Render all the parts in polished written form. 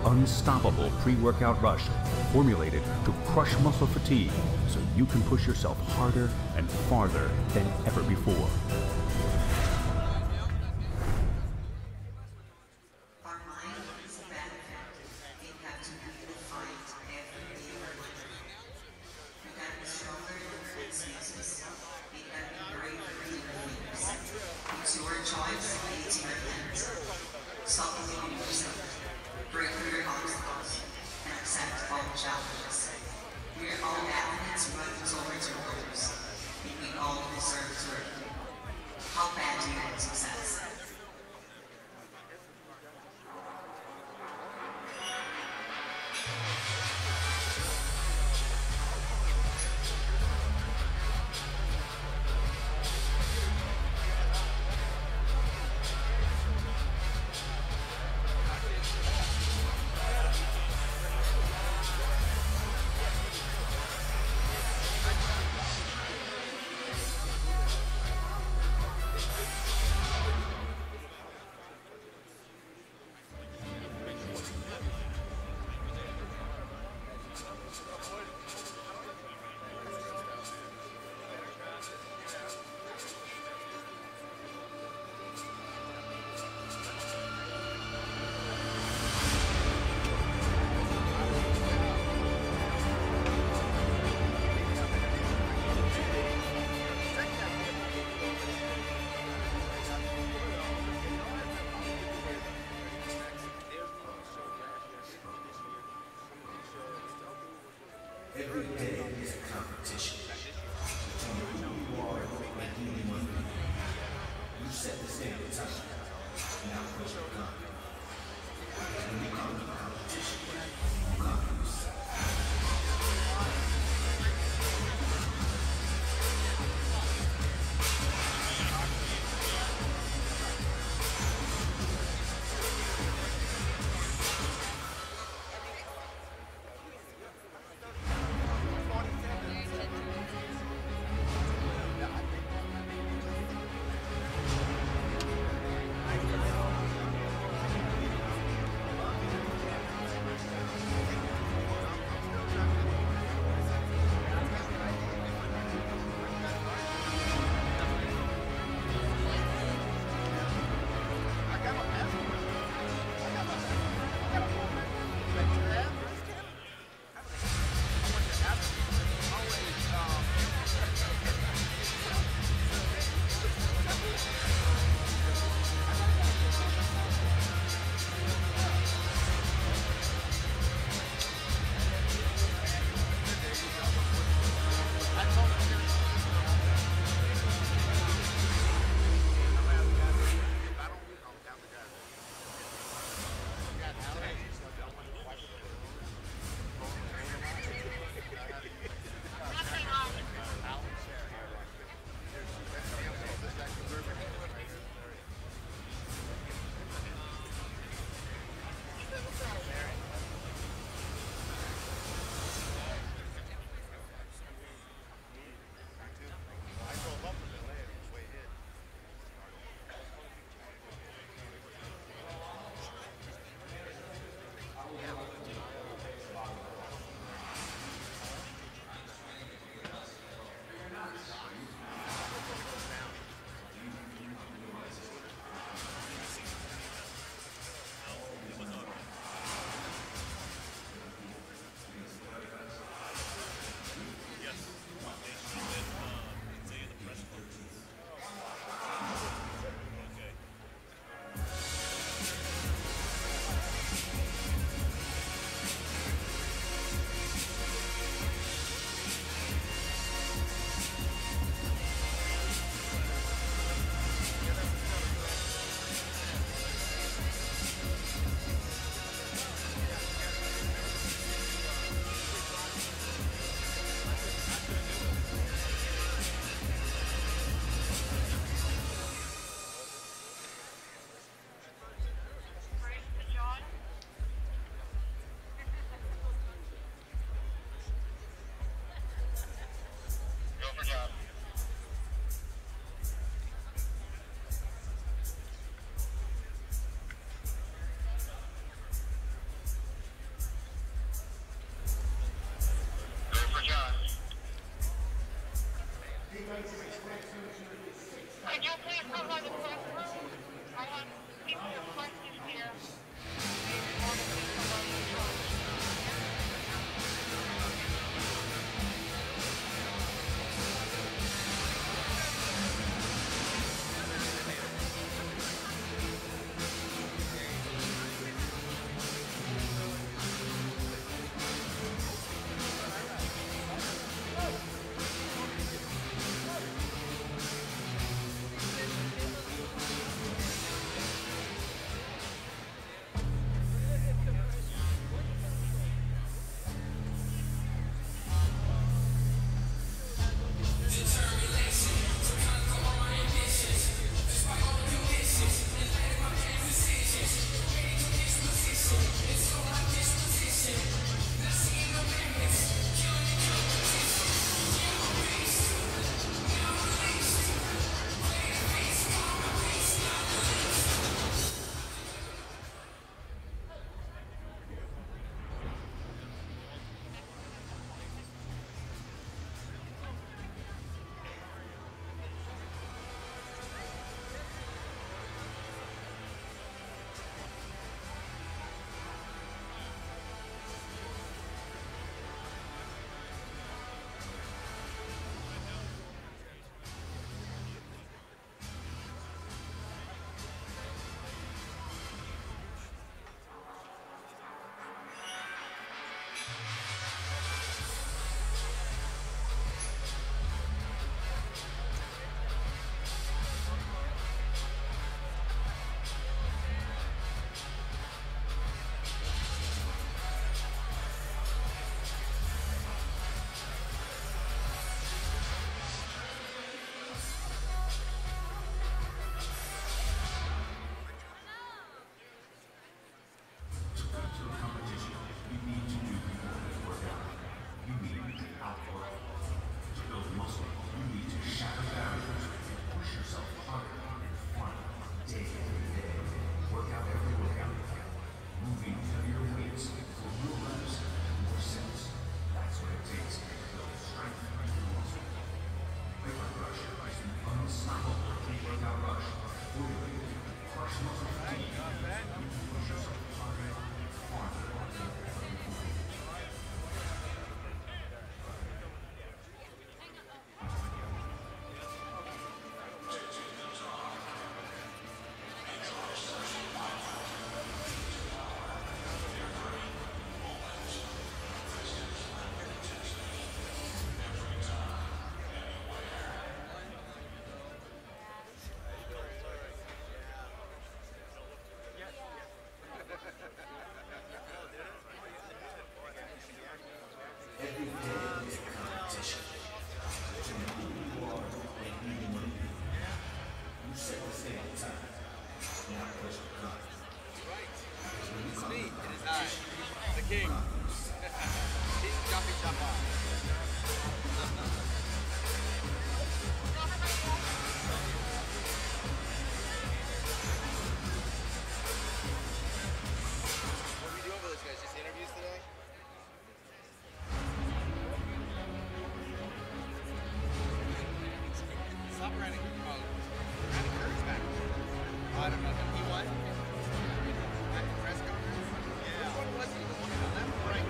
unstoppable pre-workout rush formulated to crush muscle fatigue so you can push yourself harder and farther than ever before. Our mind is a battlefield. It has to be the fight every day of our life. We can be stronger than current spaces. It can be braver than our fears. It's your choice, it's your hands. Stop believing yourself. Break through your obstacles and accept all challenges. We are all athletes running towards our goals, and we all deserve to win. How bad do you want success? Every day is a competition between who you are and who you want to be. You set the standard time. Now push your gun. When you come to the competition, you conquer yourself. King. King Jumpy Jumper. What are we doing for this, guys? Just interviews today? Stop running. Oh, Randy Curry's back. Oh, I don't know. He won? At the press conference? Yeah. Which one was he? The one on the left or right?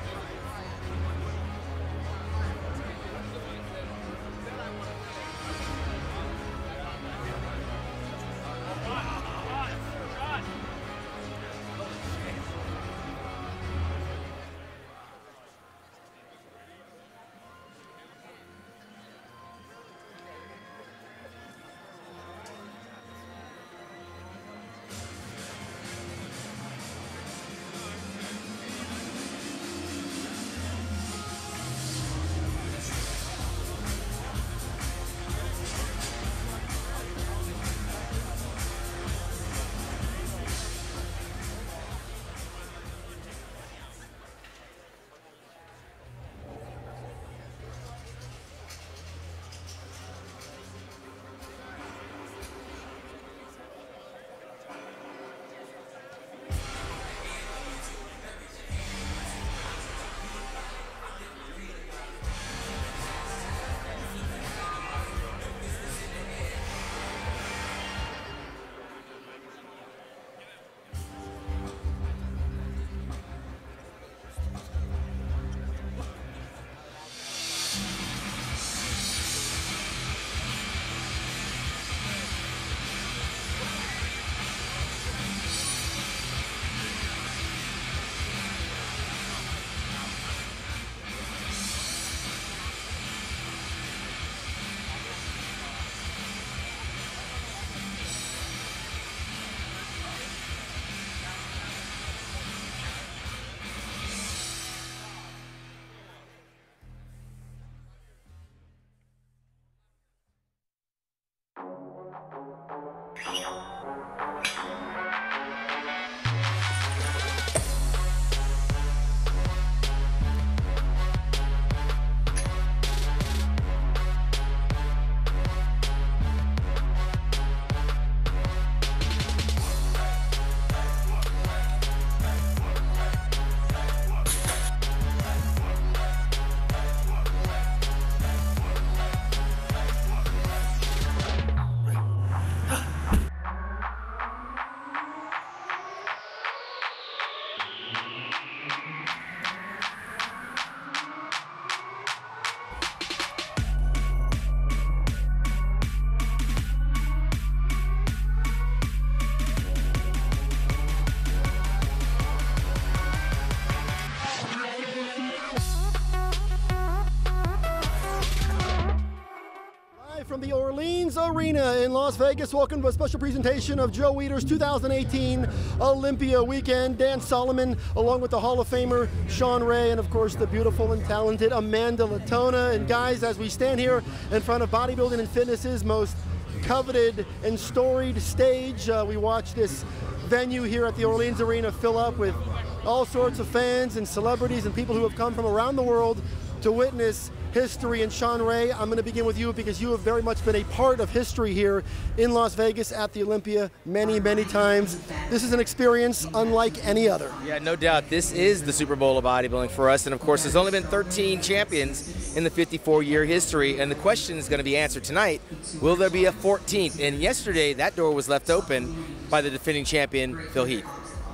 From the Orleans Arena in Las Vegas, welcome to a special presentation of Joe Weider's 2018 Olympia weekend. Dan Solomon, along with the Hall of Famer Sean Ray, and of course the beautiful and talented Amanda Latona. And guys, as we stand here in front of bodybuilding and fitness's most coveted and storied stage, we watch this venue here at the Orleans Arena fill up with all sorts of fans and celebrities and people who have come from around the world to witness history. And Sean Ray, I'm going to begin with you because you have very much been a part of history here in Las Vegas at the Olympia many, many times. This is an experience unlike any other. Yeah, no doubt. This is the Super Bowl of bodybuilding for us. And of course, there's only been 13 champions in the 54-year history. And the question is going to be answered tonight. Will there be a 14th? And yesterday, that door was left open by the defending champion, Phil Heath.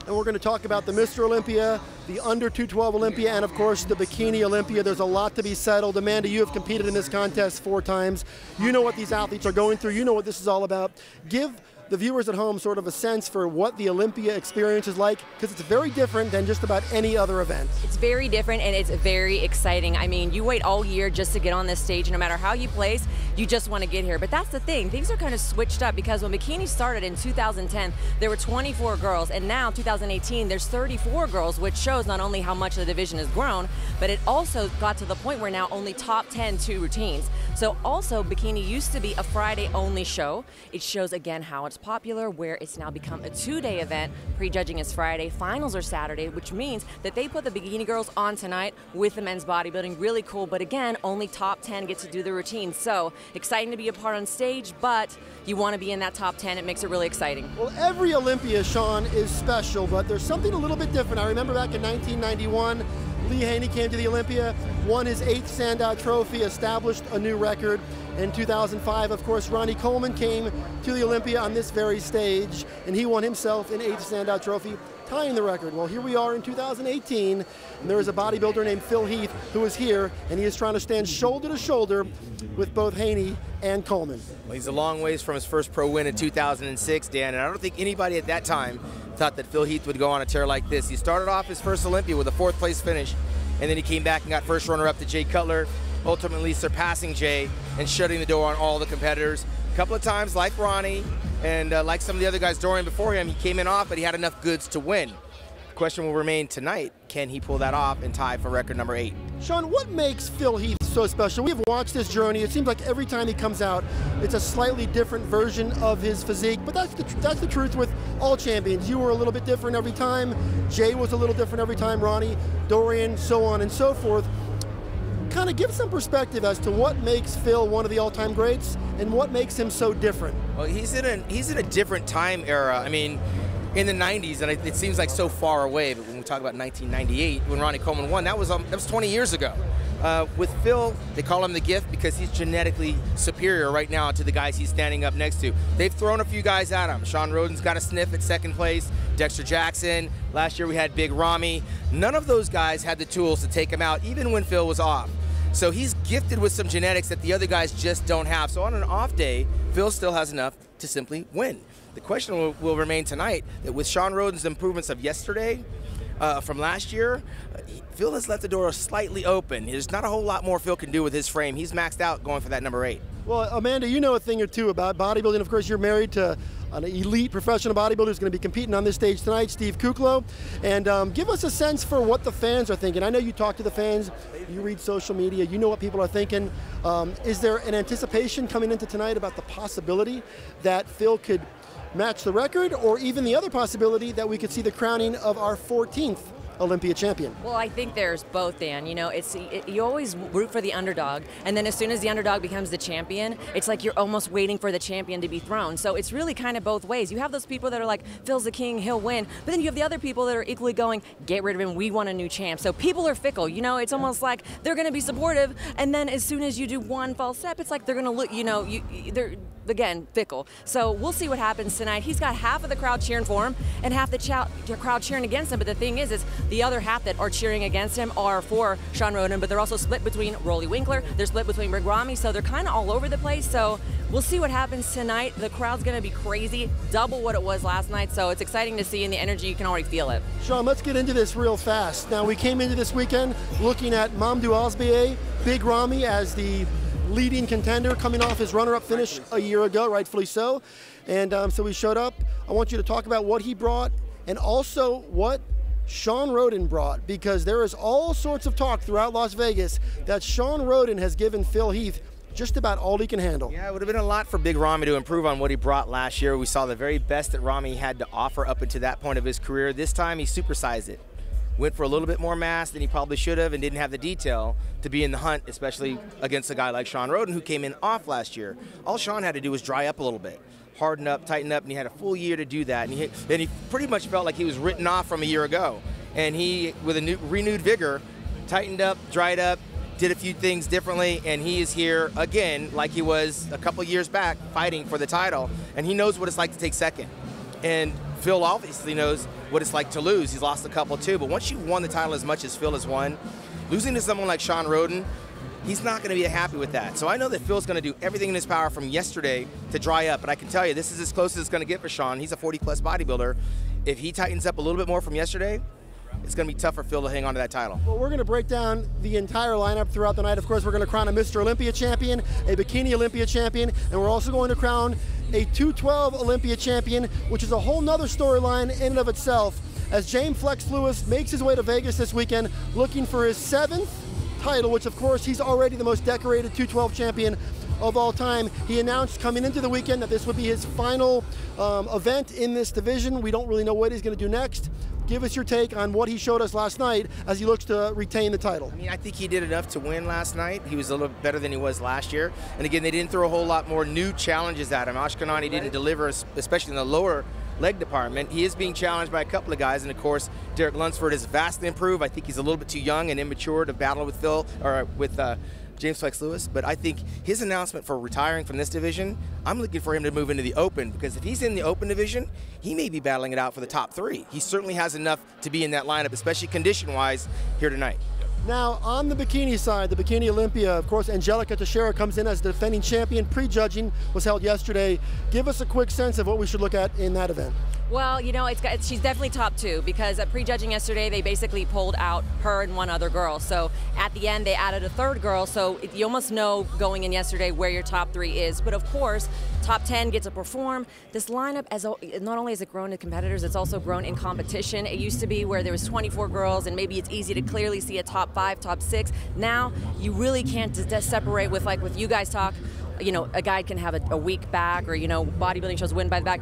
And we're going to talk about the Mr. Olympia, the under 212 Olympia, and of course the Bikini Olympia. There's a lot to be settled. Amanda, you have competed in this contest 4 times. You know what these athletes are going through. You know what this is all about. Give the viewers at home sort of a sense for what the Olympia experience is like, because it's very different than just about any other event. It's very different and it's very exciting. I mean, you wait all year just to get on this stage. No matter how you place, you just want to get here. But that's the thing, things are kind of switched up, because when bikini started in 2010, there were 24 girls, and now 2018, there's 34 girls, which shows not only how much the division has grown, but it also got to the point where now only top 10 2 routines. So also, bikini used to be a Friday-only show. It shows again how it's popular, where it's now become a 2-day event. Prejudging is Friday, finals are Saturday, which means that they put the bikini girls on tonight with the men's bodybuilding. Really cool, but again, only top 10 get to do the routine. So exciting to be a part on stage, but you want to be in that top 10. It makes it really exciting. Well, every Olympia, Sean, is special, but there's something a little bit different. I remember back in 1991, Lee Haney came to the Olympia, won his 8th standout trophy, established a new record. In 2005, of course, Ronnie Coleman came to the Olympia on this very stage, and he won himself an 8th standout trophy, tying the record. Well, here we are in 2018, and there is a bodybuilder named Phil Heath who is here, and he is trying to stand shoulder to shoulder with both Haney and Coleman. Well, he's a long ways from his first pro win in 2006, Dan, and I don't think anybody at that time thought that Phil Heath would go on a tear like this. He started off his first Olympia with a 4th place finish, and then he came back and got first runner-up to Jay Cutler, ultimately surpassing Jay and shutting the door on all the competitors. A couple of times, like Ronnie and like some of the other guys Dorian before him, he came in off, but he had enough goods to win. The question will remain tonight, can he pull that off and tie for record number 8? Sean, what makes Phil Heath so special? We've watched this journey. It seems like every time he comes out, it's a slightly different version of his physique, but that's the truth with all champions. You were a little bit different every time. Jay was a little different every time. Ronnie, Dorian, so on and so forth. Kind of give some perspective as to what makes Phil one of the all-time greats and what makes him so different. Well, he's in a different time era. I mean, in the 90s, and it seems like so far away, but when we talk about 1998, when Ronnie Coleman won, that was 20 years ago. With Phil, they call him the gift because he's genetically superior right now to the guys he's standing up next to. They've thrown a few guys at him. Sean Roden's got a sniff at 2nd place, Dexter Jackson. Last year we had Big Ramy. None of those guys had the tools to take him out, even when Phil was off. So he's gifted with some genetics that the other guys just don't have. So on an off day, Phil still has enough to simply win. The question will remain tonight that with Sean Roden's improvements of yesterday, from last year, Phil has left the door slightly open. There's not a whole lot more Phil can do with his frame. He's maxed out going for that number 8. Well, Amanda, you know a thing or two about bodybuilding. Of course, you're married to an elite professional bodybuilder who's going to be competing on this stage tonight, Steve Kuklo. And give us a sense for what the fans are thinking. I know you talk to the fans, you read social media, you know what people are thinking. Is there an anticipation coming into tonight about the possibility that Phil could match the record, or even the other possibility that we could see the crowning of our 14th Olympia champion? Well, I think there's both, Dan. You know, you always root for the underdog, and then as soon as the underdog becomes the champion, it's like you're almost waiting for the champion to be thrown. So it's really kind of both ways. You have those people that are like, Phil's the king, he'll win, but then you have the other people that are equally going, get rid of him, we want a new champ. So people are fickle. You know, it's almost like they're going to be supportive, and then as soon as you do one false step, it's like they're going to look, you know, they're, again, fickle. So we'll see what happens tonight. He's got half of the crowd cheering for him and half the crowd cheering against him, but the thing is the other half that are cheering against him are for Sean Roden, but they're also split between Rolly Winkler, they're split between Big Ramy, so they're kind of all over the place. So we'll see what happens tonight. The crowd's going to be crazy, double what it was last night, so it's exciting to see, and the energy, you can already feel it. Sean, let's get into this real fast. Now, we came into this weekend looking at Mamadou Asbie, Big Ramy as the leading contender, coming off his runner-up finish a year ago, rightfully so. And so he showed up. I want you to talk about what he brought and also what Sean Roden brought, because there is all sorts of talk throughout Las Vegas that Sean Roden has given Phil Heath just about all he can handle. Yeah, it would have been a lot for Big Ramy to improve on what he brought last year. We saw the very best that Ramy had to offer up until that point of his career. This time he supersized it. Went for a little bit more mass than he probably should have and didn't have the detail to be in the hunt, especially against a guy like Sean Roden, who came in off last year. All Sean had to do was dry up a little bit, harden up, tighten up, and he had a full year to do that. And he pretty much felt like he was written off from a year ago. And he, with a renewed vigor, tightened up, dried up, did a few things differently, and he is here again like he was a couple years back fighting for the title. And he knows what it's like to take second. And Phil obviously knows what it's like to lose. He's lost a couple too, but once you've won the title as much as Phil has won, losing to someone like Sean Roden, he's not going to be happy with that. So I know that Phil's going to do everything in his power from yesterday to dry up, but I can tell you this is as close as it's going to get for Sean. He's a 40-plus bodybuilder. If he tightens up a little bit more from yesterday, it's going to be tough for Phil to hang on to that title. Well, we're going to break down the entire lineup throughout the night. Of course, we're going to crown a Mr. Olympia champion, a Bikini Olympia champion, and we're also going to crown a 212 Olympia champion, which is a whole nother storyline in and of itself, as James Flex Lewis makes his way to Vegas this weekend looking for his 7th title, which of course he's already the most decorated 212 champion of all time. He announced coming into the weekend that this would be his final event in this division. We don't really know what he's going to do next. Give us your take on what he showed us last night as he looks to retain the title. I mean, I think he did enough to win last night. He was a little better than he was last year. And again, they didn't throw a whole lot more new challenges at him. Ashkenani didn't deliver, especially in the lower leg department. He is being challenged by a couple of guys, and of course, Derek Lunsford has vastly improved. I think he's a little bit too young and immature to battle with Phil, or with James Flex Lewis, but I think his announcement for retiring from this division, I'm looking for him to move into the open, because if he's in the open division, he may be battling it out for the top 3. He certainly has enough to be in that lineup, especially condition-wise here tonight. Now, on the bikini side, the Bikini Olympia, of course, Angelica Teixeira comes in as the defending champion. Pre-judging was held yesterday. Give us a quick sense of what we should look at in that event. Well, you know, she's definitely top 2, because at pre-judging yesterday, they basically pulled out her and one other girl. So at the end, they added a 3rd girl, so you almost know going in yesterday where your top 3 is. But of course, top 10 gets to perform. This lineup, not only has it grown in competitors, it's also grown in competition. It used to be where there was 24 girls, and maybe it's easy to clearly see a top 5, top 6. Now, you really can't separate with, like with you guys talk, you know, a guy can have a weak back, or, you know, bodybuilding shows win by the back.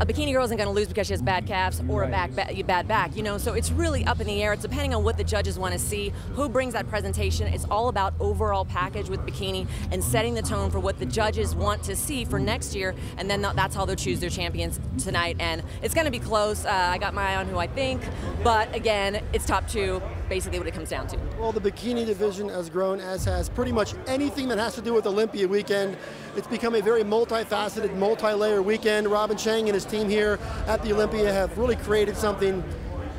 A bikini girl isn't going to lose because she has bad calves or a bad back, you know, so it's really up in the air. It's depending on what the judges want to see, who brings that presentation. It's all about overall package with bikini and setting the tone for what the judges want to see for next year, and then that's how they'll choose their champions tonight. And it's going to be close. I got my eye on who I think, but again, it's top 2, basically what it comes down to. Well, the bikini division has grown, as has pretty much anything that has to do with Olympia weekend. It's become a very multifaceted, multi-layer weekend. Robin Chang and his team here at the Olympia have really created something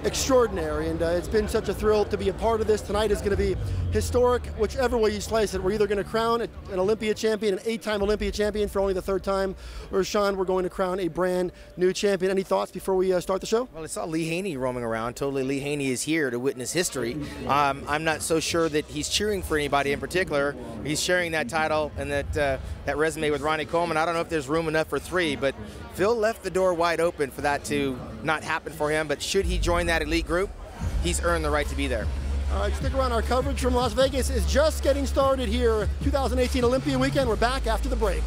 extraordinary, and it's been such a thrill to be a part of this. Tonight is going to be historic, whichever way you slice it. We're either going to crown an Olympia champion, an 8-time Olympia champion for only the 3rd time, or Sean, we're going to crown a brand new champion. Any thoughts before we start the show? Well, I saw Lee Haney roaming around. Totally, Lee Haney is here to witness history. I'm not so sure that he's cheering for anybody in particular. He's sharing that title and that resume with Ronnie Coleman. I don't know if there's room enough for 3, but Phil left the door wide open for that to not happen for him. But should he join that elite group, he's earned the right to be there. All right, stick around. Our coverage from Las Vegas is just getting started here. 2018 Olympia weekend. We're back after the break.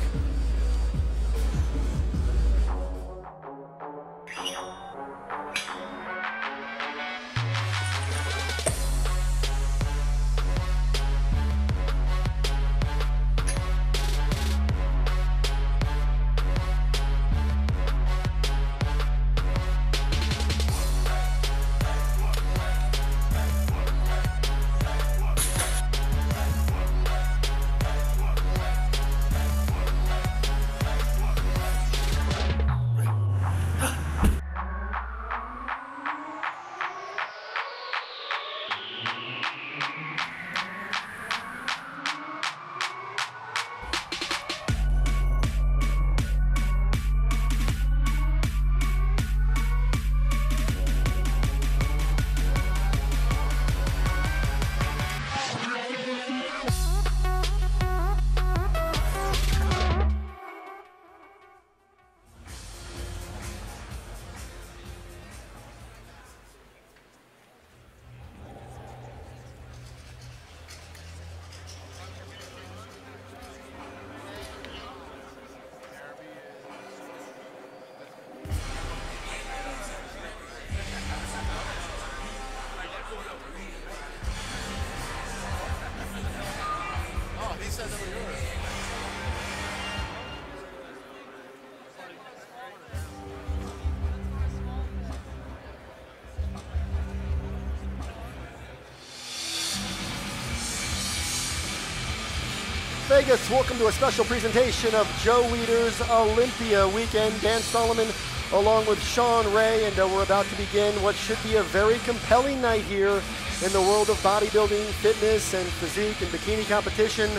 Vegas, welcome to a special presentation of Joe Weider's Olympia weekend. Dan Solomon along with Sean Ray, and we're about to begin what should be a very compelling night here in the world of bodybuilding, fitness, and physique and bikini competition.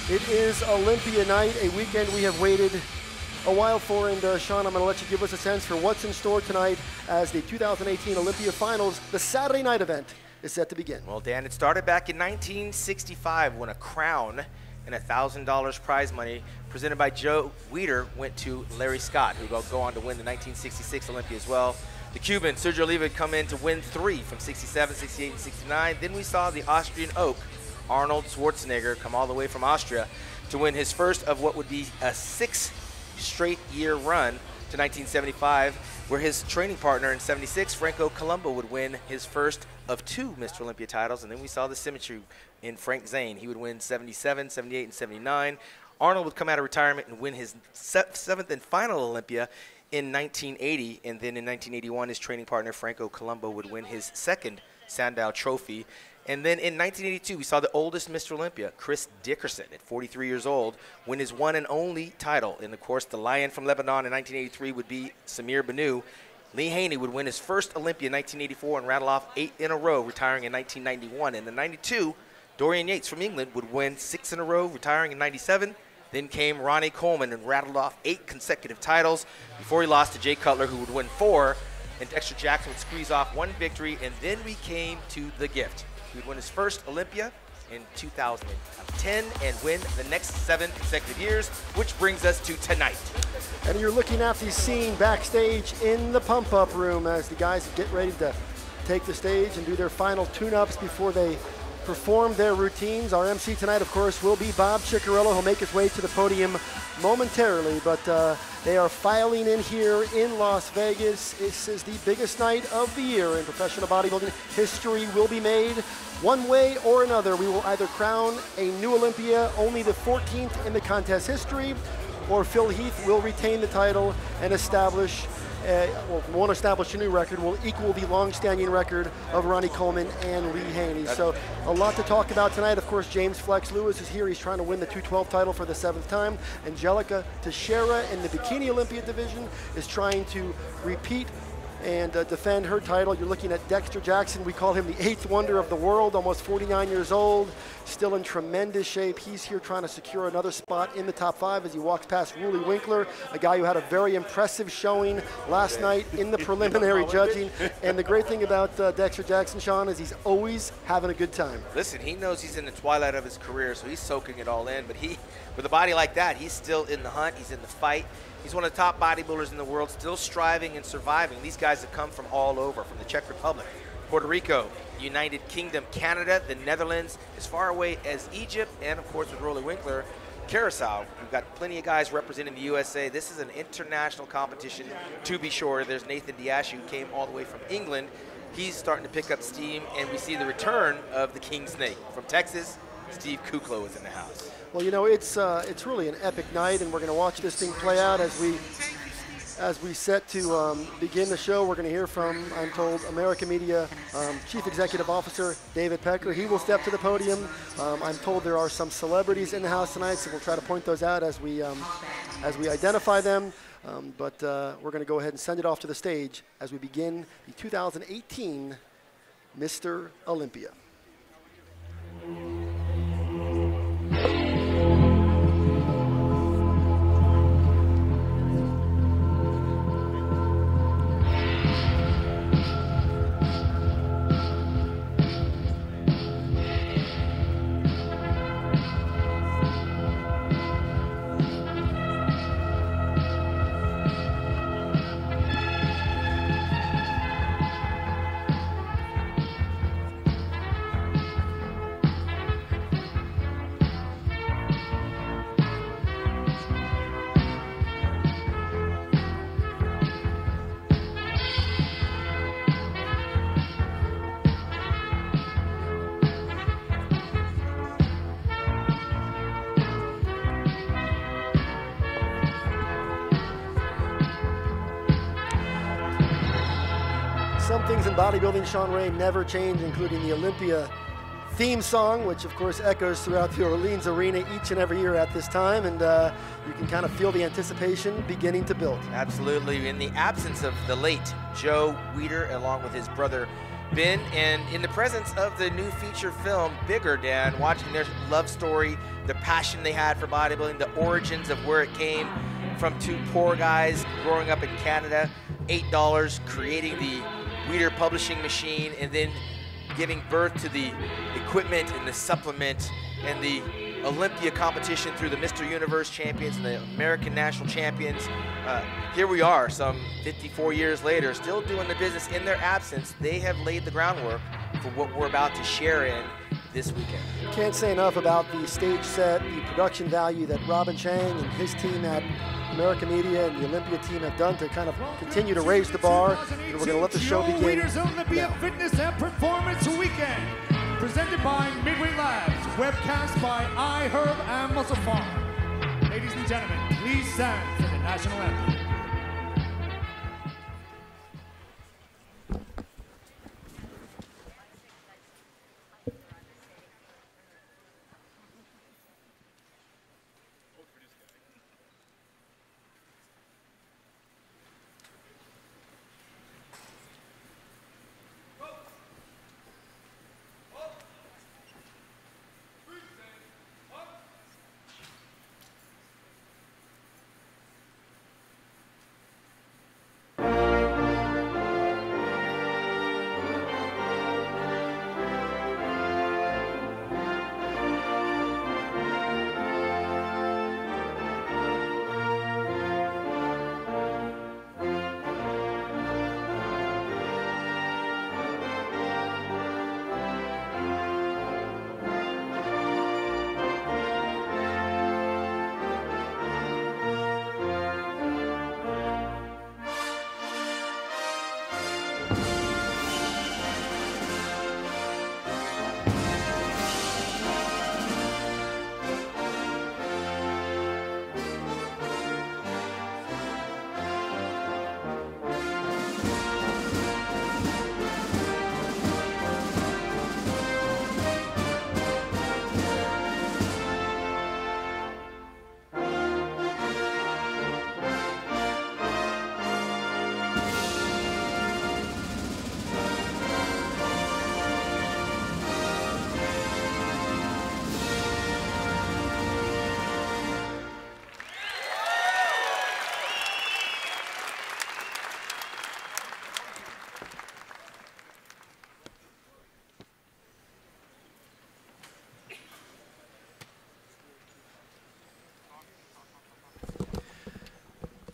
It is Olympia night, a weekend we have waited a while for. And Sean, I'm going to let you give us a sense for what's in store tonight as the 2018 Olympia Finals, the Saturday night event, is set to begin. Well, Dan, it started back in 1965 when a crown and $1,000 prize money presented by Joe Weider went to Larry Scott, who will go on to win the 1966 Olympia as well. The Cuban, Sergio Oliva, had come in to win 3 from 67, 68, and 69. Then we saw the Austrian oak, Arnold Schwarzenegger, come all the way from Austria to win his first of what would be a 6-straight-year run to 1975, where his training partner in 76, Franco Columbu, would win his first of 2 Mr. Olympia titles. And then we saw the symmetry in Frank Zane. He would win 77, 78, and 79. Arnold would come out of retirement and win his 7th and final Olympia in 1980, and then in 1981, his training partner Franco Columbu would win his 2nd Sandow Trophy. And then in 1982, we saw the oldest Mr. Olympia, Chris Dickerson, at 43 years old, win his one and only title. And of course, the Lion from Lebanon in 1983 would be Samir Banu. Lee Haney would win his first Olympia in 1984 and rattle off 8 in a row, retiring in 1991. And in 92, Dorian Yates from England would win 6 in a row, retiring in 97. Then came Ronnie Coleman and rattled off 8 consecutive titles before he lost to Jay Cutler, who would win 4. And Dexter Jackson would squeeze off 1 victory. And then we came to the gift. He would win his first Olympia in 2010 and win the next 7 consecutive years, which brings us to tonight. And you're looking at the scene backstage in the pump-up room as the guys get ready to take the stage and do their final tune-ups before they perform their routines. Our MC tonight, of course, will be Bob Ciccarello. He'll make his way to the podium momentarily, but they are filing in here in Las Vegas. This is the biggest night of the year in professional bodybuilding. History will be made one way or another. We will either crown a new Olympia, only the 14th in the contest history, or Phil Heath will retain the title and establish won't establish a new record, will equal the long-standing record of Ronnie Coleman and Lee Haney. So a lot to talk about tonight. Of course, James Flex Lewis is here. He's trying to win the 212 title for the 7th time. Angelica Teixeira in the Bikini Olympia division is trying to repeat and defend her title. You're looking at Dexter Jackson. We call him the 8th wonder of the world, almost 49 years old, still in tremendous shape. He's here trying to secure another spot in the top 5 as he walks past Ruli Winkler, a guy who had a very impressive showing last night in the preliminary judging. And the great thing about Dexter Jackson, Sean, is he's always having a good time. Listen, he knows he's in the twilight of his career, so he's soaking it all in. But with a body like that, he's still in the hunt. He's in the fight. He's one of the top bodybuilders in the world, still striving and surviving. These guys have come from all over, from the Czech Republic, Puerto Rico, United Kingdom, Canada, the Netherlands, as far away as Egypt, and of course with Ruli Winkler, Curacao. We've got plenty of guys representing the USA. This is an international competition, to be sure. There's Nathan Diash, who came all the way from England. He's starting to pick up steam, and we see the return of the King Snake. From Texas, Steve Kuklo is in the house. Well, you know, it's really an epic night, and we're going to watch this thing play out as we set to begin the show. We're going to hear from, I'm told, American Media Chief Executive Officer David Pecker. He will step to the podium. I'm told there are some celebrities in the house tonight, so we'll try to point those out as we identify them. But we're going to go ahead and send it off to the stage as we begin the 2018 Mr. Olympia. Some things in bodybuilding, Sean Ray, never change, including the Olympia theme song, which of course echoes throughout the Orleans Arena each and every year at this time, and you can kind of feel the anticipation beginning to build. Absolutely. In the absence of the late Joe Weider, along with his brother Ben, and in the presence of the new feature film, Bigger, Dan, watching their love story, the passion they had for bodybuilding, the origins of where it came from two poor guys growing up in Canada, $8, creating the Weider publishing machine, and then giving birth to the equipment and the supplement and the Olympia competition through the Mr. Universe champions and the American national champions. Here we are, some 54 years later, still doing the business in their absence. They have laid the groundwork for what we're about to share in this weekend. Can't say enough about the stage set, the production value that Robin Chang and his team at American Media and the Olympia team have done to kind of continue to raise the bar. And we're going to let the show begin. Weider's Olympia Fitness and Performance Weekend, presented by Midway Labs, webcast by iHerb and Muscle Farm. Ladies and gentlemen, please stand for the national anthem.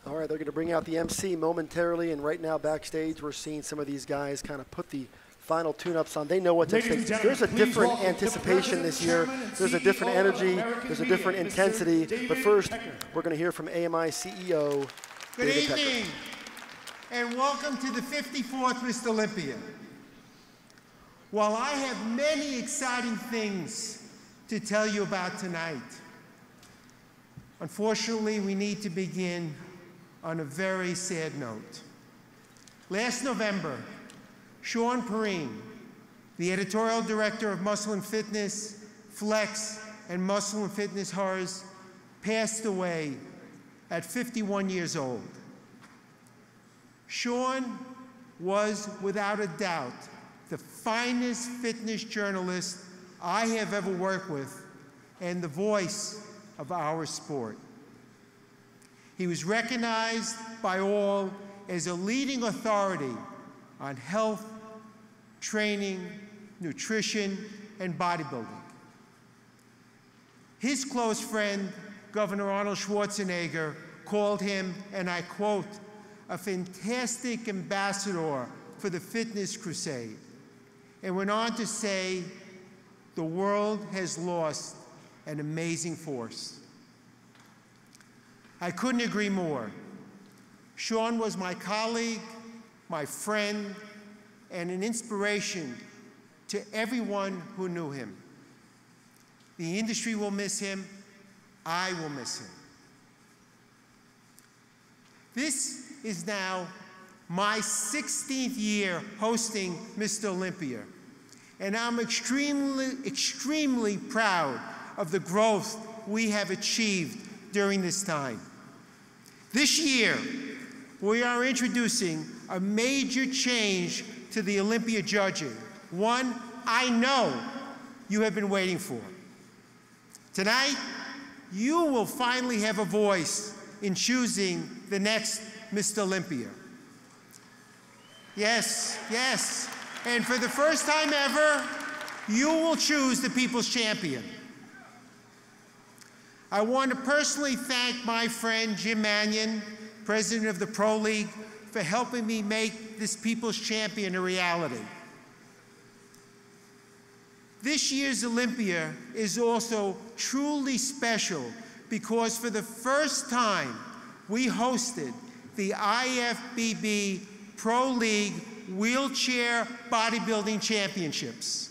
All right, they're going to bring out the MC momentarily, and right now backstage we're seeing some of these guys kind of put the final tune-ups on. They know what to expect. There's a different anticipation this year. There's a different energy. There's a different intensity. But first, we're going to hear from AMI CEO Good David Pecker. evening, and welcome to the 54th Mr. Olympia. While I have many exciting things to tell you about tonight, unfortunately, we need to begin on a very sad note. Last November, Sean Perrine, the editorial director of Muscle and Fitness, Flex, and Muscle and Fitness Horrors, passed away at 51 years old. Sean was, without a doubt, the finest fitness journalist I have ever worked with and the voice of our sport. He was recognized by all as a leading authority on health, training, nutrition, and bodybuilding. His close friend, Governor Arnold Schwarzenegger, called him, and I quote, a fantastic ambassador for the fitness crusade, and went on to say, the world has lost an amazing force. I couldn't agree more. Sean was my colleague, my friend, and an inspiration to everyone who knew him. The industry will miss him. I will miss him. This is now my 16th year hosting Mr. Olympia, and I'm extremely proud of the growth we have achieved during this time. This year, we are introducing a major change to the Olympia judging, one I know you have been waiting for. Tonight, you will finally have a voice in choosing the next Mr. Olympia. Yes, yes. And for the first time ever, you will choose the people's champion. I want to personally thank my friend Jim Mannion, president of the Pro League, for helping me make this people's champion a reality. This year's Olympia is also truly special because for the first time, we hosted the IFBB Pro League Wheelchair Bodybuilding Championships.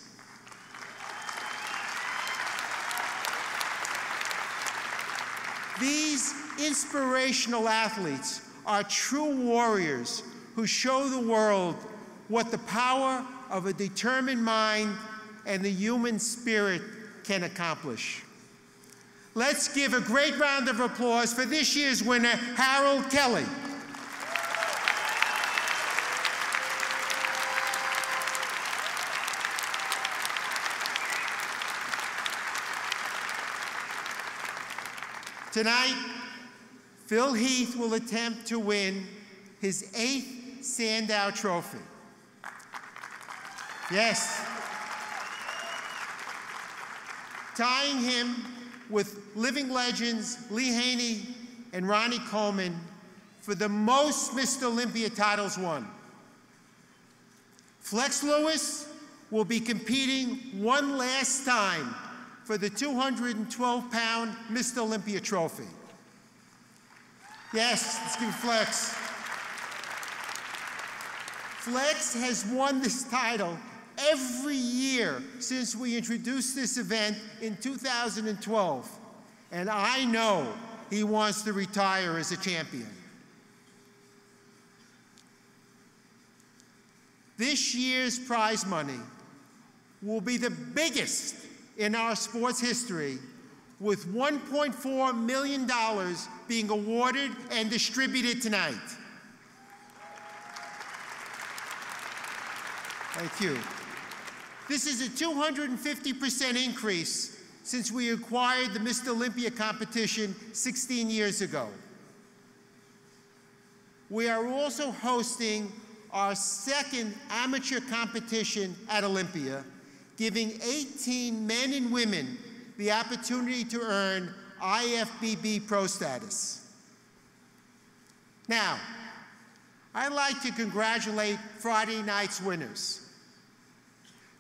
These inspirational athletes are true warriors who show the world what the power of a determined mind and the human spirit can accomplish. Let's give a great round of applause for this year's winner, Harold Kelly. Tonight, Phil Heath will attempt to win his 8th Sandow Trophy. Yes. Tying him with living legends Lee Haney and Ronnie Coleman for the most Mr. Olympia titles won. Flex Lewis will be competing one last time for the 212-pound Mr. Olympia trophy. Yes, let's give it Flex. Flex has won this title every year since we introduced this event in 2012, and I know he wants to retire as a champion. This year's prize money will be the biggest in our sports history, with $1.4 million being awarded and distributed tonight. Thank you. This is a 250% increase since we acquired the Mr. Olympia competition 16 years ago. We are also hosting our second amateur competition at Olympia, giving 18 men and women the opportunity to earn IFBB Pro status. Now, I'd like to congratulate Friday night's winners.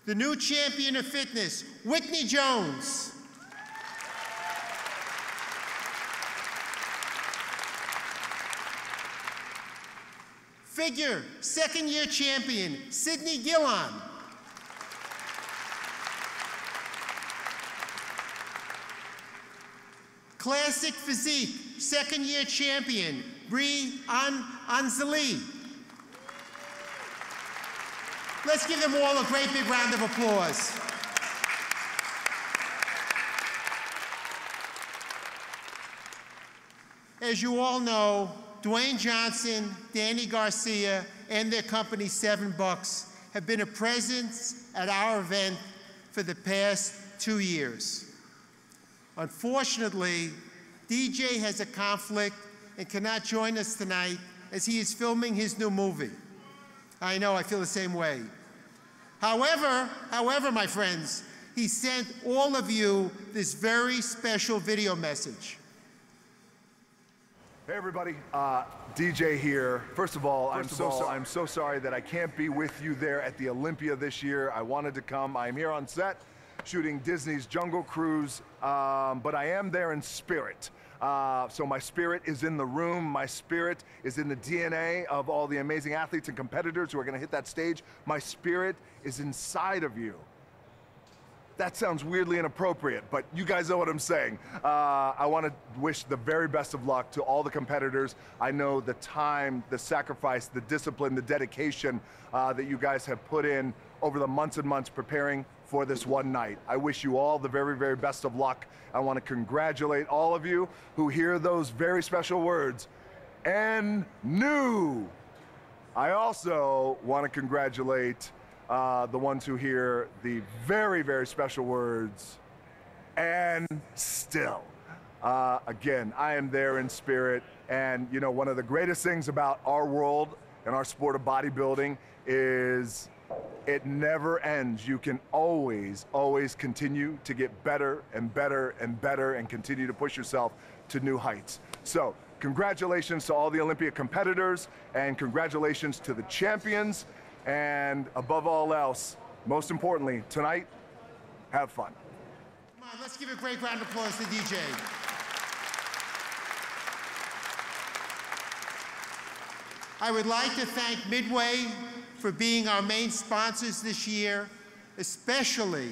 The new champion of fitness, Whitney Jones. Figure, second-year champion, Sydney Gillon. Classic physique, second-year champion, Brie Anzali. Let's give them all a great big round of applause. As you all know, Dwayne Johnson, Danny Garcia, and their company, 7 Bucks, have been a presence at our event for the past 2 years. Unfortunately, DJ has a conflict and cannot join us tonight as he is filming his new movie. I know, I feel the same way. However, my friends, he sent all of you this very special video message. Hey everybody, DJ here. First of all, I'm so sorry that I can't be with you there at the Olympia this year. I wanted to come. I'm here on set shooting Disney's Jungle Cruise, but I am there in spirit. So my spirit is in the room. My spirit is in the DNA of all the amazing athletes and competitors who are going to hit that stage. My spirit is inside of you. That sounds weirdly inappropriate, but you guys know what I'm saying. I want to wish the very best of luck to all the competitors. I know the time, the sacrifice, the discipline, the dedication that you guys have put in over the months and months preparing for this one night. I wish you all the very, very best of luck. I want to congratulate all of you who hear those very special words, and new. I also want to congratulate the ones who hear the very, very special words, and still. Again, I am there in spirit. And, you know, one of the greatest things about our world and our sport of bodybuilding is it never ends. You can always, always continue to get better and better and better and continue to push yourself to new heights. So, congratulations to all the Olympia competitors and congratulations to the champions. And above all else, most importantly, tonight, have fun. Come on, let's give a great round of applause to DJ. I would like to thank Midway for being our main sponsors this year, especially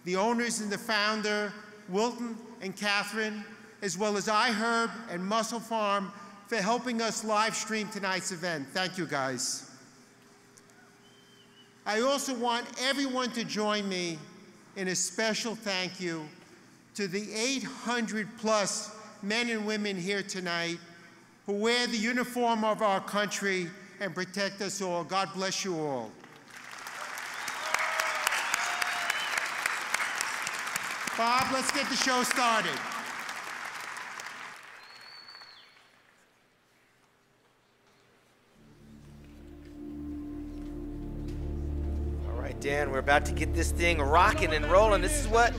the owners and the founder, Wilton and Catherine, as well as iHerb and Muscle Farm for helping us live stream tonight's event. Thank you, guys. I also want everyone to join me in a special thank you to the 800+ men and women here tonight who wear the uniform of our country and protect us all. God bless you all. Bob, let's get the show started. All right, Dan, we're about to get this thing rocking and rolling. This is what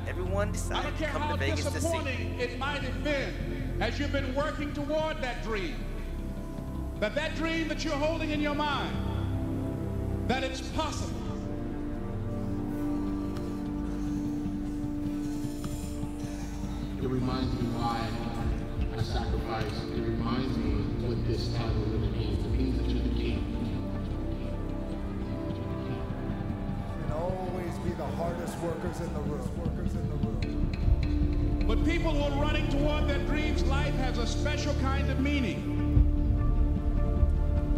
everyone decided to come to Vegas to see. It might have been as you've been working toward that dream. That dream that you're holding in your mind, that it's possible. It reminds me why I sacrifice. It reminds me what this title really means. It means that you're the king. And always be the hardest workers in the room. But people who are running toward their dreams, life has a special kind of meaning.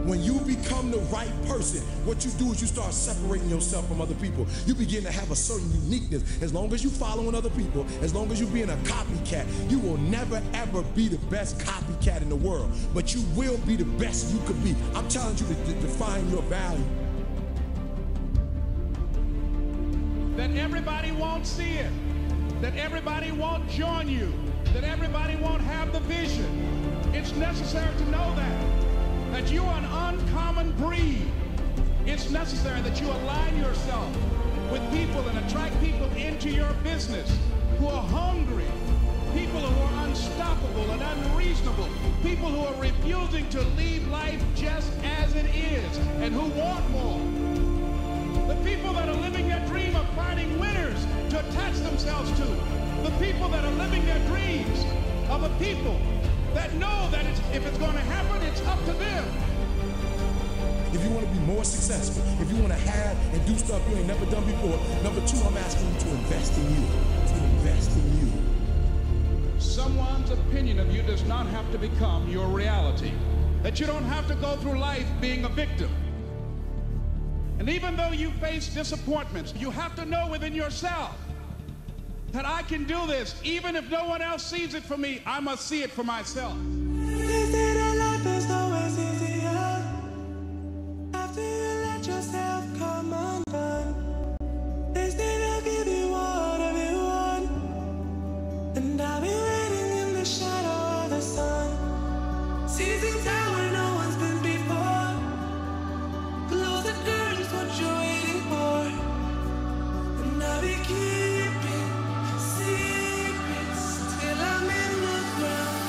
When you become the right person, what you do is you start separating yourself from other people. You begin to have a certain uniqueness. As long as you're following other people, as long as you're being a copycat, you will never ever be the best copycat in the world. But you will be the best you could be. I'm challenging you to define your value. That everybody won't see it. That everybody won't join you. That everybody won't have the vision. It's necessary to know that you are an uncommon breed. It's necessary that you align yourself with people and attract people into your business who are hungry, people who are unstoppable and unreasonable, people who are refusing to leave life just as it is and who want more. The people that are living their dream of finding winners to attach themselves to. The people that are living their dreams are the people that know that if it's going to happen, it's up to them. If you want to be more successful, if you want to have and do stuff you ain't never done before, number two, I'm asking you to invest in you. To invest in you. Someone's opinion of you does not have to become your reality. That you don't have to go through life being a victim. And even though you face disappointments, you have to know within yourself that I can do this. Even if no one else sees it for me, I must see it for myself. They say that life is always easier after you let yourself come undone. They say they'll give you whatever you want, and I'll be waiting in the shadow of the sun. Seasons out where no one's been before. Close the curtains, what you're waiting for, and I'll be keeping secrets till I'm in the ground.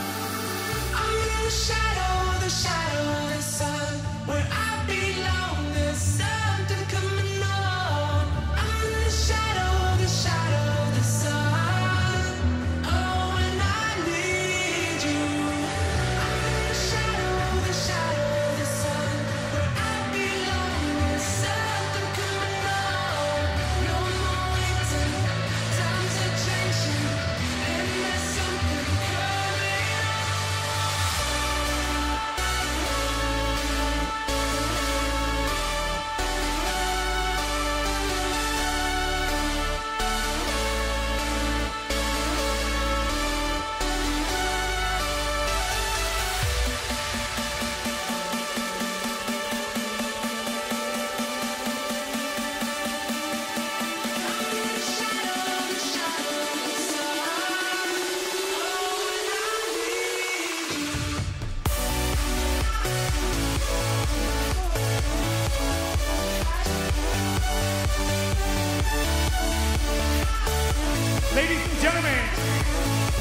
Ladies and gentlemen,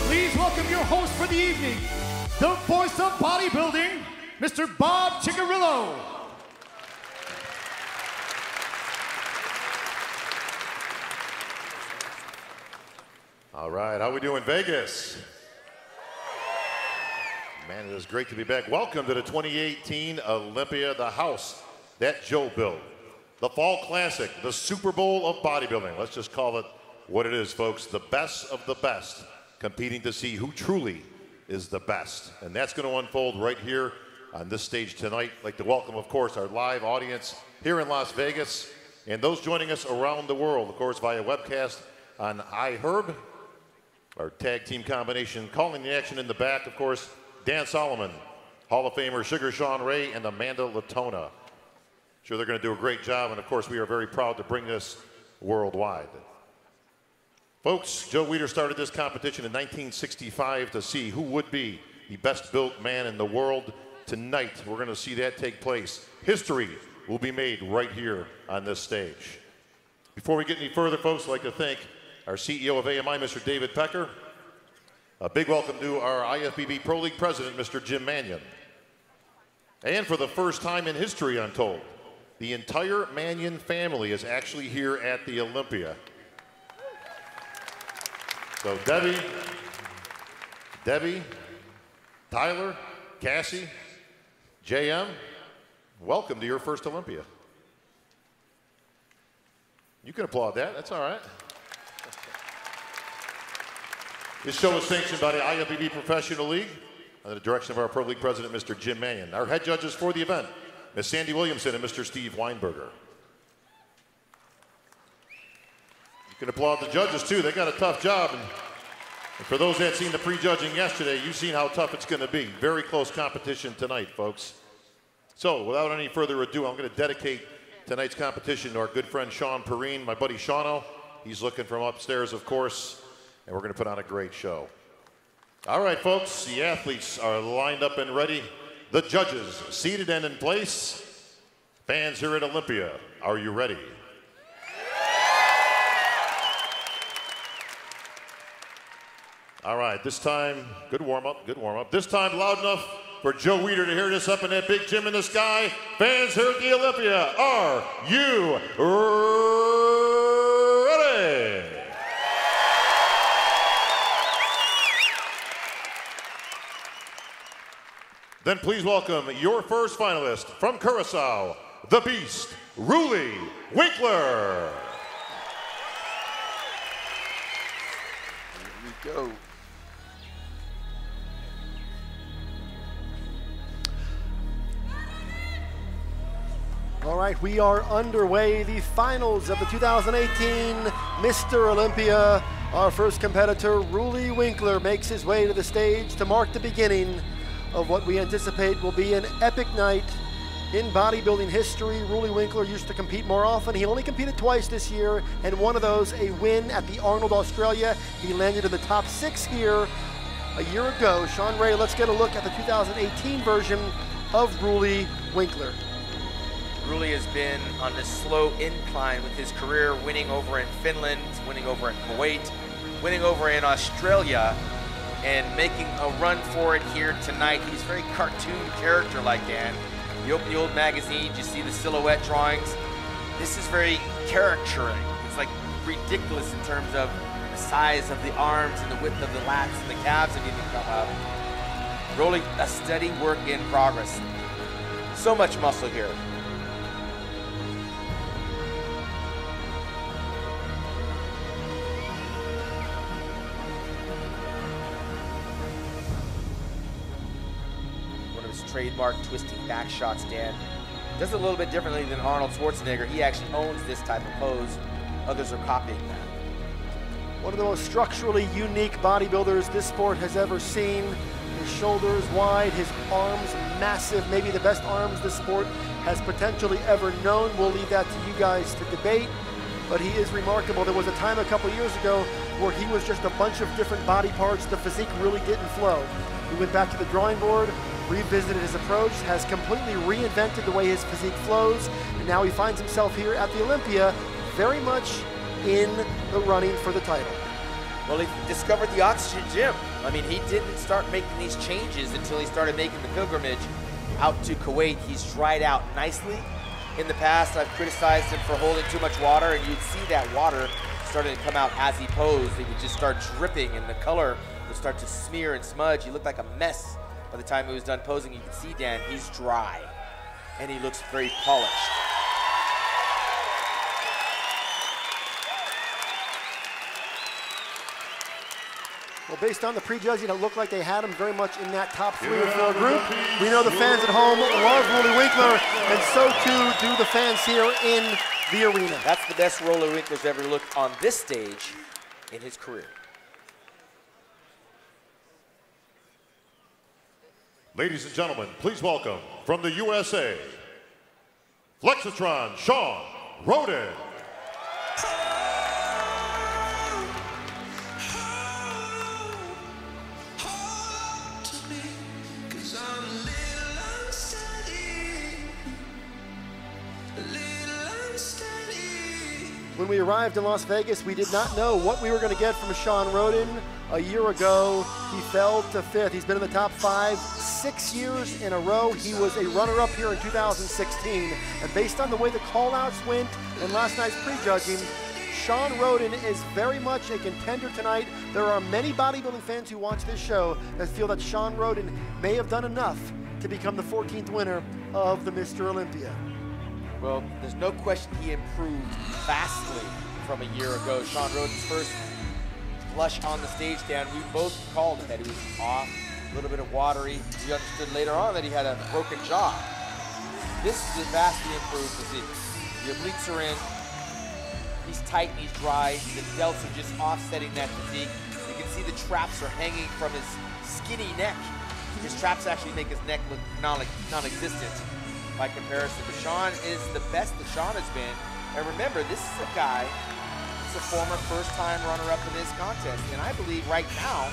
please welcome your host for the evening, the voice of bodybuilding, Mr. Bob Ciccarillo. All right, how we doing, Vegas? Man, it is great to be back. Welcome to the 2018 Olympia, the house that Joe built. The Fall Classic, the Super Bowl of bodybuilding. Let's just call it what it is, folks. The best of the best competing to see who truly is the best. And that's going to unfold right here on this stage tonight. I'd like to welcome, of course, our live audience here in Las Vegas and those joining us around the world, of course, via webcast on iHerb, our tag team combination. Calling the action in the back, of course, Dan Solomon, Hall of Famer Sugar Sean Ray, and Amanda Latona. Sure, they're going to do a great job, and of course, we are very proud to bring this worldwide. Folks, Joe Weider started this competition in 1965 to see who would be the best built man in the world. Tonight, we're going to see that take place. History will be made right here on this stage. Before we get any further, folks, I'd like to thank our CEO of AMI, Mr. David Pecker. A big welcome to our IFBB Pro League president, Mr. Jim Mannion. And for the first time in history, I'm told, the entire Mannion family is actually here at the Olympia. So Debbie, Tyler, Cassie, JM, welcome to your first Olympia. You can applaud that, that's all right. This show is sanctioned by the IFBB Professional League under the direction of our Pro League president, Mr. Jim Mannion. Our head judges for the event, Ms. Sandy Williamson and Mr. Steve Weinberger. You can applaud the judges too, they got a tough job. And for those that seen the pre-judging yesterday, you've seen how tough it's gonna be. Very close competition tonight, folks. So without any further ado, I'm gonna dedicate tonight's competition to our good friend Sean Perrine, my buddy Shauno. He's looking from upstairs, of course. And we're going to put on a great show. All right, folks, the athletes are lined up and ready. The judges seated and in place. Fans here at Olympia, are you ready? All right, this time, good warm-up, good warm-up. This time loud enough for Joe Weider to hear this up in that big gym in the sky. Fans here at the Olympia, are you ready? Then please welcome your first finalist from Curacao, the Beast, Ruli Winkler. Here we go. All right, we are underway. The finals of the 2018 Mr. Olympia. Our first competitor, Ruli Winkler, makes his way to the stage to mark the beginning of what we anticipate will be an epic night in bodybuilding history. Ruli Winkler used to compete more often. He only competed twice this year, and one of those a win at the Arnold, Australia. He landed in the top 6 here a year ago. Sean Ray, let's get a look at the 2018 version of Ruli Winkler. Ruli has been on this slow incline with his career, winning over in Finland, winning over in Kuwait, winning over in Australia, and making a run for it here tonight. He's very cartoon character-like, Dan. You open the old magazines, you see the silhouette drawings. This is very caricaturing. It's like ridiculous in terms of the size of the arms and the width of the lats and the calves that even come out. Ruli, a steady work in progress. So much muscle here. Trademark twisting back shots, Dan. Does it a little bit differently than Arnold Schwarzenegger. He actually owns this type of pose. Others are copying that. One of the most structurally unique bodybuilders this sport has ever seen. His shoulders wide, his arms massive, maybe the best arms this sport has potentially ever known. We'll leave that to you guys to debate, but he is remarkable. There was a time a couple years ago where he was just a bunch of different body parts. The physique really didn't flow. He went back to the drawing board, revisited his approach, has completely reinvented the way his physique flows, and now he finds himself here at the Olympia very much in the running for the title. Well, he discovered the oxygen gym. I mean, he didn't start making these changes until he started making the pilgrimage out to Kuwait. He's dried out nicely. In the past, I've criticized him for holding too much water, and you'd see that water starting to come out as he posed. It would just start dripping, and the color would start to smear and smudge. He looked like a mess by the time he was done posing. You can see, Dan, he's dry, and he looks very polished. Well, based on the prejudging, it looked like they had him very much in that top 3 or 4 group. We know the fans at home love Rolly Winkler, and so too do the fans here in the arena. That's the best Rolly Winkler's ever looked on this stage in his career. Ladies and gentlemen, please welcome from the USA, Flexitron Sean Roden. When we arrived in Las Vegas, we did not know what we were going to get from Sean Roden. A year ago, he fell to 5th. He's been in the top 5 6 years in a row. He was a runner-up here in 2016. And based on the way the call-outs went and last night's prejudging, Sean Roden is very much a contender tonight. There are many bodybuilding fans who watch this show that feel that Sean Roden may have done enough to become the 14th winner of the Mr. Olympia. Well, there's no question he improved vastly from a year ago. Sean Roden's first flush on the stage, Dan, we both called it that he was off, a little bit of watery. We understood later on that he had a broken jaw. This is a vastly improved physique. The obliques are in, he's tight and he's dry. The delts are just offsetting that physique. You can see the traps are hanging from his skinny neck. His traps actually make his neck look non-existent by comparison. But Sean is the best that Sean has been. And remember, this is a guy that's a former first-time runner-up in this contest. And I believe right now,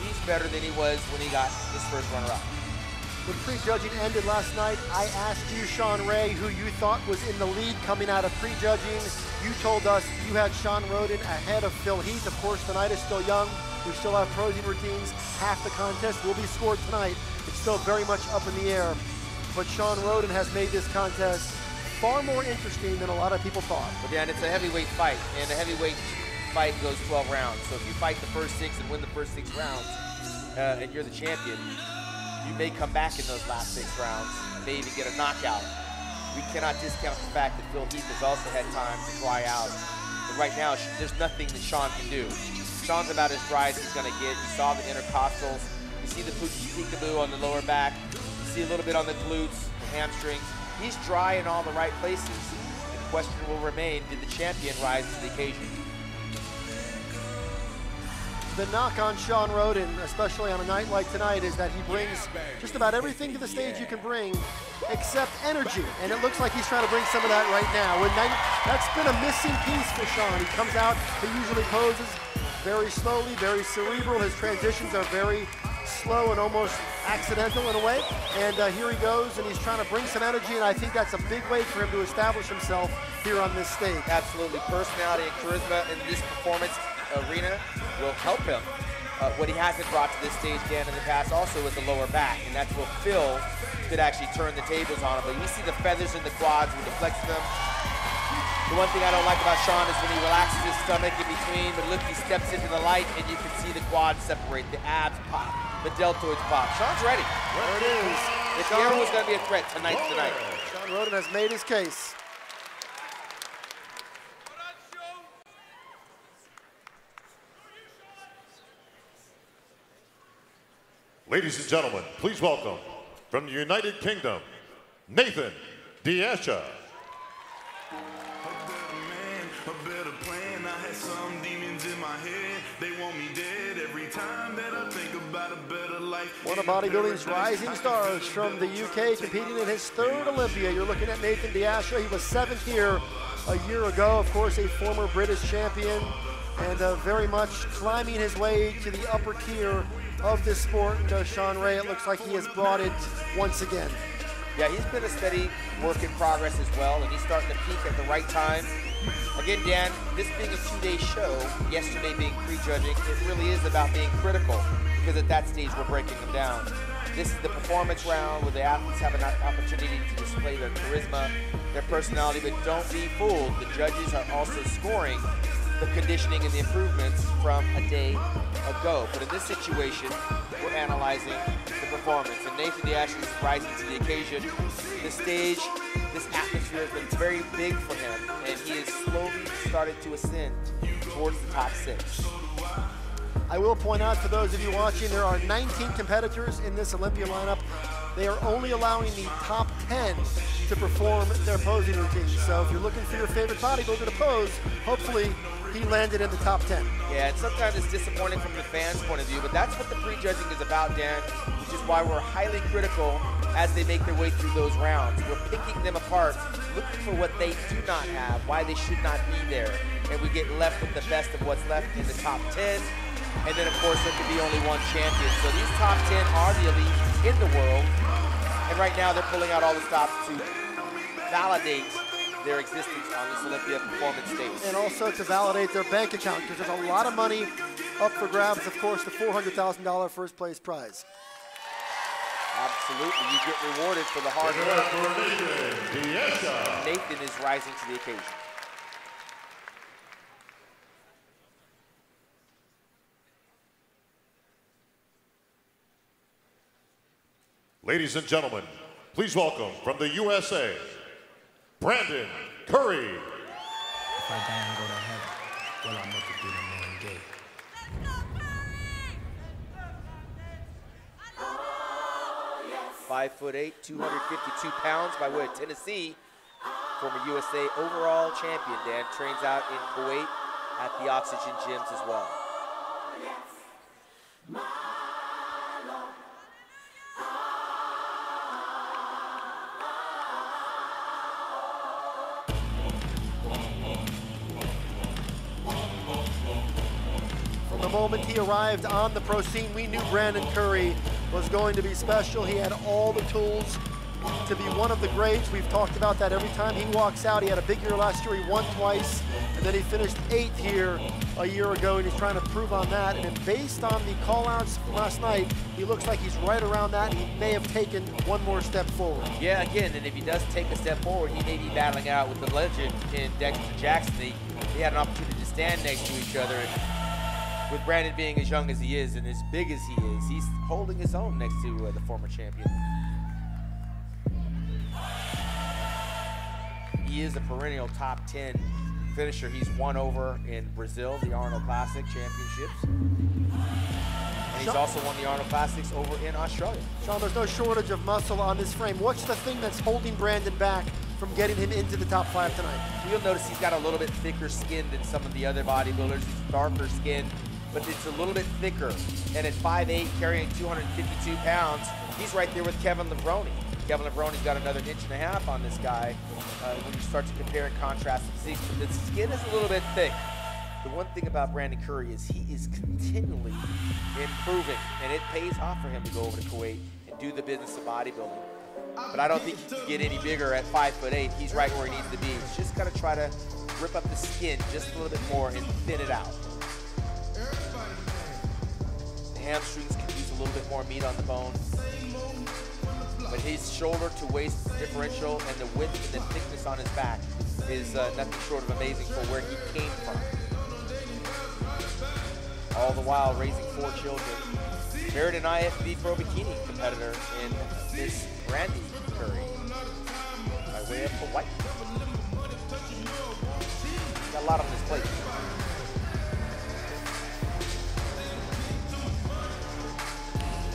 he's better than he was when he got his first runner-up. When prejudging ended last night, I asked you, Sean Ray, who you thought was in the lead coming out of prejudging. You told us you had Sean Roden ahead of Phil Heath. Of course, the night is still young. We still have protein routines. Half the contest will be scored tonight. It's still very much up in the air. But Sean Roden has made this contest far more interesting than a lot of people thought. But Dan, it's a heavyweight fight, and a heavyweight fight goes 12 rounds. So if you fight the first 6 and win the first 6 rounds, and you're the champion, you may come back in those last 6 rounds, may even get a knockout. We cannot discount the fact that Phil Heath has also had time to dry out. But right now, there's nothing that Sean can do. Sean's about as dry as he's gonna get. You saw the intercostals. You see the peekaboo on the lower back. See a little bit on the glutes, the hamstrings. He's dry in all the right places. The question will remain, did the champion rise to the occasion? The knock on Sean Roden, especially on a night like tonight, is that he brings just about everything to the stage you can bring, except energy. And it looks like he's trying to bring some of that right now. That's been a missing piece for Sean. He comes out, he usually poses very slowly, very cerebral. His transitions are very slow and almost accidental in a way. And here he goes, and he's trying to bring some energy, and I think that's a big way for him to establish himself here on this stage. Absolutely. Personality and charisma in this performance arena will help him. What he hasn't brought to this stage, Dan, in the past also was the lower back, and that's where Phil could actually turn the tables on him. But you see the feathers in the quads when he flexes them. The one thing I don't like about Sean is when he relaxes his stomach in between, but look, he steps into the light and you can see the quads separate, the abs pop, the deltoids pop. Sean's ready. There it is. If he ever was going to be a threat tonight. Sean Roden has made his case. Ladies and gentlemen, please welcome from the United Kingdom, Nathan Diasha. One of bodybuilding's rising stars from the UK, competing in his 3rd Olympia. You're looking at Nathan Diasha. He was 7th here a year ago. Of course, a former British champion, and very much climbing his way to the upper tier of this sport. Sean Ray, it looks like he has brought it once again. Yeah, he's been a steady work in progress as well, and he's starting to peak at the right time. Again, Dan, this being a two-day show, yesterday being prejudging, it really is about being critical because at that stage we're breaking them down. This is the performance round where the athletes have an opportunity to display their charisma, their personality, but don't be fooled. The judges are also scoring the conditioning and the improvements from a day ago. But in this situation, we're analyzing the performance. And Nathan DeAshton is rising to the occasion. This stage, this atmosphere has been very big for him, and he has slowly started to ascend towards the top 6. I will point out for those of you watching, there are 19 competitors in this Olympia lineup. They are only allowing the top 10 to perform their posing routines. So if you're looking for your favorite bodybuilder to pose, hopefully he landed in the top 10. Yeah, and sometimes it's disappointing from the fans' point of view, but that's what the prejudging is about, Dan, which is why we're highly critical as they make their way through those rounds. We're picking them apart, looking for what they do not have, why they should not be there, and we get left with the best of what's left in the top 10. And then, of course, there could be only one champion. So these top 10 are the elite in the world. And right now, they're pulling out all the stops to validate their existence on this Olympia performance stage. And also to validate their bank account, because there's a lot of money up for grabs. Of course, the $400,000 first place prize. Absolutely. You get rewarded for the hard work. Nathan is rising to the occasion. Ladies and gentlemen, please welcome from the USA, Brandon Curry. If I die and go to heaven, well, I'll make it through the morning gate. 5'8", 252 pounds by way of Tennessee. Former USA overall champion, Dan, trains out in Kuwait at the Oxygen gyms as well. The moment he arrived on the pro scene, we knew Brandon Curry was going to be special. He had all the tools to be one of the greats. We've talked about that every time he walks out. He had a big year last year. He won twice, and then he finished 8th here a year ago, and he's trying to prove on that. And then based on the call-outs from last night, he looks like he's right around that, and he may have taken one more step forward. Yeah, again, and if he does take a step forward, he may be battling out with the legend in Dexter Jackson. He had an opportunity to stand next to each other. And with Brandon being as young as he is and as big as he is, he's holding his own next to the former champion. He is a perennial top 10 finisher. He's won over in Brazil, the Arnold Classic Championships. And he's also won the Arnold Classics over in Australia. Sean, there's no shortage of muscle on this frame. What's the thing that's holding Brandon back from getting him into the top 5 tonight? You'll notice he's got a little bit thicker skin than some of the other bodybuilders. He's darker skin, but it's a little bit thicker. And at 5'8", carrying 252 pounds, he's right there with Kevin Levrone. Kevin Levrone got another 1.5 inches on this guy when you start to compare and contrast the physiques. But the skin is a little bit thick. The one thing about Brandon Curry is he is continually improving, and it pays off for him to go over to Kuwait and do the business of bodybuilding. But I don't think he can get any bigger at 5'8". He's right where he needs to be. He's just got to try to rip up the skin just a little bit more and thin it out. The hamstrings can use a little bit more meat on the bone. But his shoulder to waist differential and the width and the thickness on his back is nothing short of amazing for where he came from. All the while raising 4 children. Married an IFB Pro Bikini competitor in Miss Brandy Curry by way of Hawaii. Got a lot on his plate.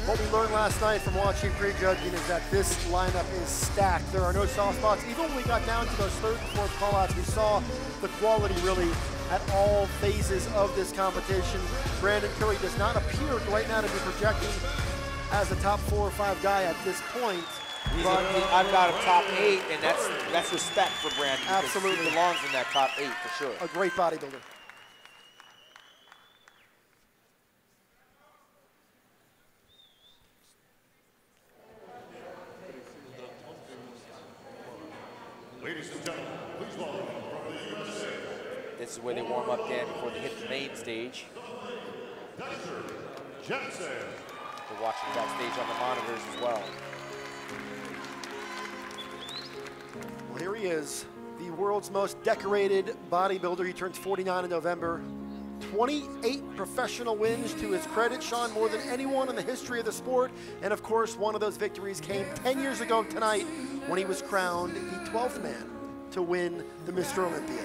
What we learned last night from watching prejudging is that this lineup is stacked. There are no soft spots. Even when we got down to those 3rd and 4th callouts, we saw the quality really at all phases of this competition. Brandon Curry does not appear right now to be projecting as a top 4 or 5 guy at this point. I've got a top 8, and that's respect for Brandon. Absolutely. He belongs in that top 8 for sure. A great bodybuilder. Ladies and gentlemen, please welcome from the USA, This is where they warm up then before they hit the main stage. Jensen. We're watching backstage on the monitors as well. Well, here he is, the world's most decorated bodybuilder. He turns 49 in November. 28 professional wins to his credit, Sean, more than anyone in the history of the sport. And of course, one of those victories came 10 years ago tonight when he was crowned the 12th man to win the Mr. Olympia.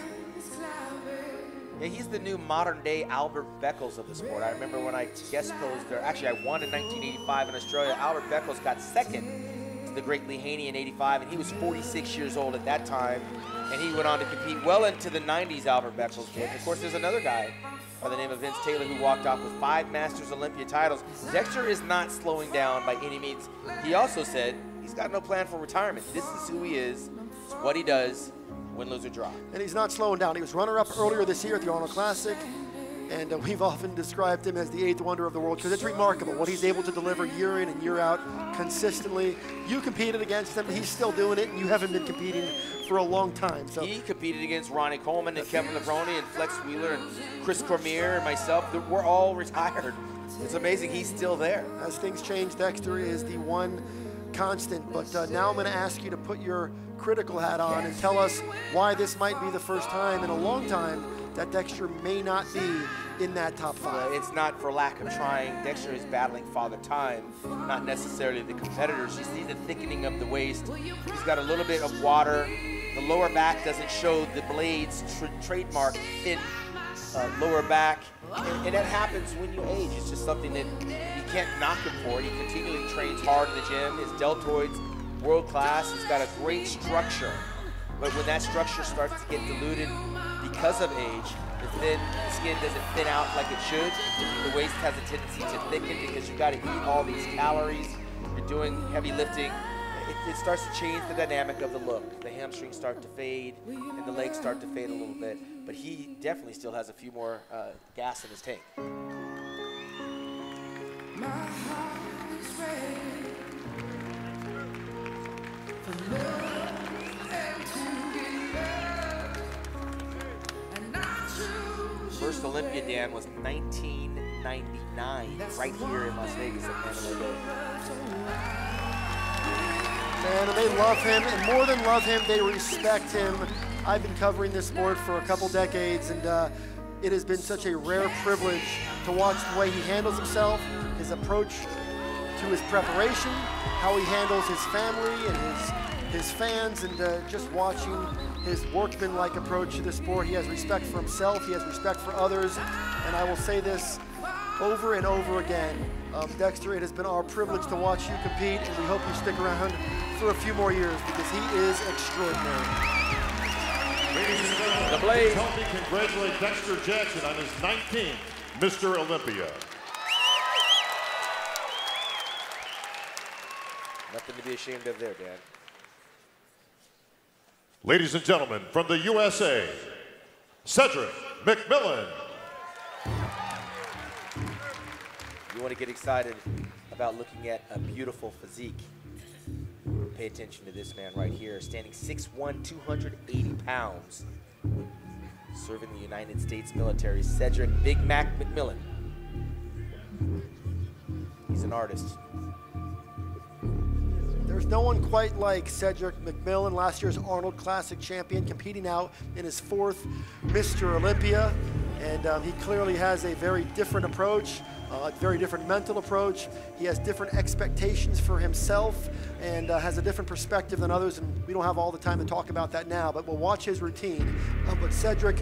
Yeah, he's the new modern-day Albert Beckles of the sport. I remember when I guest posed there. Actually, I won in 1985 in Australia. Albert Beckles got second to the great Lee Haney in '85, and he was 46 years old at that time. And he went on to compete well into the 90s, Albert Beckles did. Of course, there's another guy by the name of Vince Taylor who walked off with 5 Masters Olympia titles. Dexter is not slowing down by any means. He also said he's got no plan for retirement. This is who he is. It's what he does. Win, lose, or draw. And he's not slowing down. He was runner-up earlier this year at the Arnold Classic, and we've often described him as the 8th wonder of the world because it's remarkable what he's able to deliver year in and year out consistently. You competed against him, he's still doing it, and you haven't been competing for a long time. So he competed against Ronnie Coleman and Kevin Levrone and Flex Wheeler and Chris Cormier and myself. We're all retired. It's amazing he's still there. As things change, Dexter is the one constant, but now I'm going to ask you to put your critical hat on and tell us why this might be the first time in a long time that Dexter may not be in that top 5. Well, it's not for lack of trying. Dexter is battling Father Time, not necessarily the competitors. You see the thickening of the waist. He's got a little bit of water. The lower back doesn't show the Blades trademark thin lower back. And that happens when you age. It's just something that you can't knock him for. He continually trains hard in the gym. His deltoids, world class. He's got a great structure. But when that structure starts to get diluted because of age, the skin doesn't thin out like it should. The waist has a tendency to thicken because you've got to eat all these calories. You're doing heavy lifting. It starts to change the dynamic of the look. The hamstrings start to fade and the legs start to fade a little bit. But he definitely still has a few more gas in his tank. My heart is ready for love and to be loved. And I choose First Olympia, Dan, was 1999, right here in Las Vegas at Mandalay Bay. Man, and they love him, and more than love him, they respect him. I've been covering this sport for a couple decades, and it has been such a rare privilege to watch the way he handles himself, his approach to his preparation, how he handles his family and his fans, and just watching his workmanlike approach to the sport. He has respect for himself, he has respect for others, and I will say this over and over again. Dexter, it has been our privilege to watch you compete, and we hope you stick around for a few more years because he is extraordinary. Ladies and gentlemen, the Blade. Help me congratulate Dexter Jackson on his 19th Mr. Olympia. Nothing to be ashamed of there, Dan. Ladies and gentlemen, from the USA, Cedric McMillan. You want to get excited about looking at a beautiful physique. Pay attention to this man right here, standing 6'1", 280 pounds, serving the United States military, Cedric Big Mac McMillan. He's an artist. There's no one quite like Cedric McMillan, last year's Arnold Classic champion, competing out in his 4th Mr. Olympia. And he clearly has a very different approach, a very different mental approach. He has different expectations for himself and has a different perspective than others. And we don't have all the time to talk about that now, but we'll watch his routine. But Cedric,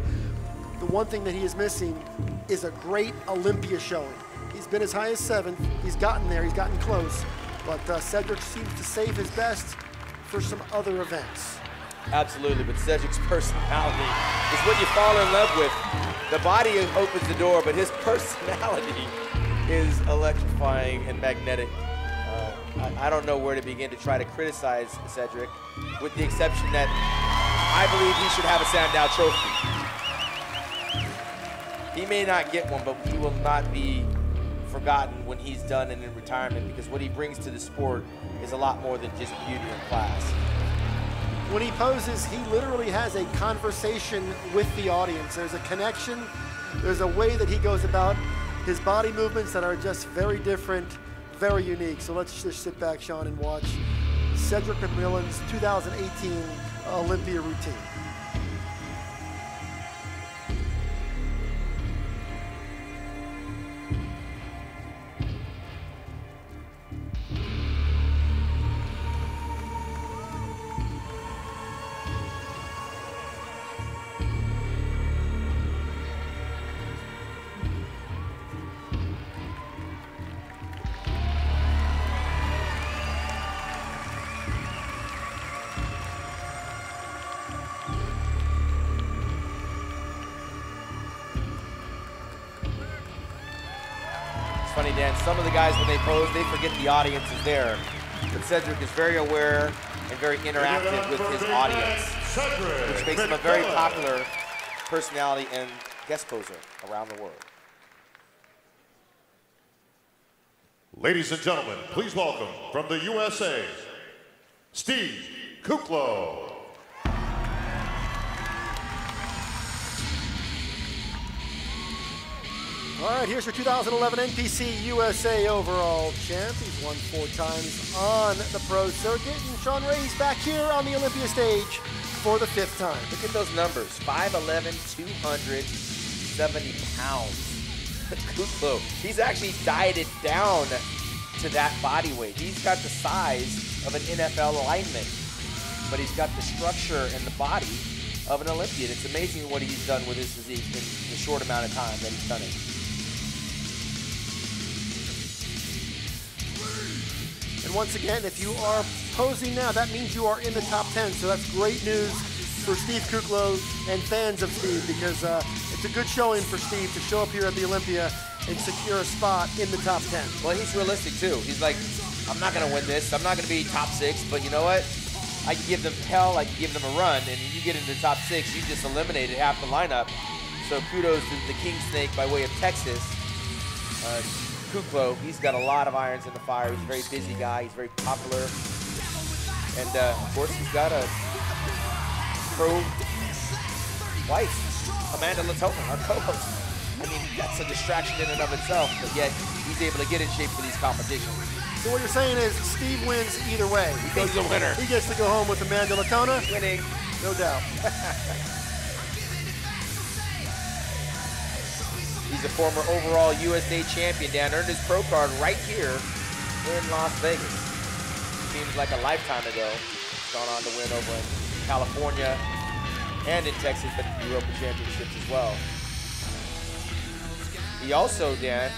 the one thing that he is missing is a great Olympia showing. He's been as high as 7th. He's gotten there. He's gotten close. But Cedric seems to save his best for some other events. Absolutely, but Cedric's personality is what you fall in love with. The body opens the door, but his personality is electrifying and magnetic. I don't know where to begin to try to criticize Cedric, with the exception that I believe he should have a Sandow trophy. He may not get one, but he will not be forgotten when he's done and in retirement, because what he brings to the sport is a lot more than just beauty and class. when he poses, he literally has a conversation with the audience. There's a connection. There's a way that he goes about his body movements that are just very different, very unique. So let's just sit back, Sean, and watch Cedric McMillan's 2018 Olympia routine. Funny, Dan, some of the guys, when they pose, they forget the audience is there. But Cedric is very aware and very interactive with his audience, which makes him a very popular personality and guest poser around the world. Ladies and gentlemen, please welcome from the USA, Steve Kuklo. All right, here's your 2011 NPC USA overall champ. He's won 4 times on the pro circuit. And Sean Ray's back here on the Olympia stage for the 5th time. Look at those numbers, 5'11", 270 pounds. Kuklo, he's actually dieted down to that body weight. He's got the size of an NFL lineman, but he's got the structure and the body of an Olympian. It's amazing what he's done with his physique in the short amount of time that he's done it. And once again, if you are posing now, that means you are in the top 10. So that's great news for Steve Kuklo and fans of Steve, because it's a good showing for Steve to show up here at the Olympia and secure a spot in the top 10. Well, he's realistic too. He's like, I'm not gonna win this. I'm not gonna be top 6, but you know what? I can give them hell, I can give them a run, and you get into the top 6, you just eliminated half the lineup. So kudos to the King Snake by way of Texas. Kuklo, he's got a lot of irons in the fire. He's a very busy guy. He's very popular. And of course, he's got a pro wife, Amanda Latona, our co-host. I mean, that's a distraction in and of itself, but yet he's able to get in shape for these competitions. So what you're saying is Steve wins either way. He's a winner. He gets to go home with Amanda Latona. Winning. No doubt. He's a former overall USA champion, Dan. Earned his pro card right here in Las Vegas. Seems like a lifetime ago. Gone on to win over in California and in Texas at the Europa Championships as well. He also, Dan,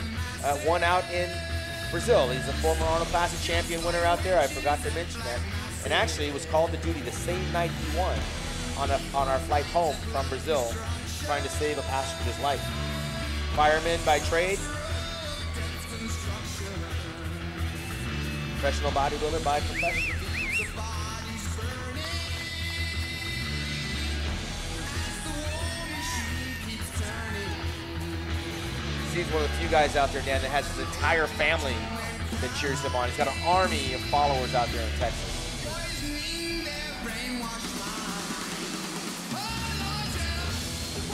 won out in Brazil. He's a former Arnold Classic champion winner out there. I forgot to mention that. And actually was called to duty the same night he won on our flight home from Brazil, trying to save a passenger's life. Fireman by trade. Professional bodybuilder by profession. He's one of the few guys out there, Dan, that has his entire family that cheers him on. He's got an army of followers out there in Texas.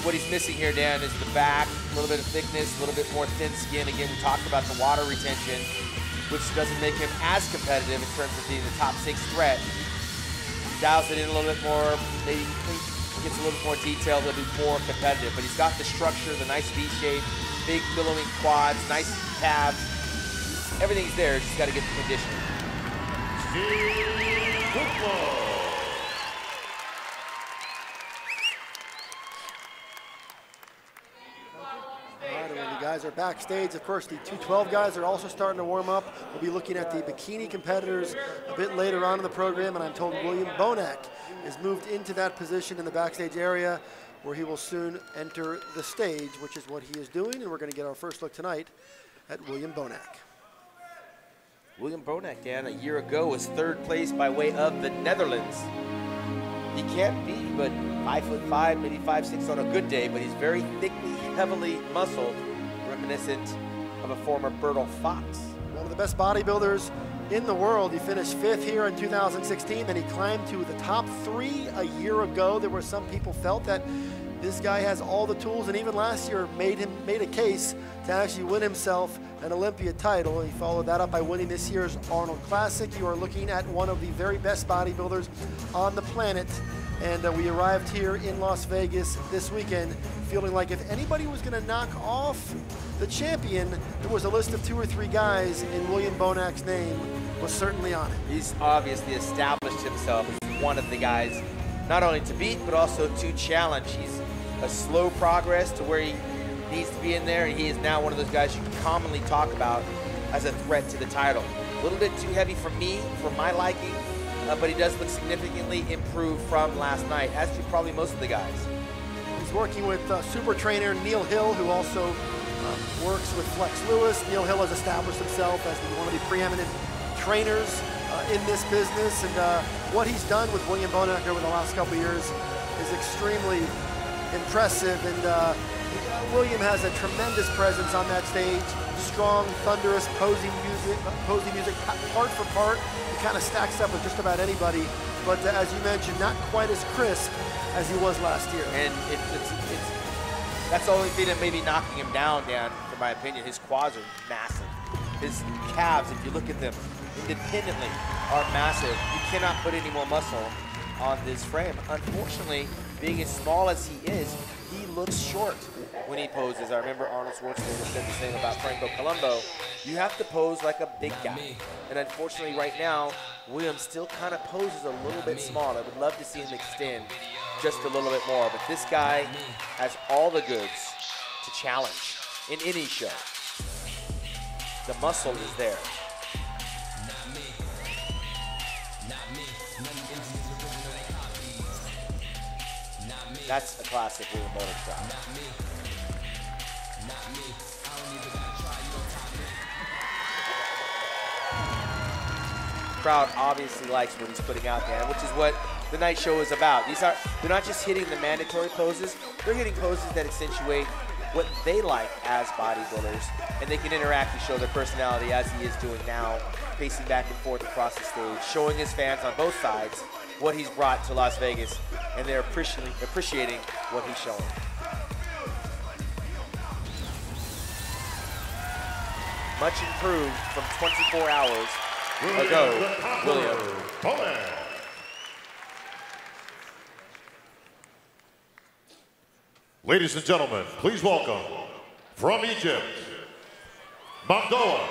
What he's missing here, Dan, is the back, a little bit of thickness, a little bit more thin skin. Again, we talked about the water retention, which doesn't make him as competitive in terms of being the top 6 threat. He dials it in a little bit more, maybe gets a little bit more detailed, a little bit more competitive. But he's got the structure, the nice V shape, big billowing quads, nice calves. Everything's there, just got to get the conditioning. Steve Kuklo. Guys are backstage. Of course, the 212 guys are also starting to warm up. We'll be looking at the bikini competitors a bit later on in the program, and I'm told William Bonac has moved into that position in the backstage area, where he will soon enter the stage, which is what he is doing, and we're going to get our first look tonight at William Bonac. William Bonac, Dan, a year ago was 3rd place by way of the Netherlands. He can't be but 5'5", maybe 5'6" on a good day, but he's very thickly, heavily muscled, reminiscent of a former Bertil Fox. One of the best bodybuilders in the world. He finished 5th here in 2016, then he climbed to the top 3 a year ago. There were some people felt that this guy has all the tools, and even last year made a case to actually win himself an Olympia title. He followed that up by winning this year's Arnold Classic. You are looking at one of the very best bodybuilders on the planet, and we arrived here in Las Vegas this weekend feeling like if anybody was going to knock off the champion, there was a list of 2 or 3 guys, and William Bonac's name was certainly on it. He's obviously established himself as one of the guys not only to beat, but also to challenge. He's a slow progress to where he needs to be in there, and he is now one of those guys you can commonly talk about as a threat to the title. A little bit too heavy for me, for my liking, but he does look significantly improved from last night, as do probably most of the guys. He's working with super trainer Neil Hill, who also works with Flex Lewis. Neil Hill has established himself as one of the preeminent trainers in this business, and what he's done with William Bonac over the last couple of years is extremely impressive, and William has a tremendous presence on that stage. Strong, thunderous, posing music, part for part. He kind of stacks up with just about anybody, but as you mentioned, not quite as crisp as he was last year. And that's the only thing that may be knocking him down, Dan, in my opinion. His quads are massive. His calves, if you look at them independently, are massive. You cannot put any more muscle on this frame. Unfortunately, being as small as he is, he looks short when he poses. I remember Arnold Schwarzenegger said the same about Franco Columbo. You have to pose like a big guy. And unfortunately right now, William still kind of poses a little bit small. I would love to see him extend just a little bit more, but this guy has all the goods to challenge in any show. The muscle is there. That's a classic William Bonac shot. Crowd obviously likes what he's putting out there, which is what the night show is about. They're not just hitting the mandatory poses, they're hitting poses that accentuate what they like as bodybuilders, and they can interact and show their personality as he is doing now, pacing back and forth across the stage, showing his fans on both sides what he's brought to Las Vegas, and they're appreciating what he's showing. Much improved from 24 hours ago, William Bonac. Ladies and gentlemen, please welcome from Egypt, Mamdoa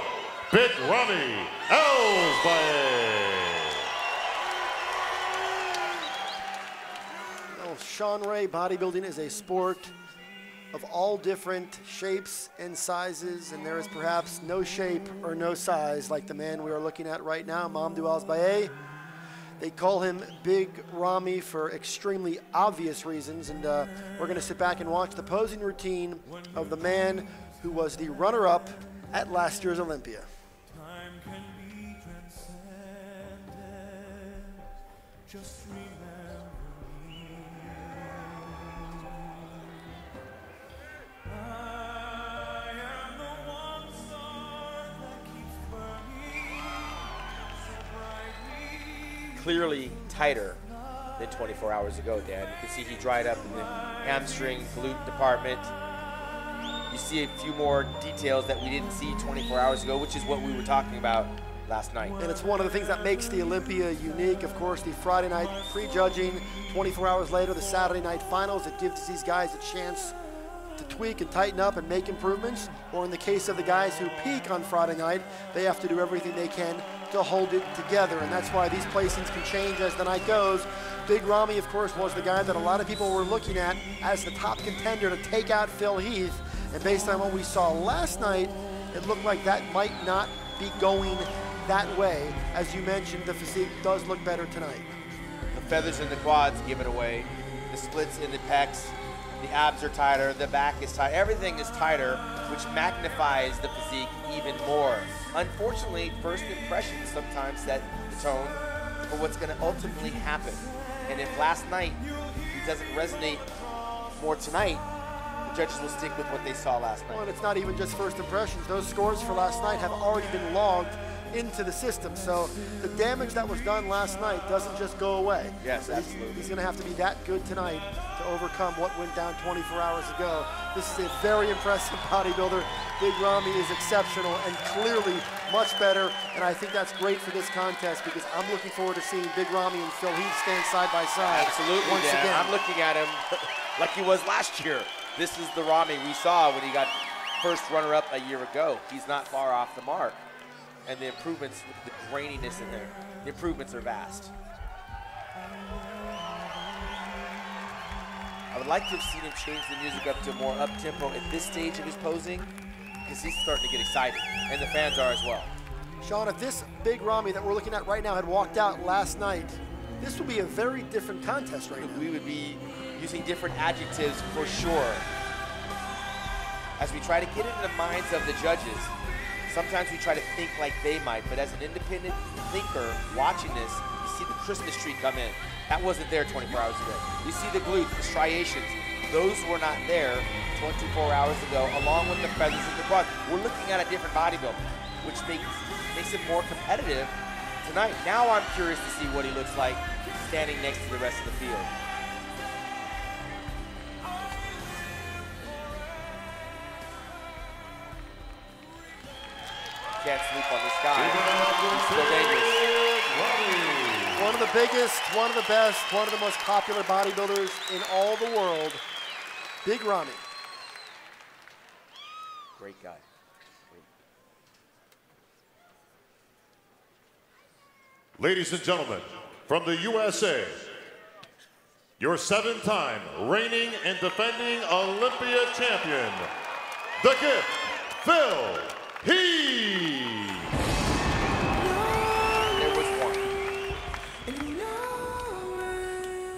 Big Ramy Elsbaye. Sean Ray, bodybuilding is a sport of all different shapes and sizes, and there is perhaps no shape or no size like the man we are looking at right now, Mamdoa Elsbaye. They call him Big Ramy for extremely obvious reasons, and we're going to sit back and watch the posing routine of the man who was the runner-up at last year's Olympia. Just remember me. I am the one star that keeps burning so brightly. Clearly tighter than 24 hours ago, Dan. You can see he dried up in the hamstring, glute department. You see a few more details that we didn't see 24 hours ago, which is what we were talking about last night. And it's one of the things that makes the Olympia unique. Of course, the Friday night prejudging, 24 hours later, the Saturday night finals. It gives these guys a chance to tweak and tighten up and make improvements. Or in the case of the guys who peak on Friday night, they have to do everything they can to hold it together. And that's why these placings can change as the night goes. Big Ramy, of course, was the guy that a lot of people were looking at as the top contender to take out Phil Heath. And based on what we saw last night, it looked like that might not be going that way. As you mentioned, the physique does look better tonight. The feathers in the quads give it away. The splits in the pecs, the abs are tighter, the back is tight. Everything is tighter, which magnifies the physique even more. Unfortunately, first impressions sometimes set the tone for what's going to ultimately happen. And if last night he doesn't resonate more tonight, the judges will stick with what they saw last night. Well, and it's not even just first impressions. Those scores for last night have already been logged into the system. So the damage that was done last night doesn't just go away. Yes, absolutely. He's going to have to be that good tonight to overcome what went down 24 hours ago. This is a very impressive bodybuilder. Big Ramy is exceptional and clearly much better, and I think that's great for this contest because I'm looking forward to seeing Big Ramy and Phil Heath stand side by side. Absolutely, once Dan. again. I'm looking at him like he was last year. This is the Ramy we saw when he got first runner-up a year ago. He's not far off the mark. And the improvements, the graininess in there, the improvements are vast. I would like to have seen him change the music up to more up-tempo at this stage of his posing, because he's starting to get excited, and the fans are as well. Sean, if this Big Ramy that we're looking at right now had walked out last night, this would be a very different contest right now. We would be using different adjectives for sure. As we try to get into the minds of the judges, sometimes we try to think like they might, but as an independent thinker watching this, you see the Christmas tree come in. That wasn't there 24 hours ago. You see the glutes, the striations. Those were not there 24 hours ago, along with the feathers in the quad. We're looking at a different bodybuilding, which makes it more competitive tonight. Now I'm curious to see what he looks like standing next to the rest of the field. Can't sleep on this guy. He's still dangerous. One of the biggest, one of the best, one of the most popular bodybuilders in all the world, Big Ramy. Great guy. Ladies and gentlemen, from the USA, your 7-time reigning and defending Olympia champion, the Gift, Phil Heath. There was one.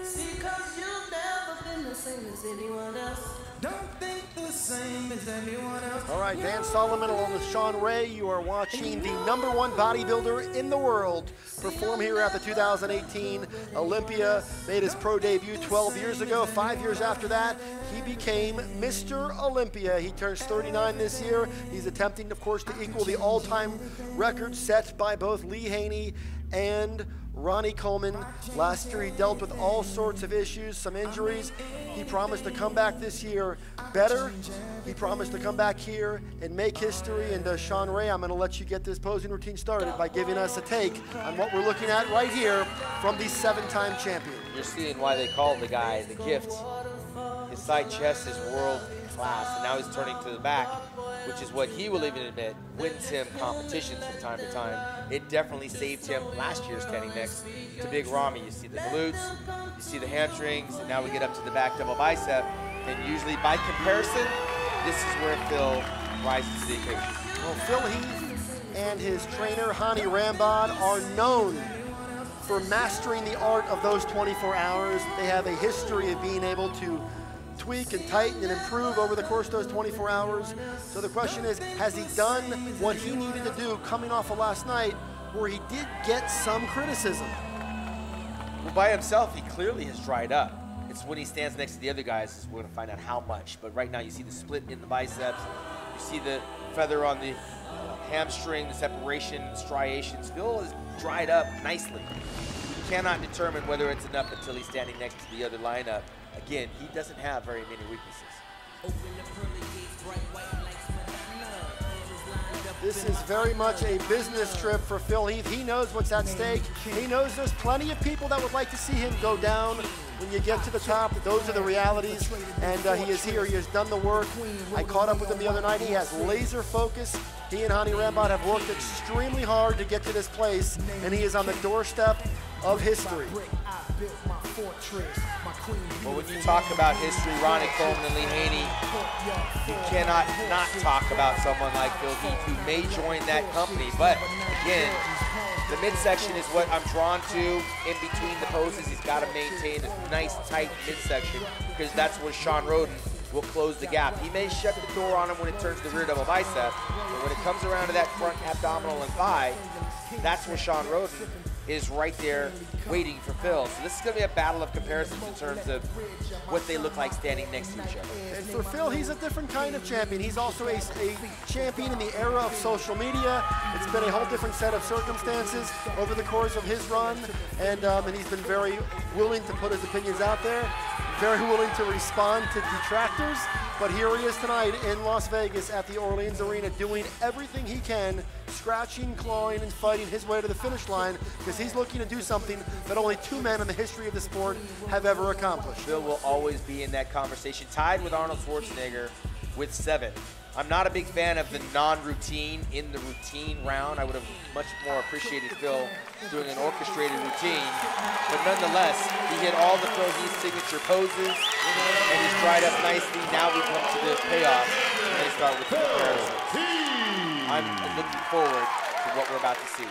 See, 'cause you've never been the same as anyone else. Don't think the same as anyone else. All right, Dan Solomon along with Sean Ray, you are watching the #1 bodybuilder in the world perform here at the 2018 Olympia. Made his pro debut 12 years ago. 5 years after that, he became Mr. Olympia. He turns 39 this year. He's attempting, of course, to equal the all-time record set by both Lee Haney and Ronnie Coleman. Last year, he dealt with all sorts of issues, some injuries. He promised to come back this year better. He promised to come back here and make history. And Sean Ray, I'm going to let you get this posing routine started by giving us a take on what we're looking at right here from the 7-time champion. You're seeing why they call the guy the Gift. His side chest is world class, and now he's turning to the back, which is what he will even admit wins him competitions from time to time. It definitely saved him last year standing next to Big Ramy. You see the glutes, you see the hamstrings, and now we get up to the back double bicep. And usually by comparison, this is where Phil rises to the occasion. Well, Phil Heath and his trainer, Hani Rambod, are known for mastering the art of those 24 hours. They have a history of being able to tweak and tighten and improve over the course of those 24 hours. So the question is, has he done what he needed to do coming off of last night where he did get some criticism? Well, by himself, he clearly has dried up. It's when he stands next to the other guys, we're gonna find out how much. But right now you see the split in the biceps, you see the feather on the hamstring, the separation, striations. Phil is dried up nicely. You cannot determine whether it's enough until he's standing next to the other lineup. Again, he doesn't have very many weaknesses. This is very much a business trip for Phil Heath. He knows what's at stake. He knows there's plenty of people that would like to see him go down. When you get to the top, those are the realities. And he is here. He has done the work. I caught up with him the other night. He has laser focus. He and Hani Rambod have worked extremely hard to get to this place, and he is on the doorstep of history. Well, when you talk about history, Ronnie Coleman and Lee Haney, you cannot not talk about someone like Phil Heath, who may join that company. But again, the midsection is what I'm drawn to. In between the poses, he's got to maintain a nice, tight midsection, because that's where Sean Roden will close the gap. He may shut the door on him when it turns to the rear double bicep, but when it comes around to that front abdominal and thigh, that's where Sean Roden is right there waiting for Phil. So this is going to be a battle of comparisons in terms of what they look like standing next to each other. And for Phil, he's a different kind of champion. He's also a champion in the era of social media. It's been a whole different set of circumstances over the course of his run, and he's been very willing to put his opinions out there, very willing to respond to detractors. But here he is tonight in Las Vegas at the Orleans Arena doing everything he can, scratching, clawing, and fighting his way to the finish line, because he's looking to do something that only 2 men in the history of the sport have ever accomplished. Phil will always be in that conversation, tied with Arnold Schwarzenegger with 7. I'm not a big fan of the non-routine in the routine round. I would have much more appreciated Phil doing an orchestrated routine. But nonetheless, he hit all the Phil Heath signature poses, and he's dried up nicely. Now we come to the payoff, and they start with the comparisons. I'm looking forward to what we're about to see.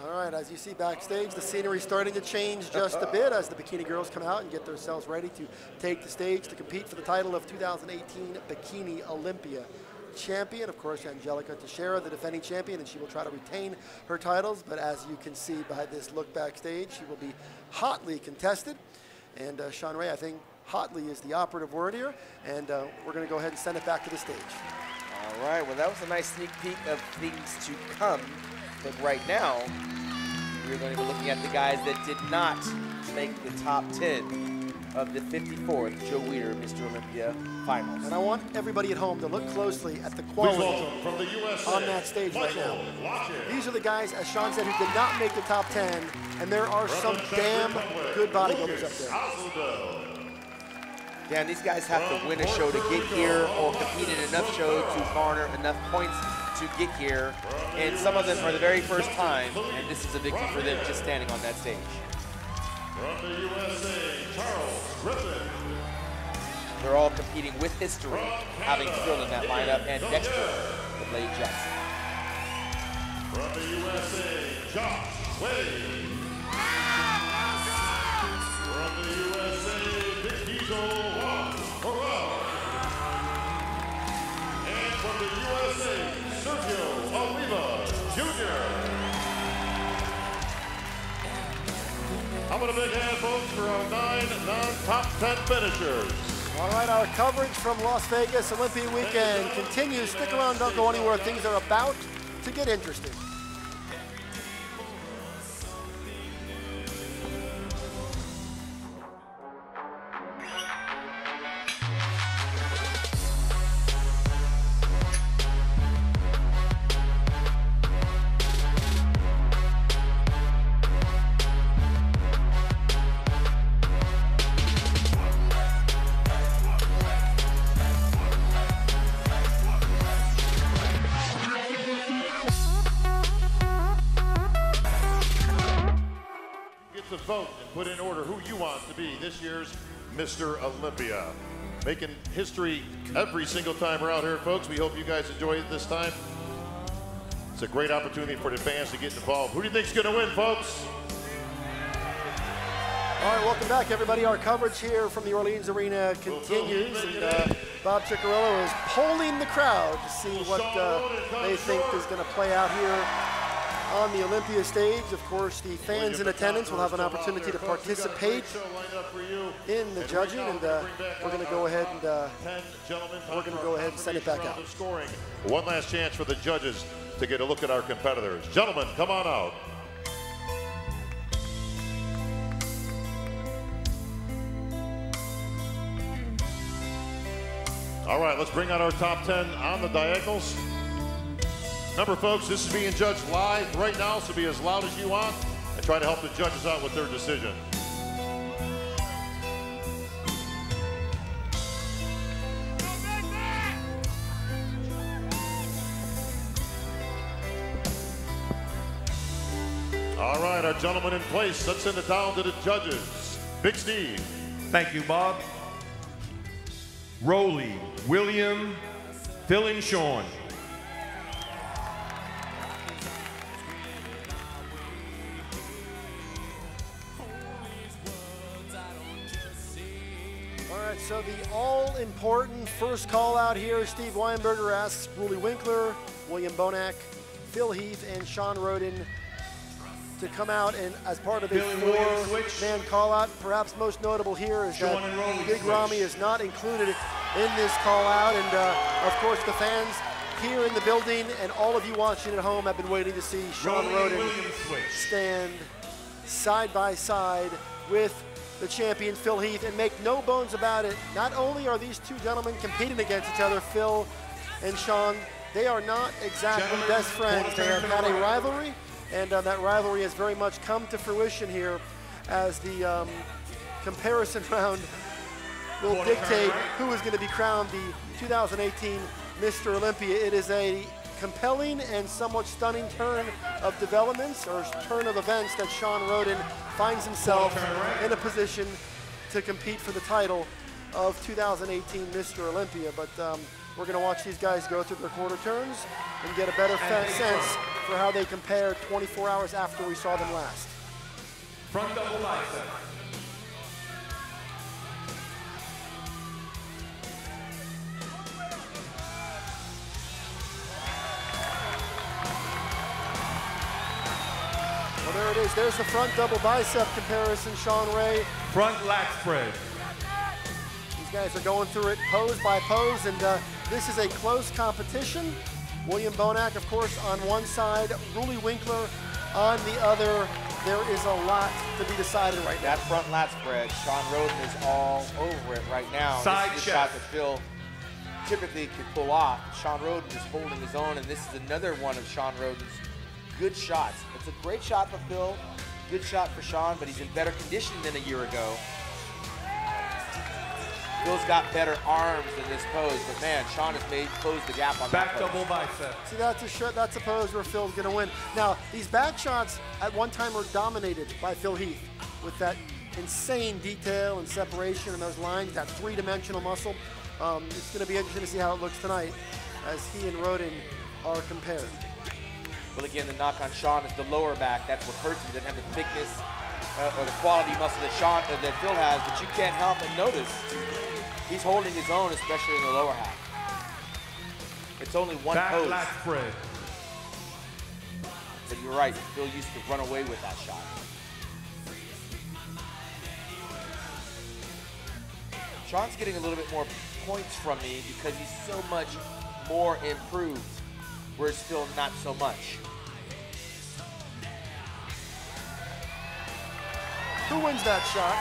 All right, as you see backstage, the scenery starting to change just a bit as the bikini girls come out and get themselves ready to take the stage to compete for the title of 2018 Bikini Olympia champion. Of course, Angelica Teixeira, the defending champion, and she will try to retain her titles. But as you can see by this look backstage, she will be hotly contested. And Sean Ray, I think hotly is the operative word here. And we're going to go ahead and send it back to the stage. All right, well, that was a nice sneak peek of things to come. But right now, we're going to be looking at the guys that did not make the top 10 of the 54th Joe Weider Mr. Olympia Finals. And I want everybody at home to look closely at the quality from the USA, on that stage right now. These are the guys, as Sean said, who did not make the top 10, and there are some damn good bodybuilders up there. Dan, these guys have to win a show to get here or compete in enough shows to garner enough points to get here, and some of them for the very first time, and this is a victory for them just standing on that stage. From the USA, Charles Griffin. They're all competing with history, having Phil in that lineup, and Dexter, the Blade Jackson. From the USA, Josh Wade. From the USA, Big Diesel Juan Corral. And from the USA, Sergio Oliva Jr. How about a big hand, folks, for our 9 non-top 10 finishers? All right, our coverage from Las Vegas Olympia weekend continues. Stick around, don't go anywhere. Things are about to get interesting. To vote and put in order who you want to be this year's Mr. Olympia. Making history every single time we're out here, folks. We hope you guys enjoy it this time. It's a great opportunity for the fans to get involved. Who do you think's going to win, folks? All right, welcome back, everybody. Our coverage here from the Orleans Arena continues. And, Bob Ciccarello is polling the crowd to see what they think is going to play out here on the Olympia stage. Of course, the fans in attendance will have an opportunity to participate in the judging, and we're going to go ahead and send it back out. One last chance for the judges to get a look at our competitors. Gentlemen, come on out. All right, let's bring out our top 10 on the diagonals. Remember, folks, this is being judged live right now, so be as loud as you want and try to help the judges out with their decision. All right, our gentleman in place. Let's send it down to the judges. Big Steve. Thank you, Bob. Rowley, William, Phil and Sean. So the all-important first call out here, Steve Weinberger asks Ruli Winkler, William Bonac, Phil Heath and Sean Roden to come out and as part of a Bill and Williams four-man call-out. Perhaps most notable here is Sean and Rolley that Big switch. Ramy is not included in this call-out, and of course the fans here in the building and all of you watching at home have been waiting to see Sean Rolley Roden Williams switch. stand side by side with the champion Phil Heath, and make no bones about it, not only are these two gentlemen competing against each other, Phil and Sean, they are not exactly best friends. They have had a rivalry, and that rivalry has very much come to fruition here as the comparison round will dictate who is going to be crowned the 2018 Mr. Olympia. It is a compelling and somewhat stunning turn of developments, or turn of events, that Sean Roden finds himself in a position to compete for the title of 2018 Mr. Olympia. But we're going to watch these guys go through their quarter turns and get a better sense for how they compare 24 hours after we saw them last. Front double bicep. Well, there it is. There's the front double bicep comparison, Sean Ray. Front lat spread. These guys are going through it pose by pose, and this is a close competition. William Bonac, of course, on one side, Ruli Winkler on the other. There is a lot to be decided right now. That front lat spread, Sean Roden is all over it right now. Side this is the chest. shot that Phil typically could pull off. Sean Roden is holding his own, and this is another one of Sean Roden's good shots. It's a great shot for Phil, good shot for Sean, but he's in better condition than a year ago. Phil's got better arms in this pose, but man, Sean has closed the gap on Back that pose. double bicep. See, that's a pose where Phil's going to win. Now, these back shots at one time were dominated by Phil Heath with that insane detail and separation and those lines, that three-dimensional muscle. It's going to be interesting to see how it looks tonight as he and Roden are compared. Well, again, the knock on Sean is the lower back. That's what hurts him. He doesn't have the thickness or the quality muscle that Phil has, but you can't help but notice he's holding his own, especially in the lower half. It's only one Back pose. lat spread. But you're right, Phil used to run away with that shot. Sean's getting a little bit more points from me because he's so much more improved, whereas Phil not so much. Who wins that shot?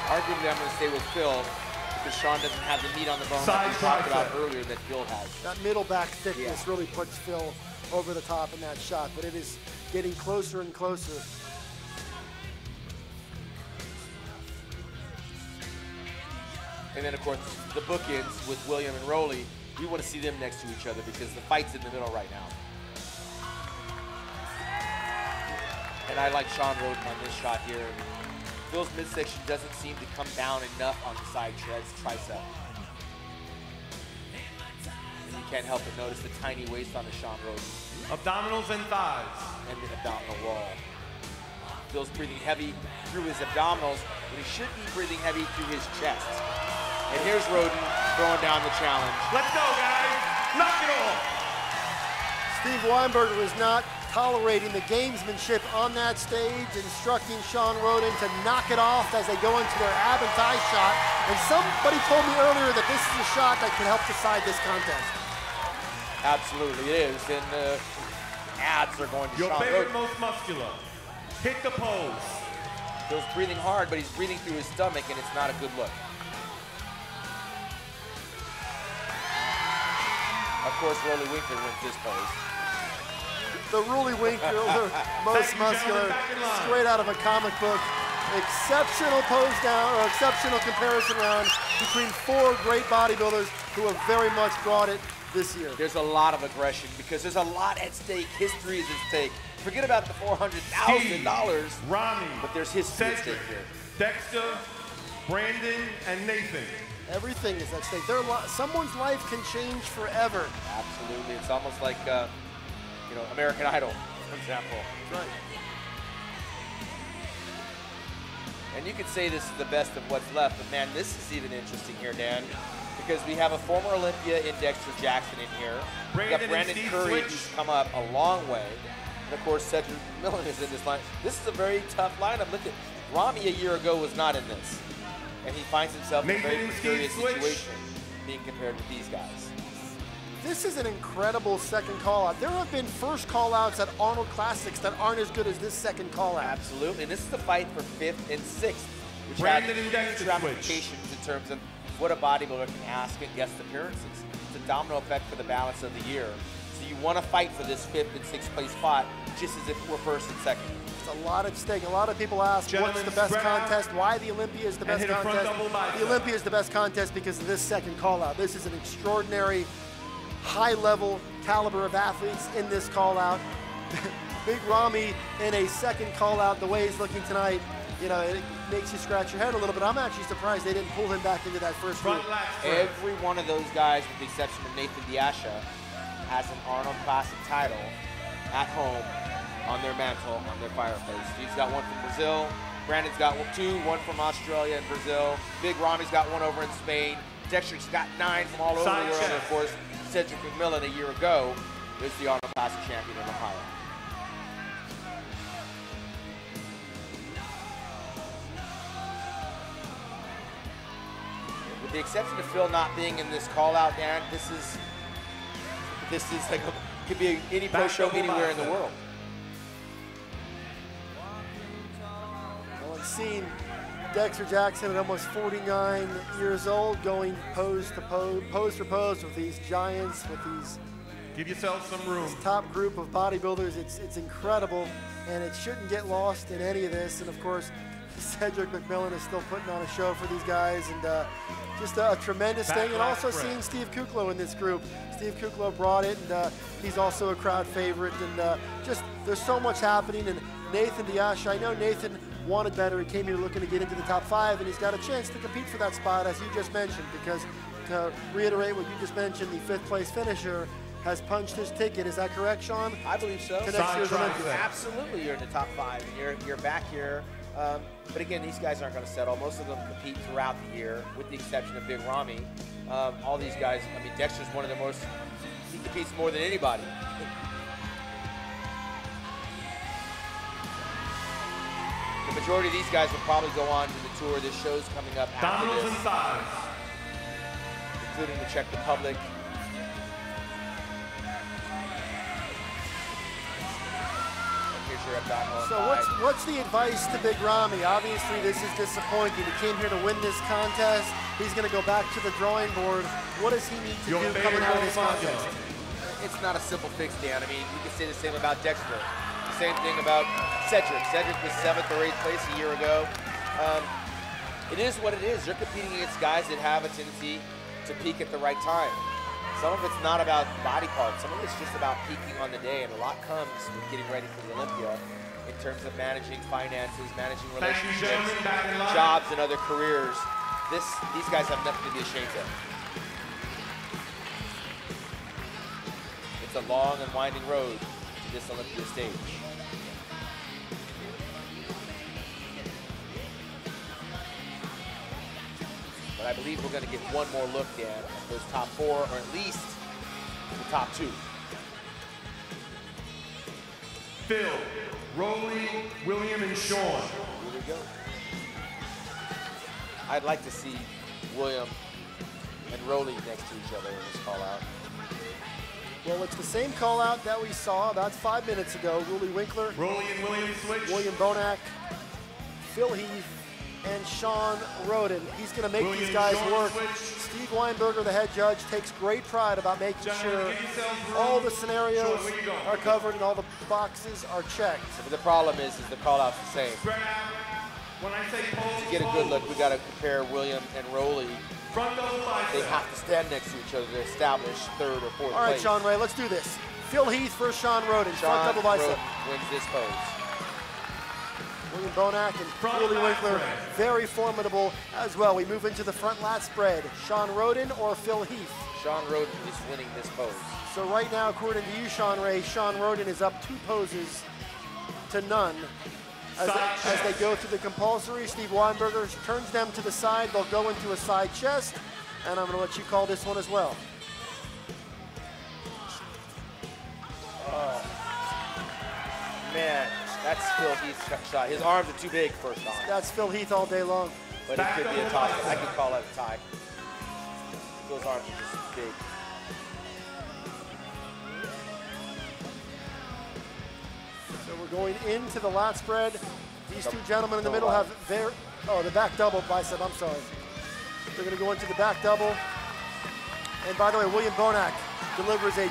Arguably, I'm going to stay with Phil because Sean doesn't have the meat on the bone Side that we talked about tricep. earlier that Phil has. That middle back thickness really puts Phil over the top in that shot, but it is getting closer and closer. And then, of course, the bookends with William and Rolley. We want to see them next to each other because the fight's in the middle right now. And I like Sean Roden on this shot here. Phil's midsection doesn't seem to come down enough on the side tricep. And you can't help but notice the tiny waist on the Sean Roden. Abdominals and thighs. And the abdominal wall. Phil's breathing heavy through his abdominals, but he should be breathing heavy through his chest. And here's Roden throwing down the challenge. Let's go, guys. Knock it off. Steve Weinberger was not tolerating the gamesmanship on that stage, instructing Sean Roden to knock it off as they go into their ab and thigh shot. And somebody told me earlier that this is a shot that could help decide this contest. Absolutely it is, and the abs are going to Your Sean favorite, Roden. most muscular. Hit the pose. Phil's breathing hard, but he's breathing through his stomach, and it's not a good look. Of course, Ruli Winkler wins this pose. The Ruli Winkler, most muscular, straight out of a comic book. Exceptional pose down, or exceptional comparison round between four great bodybuilders who have very much brought it this year. There's a lot of aggression because there's a lot at stake. History is at stake. Forget about the $400,000. Ramy, but there's history at stake Cedric, here. Dexter, Brandon, and Nathan. Everything is at stake. Someone's life can change forever. Absolutely. It's almost like, you know, American Idol, for example. That's right. And you could say this is the best of what's left, but man, this is even interesting here, Dan. because we have a former Olympia in Dexter Jackson in here. We got Brandon Steve Curry, Switch. who's come up a long way. And of course, Cedric McMillan is in this line. This is a very tough lineup. Look at Rami a year ago was not in this. And he finds himself in a very precarious situation being compared with these guys. This is an incredible second call-out. There have been first call-outs at Arnold Classics that aren't as good as this second call-out. Absolutely, and this is the fight for 5th and 6th, which Brandon has and Dexter huge ramifications in terms of what a bodybuilder can ask at guest appearances. It's a domino effect for the balance of the year. So you want to fight for this 5th and 6th place spot, just as if it were 1st and 2nd. It's a lot at stake. A lot of people ask, what's the best contest? Why the Olympia is the best contest? The Olympia is the best contest because of this second call-out. This is an extraordinary, high-level caliber of athletes in this call-out. Big Rami in a second call-out, the way he's looking tonight, you know, it makes you scratch your head a little bit. I'm actually surprised they didn't pull him back into that first group. Every one of those guys, with the exception of Nathan Diasha, has an Arnold Classic title at home on their mantle, on their fireplace. Steve's got one from Brazil. Brandon's got two, one from Australia and Brazil. Big Rami's got one over in Spain. Dexter's got 9 from all over the world. And of course, Cedric McMillan a year ago is the Arnold Classic champion in Ohio. With the exception of Phil not being in this call-out, Dan, this is like could be any pro show anywhere in the world. Well, I've seen Dexter Jackson at almost 49 years old going pose to pose for pose with these giants, with these Give yourself some room. this top group of bodybuilders. It's incredible, and it shouldn't get lost in any of this. And of course, Cedric McMillan is still putting on a show for these guys, and just a tremendous thing. And also seeing Steve Kuklo in this group. Steve Kuklo brought it, and he's also a crowd favorite. And just there's so much happening. And Nathan Diasha, I know Nathan wanted better. He came here looking to get into the top 5, and he's got a chance to compete for that spot, as you just mentioned, because to reiterate what you just mentioned, the 5th place finisher has punched his ticket. Is that correct, Sean? I believe so. To next year's Olympia. Absolutely, you're in the top 5, and you're back here. But again, these guys aren't going to settle. Most of them compete throughout the year, with the exception of Big Rami. All these guys, I mean, Dexter's one of the most, he competes more than anybody. The majority of these guys will probably go on to the tour. This show's coming up after Dominoes this, and thighs. including the Czech Republic. So what's the advice to Big Rami? Obviously, this is disappointing. He came here to win this contest. He's going to go back to the drawing board. What does he need to do coming out of this contest? It's not a simple fix, Dan. I mean, you can say the same about Dexter. The same thing about Cedric. Cedric was 7th or 8th place a year ago. It is what it is. You're competing against guys that have a tendency to peak at the right time. Some of it's not about body parts. Some of it's just about peaking on the day, and a lot comes with getting ready for the Olympia in terms of managing finances, managing relationships, jobs, and other careers. These guys have nothing to be ashamed of. It's a long and winding road to this Olympia stage. But I believe we're going to get one more look, Dan, at those top 4, or at least the top 2. Phil, Rolly, William, and Sean. Here we go. I'd like to see William and Rolly next to each other in this call-out. Well, it's the same call-out that we saw about 5 minutes ago. Rolly Winkler, Rolly and William switch. William Bonac, Phil Heath, and Sean Roden. He's going to make these guys work. Steve Weinberger, the head judge, takes great pride about making sure all the scenarios are covered and all the boxes are checked. But the problem is the call-out's the same. When I say pose, To get a good look, we got to compare William and Rolly. front double bicep. They have to stand next to each other to establish 3rd or 4th place. All right, Sean Ray, let's do this. Phil Heath versus Sean Roden, front double bicep. Roden wins this pose. William Bonac and Rolly Winkler, very formidable as well. We move into the front lat spread. Sean Roden or Phil Heath? Sean Roden is winning this pose. So right now, according to you, Sean Ray, Sean Roden is up 2 poses to none. As they go through the compulsory, Steve Weinberger turns them to the side. They'll go into a side chest. and I'm going to let you call this one as well. Oh, man, that's Phil Heath's shot. His arms are too big for a shot. That's Phil Heath all day long. But it could be a tie. I could call that a tie. Phil's arms are just big. So we're going into the lat spread. These two gentlemen in the middle have the back double bicep, I'm sorry. They're going to go into the back double. And by the way, William Bonac delivers a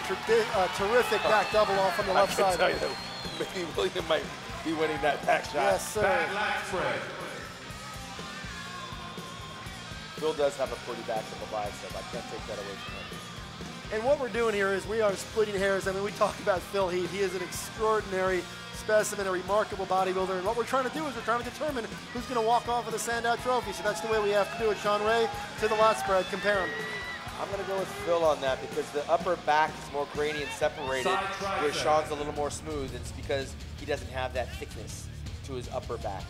terrific back double off on the left side. I can tell you, maybe William might be winning that back shot. Yes, sir. Back spread. Phil does have a pretty back double bicep. I can't take that away from him. And what we're doing here is we are splitting hairs. I mean, we talk about Phil Heath. He is an extraordinary specimen, a remarkable bodybuilder. And what we're trying to do is we're trying to determine who's going to walk off with a Sandow Trophy. So that's the way we have to do it. Sean Ray to the lat spread. Compare them. I'm going to go with Phil on that because the upper back is more grainy and separated, where Sean's a little more smooth. It's because he doesn't have that thickness to his upper back.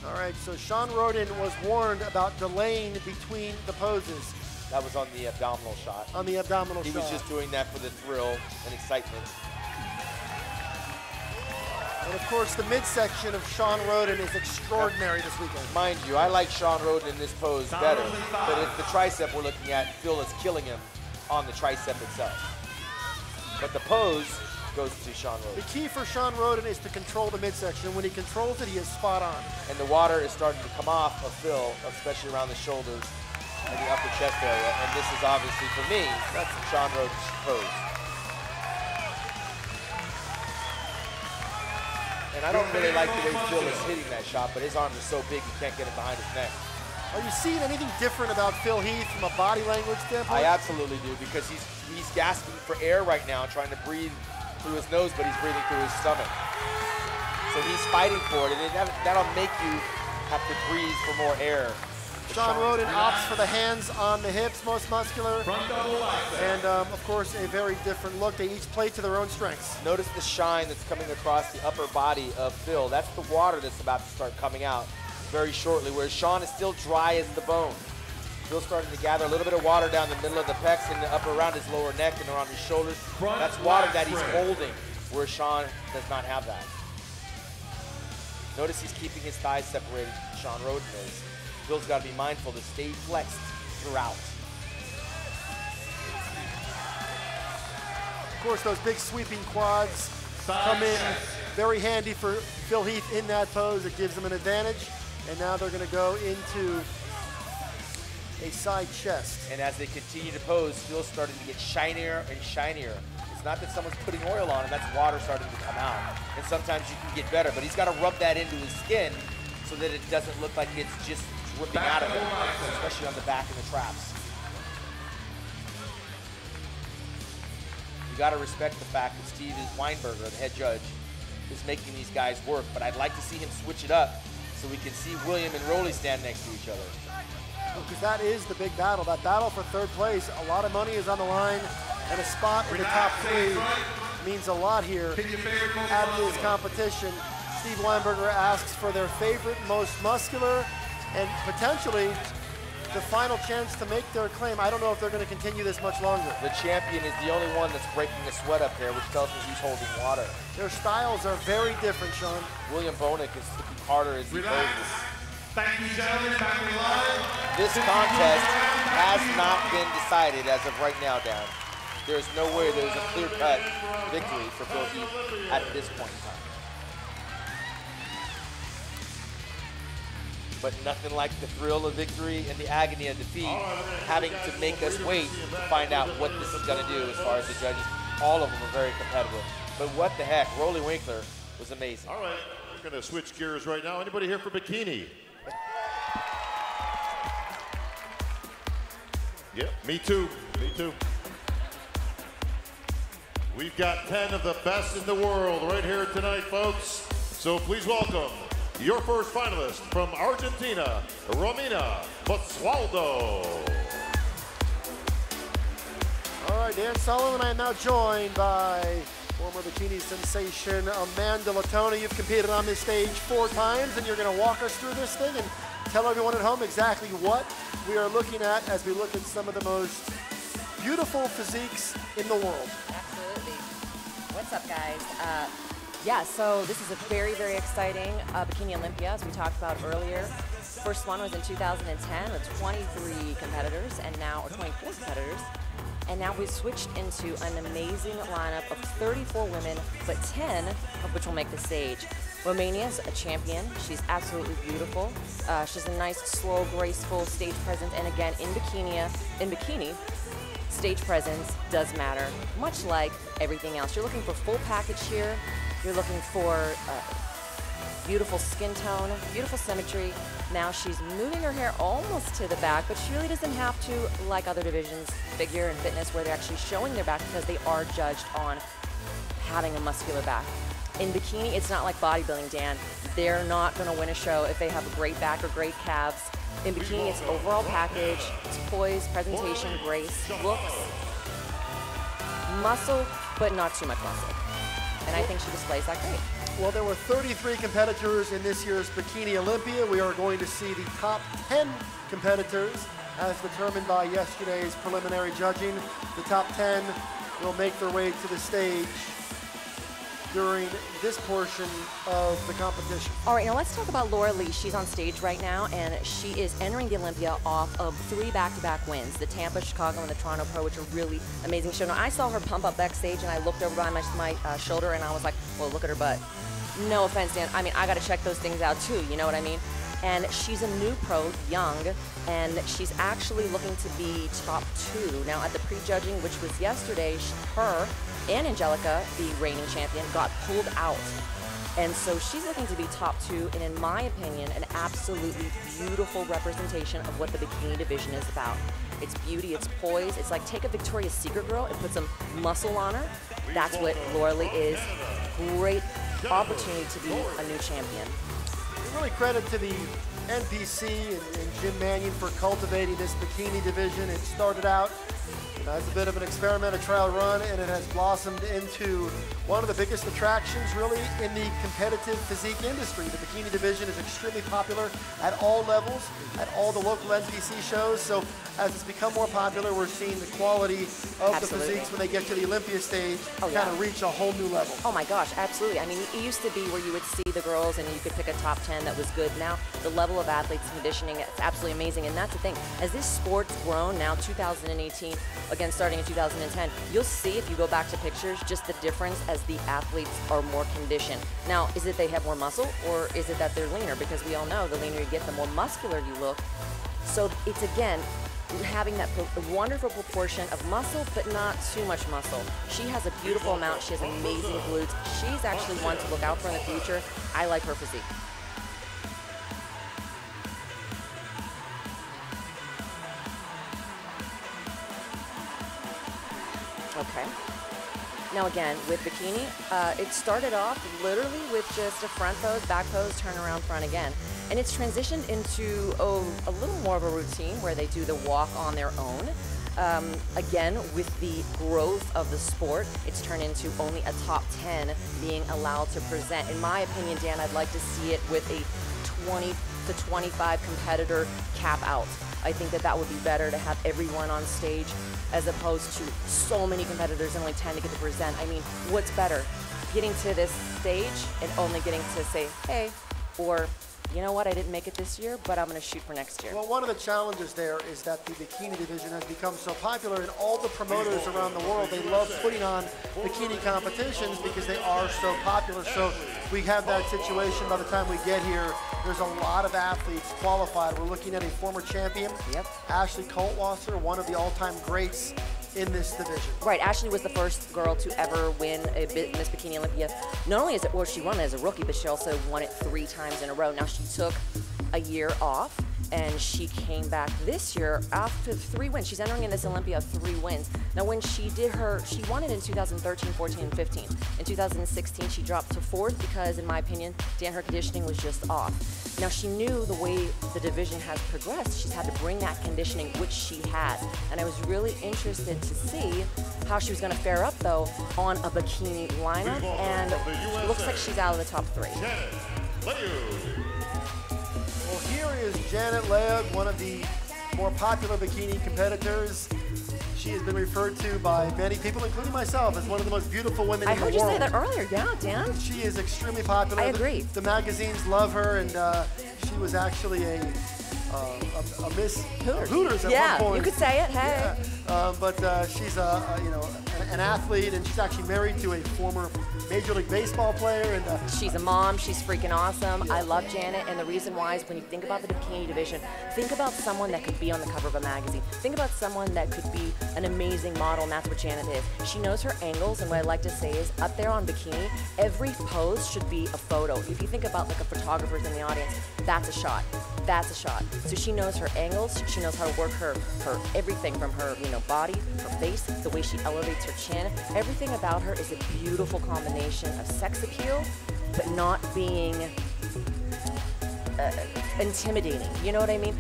All right, so Sean Roden was warned about delaying between the poses. That was on the abdominal shot. On the abdominal shot. He was just doing that for the thrill and excitement. And of course, the midsection of Sean Roden is extraordinary this weekend. Mind you, I like Sean Roden in this pose better, but it's the tricep we're looking at. Phil is killing him on the tricep itself. But the pose goes to Sean Roden. The key for Sean Roden is to control the midsection. When he controls it, he is spot on. And the water is starting to come off of Phil, especially around the shoulders and the upper chest area. And this is obviously, for me, that's Sean Roden's pose. And I don't really like the way Phil is hitting that shot, but his arms are so big you can't get him behind his neck. Are you seeing anything different about Phil Heath from a body language standpoint? I absolutely do, because he's gasping for air right now, trying to breathe through his nose, but he's breathing through his stomach. So he's fighting for it, and that'll make you have to breathe for more air. Sean Roden opts for the hands on the hips, most muscular. And of course, a very different look. They each play to their own strengths. Notice the shine that's coming across the upper body of Phil. That's the water that's about to start coming out very shortly, whereas Sean is still dry as the bone. Phil's starting to gather a little bit of water down the middle of the pecs and up around his lower neck and around his shoulders. That's water that he's holding, whereas Sean does not have that. Notice he's keeping his thighs separated. Sean Roden is. Phil's got to be mindful to stay flexed throughout. Of course, those big sweeping quads come in very handy for Phil Heath in that pose. It gives him an advantage. And now they're going to go into a side chest. And as they continue to pose, Phil's starting to get shinier and shinier. It's not that someone's putting oil on him, that's water starting to come out. And sometimes you can get better, but he's got to rub that into his skin so that it doesn't look like it's just dripping out of it, especially on the back and the traps. You got to respect the fact that Steve Weinberger, the head judge, is making these guys work, but I'd like to see him switch it up so we can see William and Rolly stand next to each other. Because that is the big battle. That battle for third place, a lot of money is on the line, and a spot in the top three means a lot here at this competition. Steve Weinberger asks for their favorite, most muscular, and potentially the final chance to make their claim. I don't know if they're going to continue this much longer. The champion is the only one that's breaking a sweat up there, which tells me he's holding water. Their styles are very different, Sean. William Bonac is looking harder as he poses. Thank you, gentlemen. Back in line. This contest has not been decided as of right now, Dan. There's no way there's a clear-cut victory for Phil Heath at this point in time. But nothing like the thrill of victory and the agony of defeat, having to make us wait to find out what this is going to do as far as the judges. All of them are very competitive. But what the heck, Rolly Winkler was amazing. All right, we're going to switch gears right now. Anybody here for bikini? Yep, me too, me too. We've got 10 of the best in the world right here tonight, folks. So please welcome your first finalist from Argentina, Romina Basualdo. All right, Dan Sullivan, I am now joined by former bikini sensation Amanda Latona. You've competed on this stage 4 times, and you're going to walk us through this thing and tell everyone at home exactly what we are looking at as we look at some of the most beautiful physiques in the world. Absolutely. What's up, guys? Yeah, so this is a very, very exciting Bikini Olympia, as we talked about earlier. First one was in 2010 with 23 competitors, and now, or 24 competitors. And now we've switched into an amazing lineup of 34 women, but 10 of which will make the stage. Romania's a champion. She's absolutely beautiful. She's a nice, slow, graceful stage presence, and again, in bikini, stage presence does matter, much like everything else. You're looking for full package here. You're looking for beautiful skin tone, beautiful symmetry. Now she's moving her hair almost to the back, but she really doesn't have to, like other divisions, figure and fitness, where they're actually showing their back because they are judged on having a muscular back. In bikini, it's not like bodybuilding, Dan. They're not going to win a show if they have a great back or great calves. In bikini, it's overall package, it's poise, presentation, grace, looks, muscle, but not too much muscle. And I think she displays that great. Well, there were 33 competitors in this year's Bikini Olympia. We are going to see the top 10 competitors as determined by yesterday's preliminary judging. The top 10 will make their way to the stage during this portion of the competition. All right, now let's talk about Laura Lee. She's on stage right now, and she is entering the Olympia off of 3 back-to-back wins, the Tampa, Chicago, and the Toronto Pro, which are really amazing show. Now, I saw her pump up backstage, and I looked over by my shoulder, and I was like, well, look at her butt. No offense, Dan. I mean, I got to check those things out, too. You know what I mean? And she's a new pro, young, and she's actually looking to be top 2. Now, at the pre-judging, which was yesterday, her and Angelica, the reigning champion, got pulled out. And so she's looking to be top 2, and in my opinion, an absolutely beautiful representation of what the bikini division is about. It's beauty, it's poise. It's like take a Victoria's Secret girl and put some muscle on her. That's what Laura Lee is. Great opportunity to be a new champion. Really credit to the NPC and Jim Mannion for cultivating this bikini division. It started out as a bit of an experiment, a trial run, and it has blossomed into one of the biggest attractions really in the competitive physique industry. The bikini division is extremely popular at all levels, at all the local NPC shows. So as it's become more popular, we're seeing the quality of the physiques when they get to the Olympia stage kind of reach a whole new level. Oh my gosh, absolutely. I mean, it used to be where you would see the girls and you could pick a top 10 that was good. Now, the level of athletes and conditioning, it's absolutely amazing. And that's the thing. As this sport's grown now, 2018, again, starting in 2010, you'll see if you go back to pictures, just the difference as the athletes are more conditioned. Now, is it they have more muscle, or is it that they're leaner? Because we all know the leaner you get, the more muscular you look. So it's, again, having that wonderful proportion of muscle, but not too much muscle. She has a beautiful amount. She has amazing glutes. She's actually one to look out for in the future. I like her physique. Okay. Now again, with bikini, it started off literally with just a front pose, back pose, turn around, front again. And it's transitioned into a little more of a routine where they do the walk on their own. Again, with the growth of the sport, it's turned into only a top 10 being allowed to present. In my opinion, Dan, I'd like to see it with a 20 to 25 competitor cap out. I think that would be better to have everyone on stage as opposed to so many competitors and only 10 to get to present. I mean, what's better? Getting to this stage and only getting to say, hey, or you know what, I didn't make it this year, but I'm going to shoot for next year. Well, one of the challenges there is that the bikini division has become so popular, and all the promoters around the world, they love putting on bikini competitions because they are so popular. So we have that situation by the time we get here. There's a lot of athletes qualified. We're looking at a former champion, Ashley Coltwasser, one of the all-time greats in this division. Right, Ashley was the first girl to ever win a Miss Bikini Olympia. Not only is it, well, she won it as a rookie, but she also won it 3 times in a row. Now she took a year off, and she came back this year after 3 wins. She's entering in this Olympia of 3 wins. Now when she did she won it in 2013, 14, and 15. In 2016, she dropped to 4th because, in my opinion, Dan, her conditioning was just off. Now she knew the way the division has progressed, she's had to bring that conditioning, which she has. And I was really interested to see how she was gonna fare up though on a bikini lineup, and it looks like she's out of the top 3. Well, here is Janet Leog, one of the more popular bikini competitors. She has been referred to by many people, including myself, as one of the most beautiful women in the world. I heard you say that earlier, yeah, Dan. She is extremely popular. I agree. The magazines love her, and she was actually a Miss Hooters at one point. Yeah, you could say it. Hey. Yeah. But she's an athlete, and she's actually married to a former Major League Baseball player. And she's a mom. She's freaking awesome. Yeah. I love Janet, and the reason why is when you think about the bikini division, think about someone that could be on the cover of a magazine. Think about someone that could be an amazing model, and that's what Janet is. She knows her angles, and what I like to say is, up there on bikini, every pose should be a photo. If you think about like a photographer's in the audience, that's a shot. That's a shot. So she knows her angles. She knows how to work her everything from her body, her face, the way she elevates her chin. Everything about her is a beautiful combination of sex appeal, but not being intimidating. You know what I mean?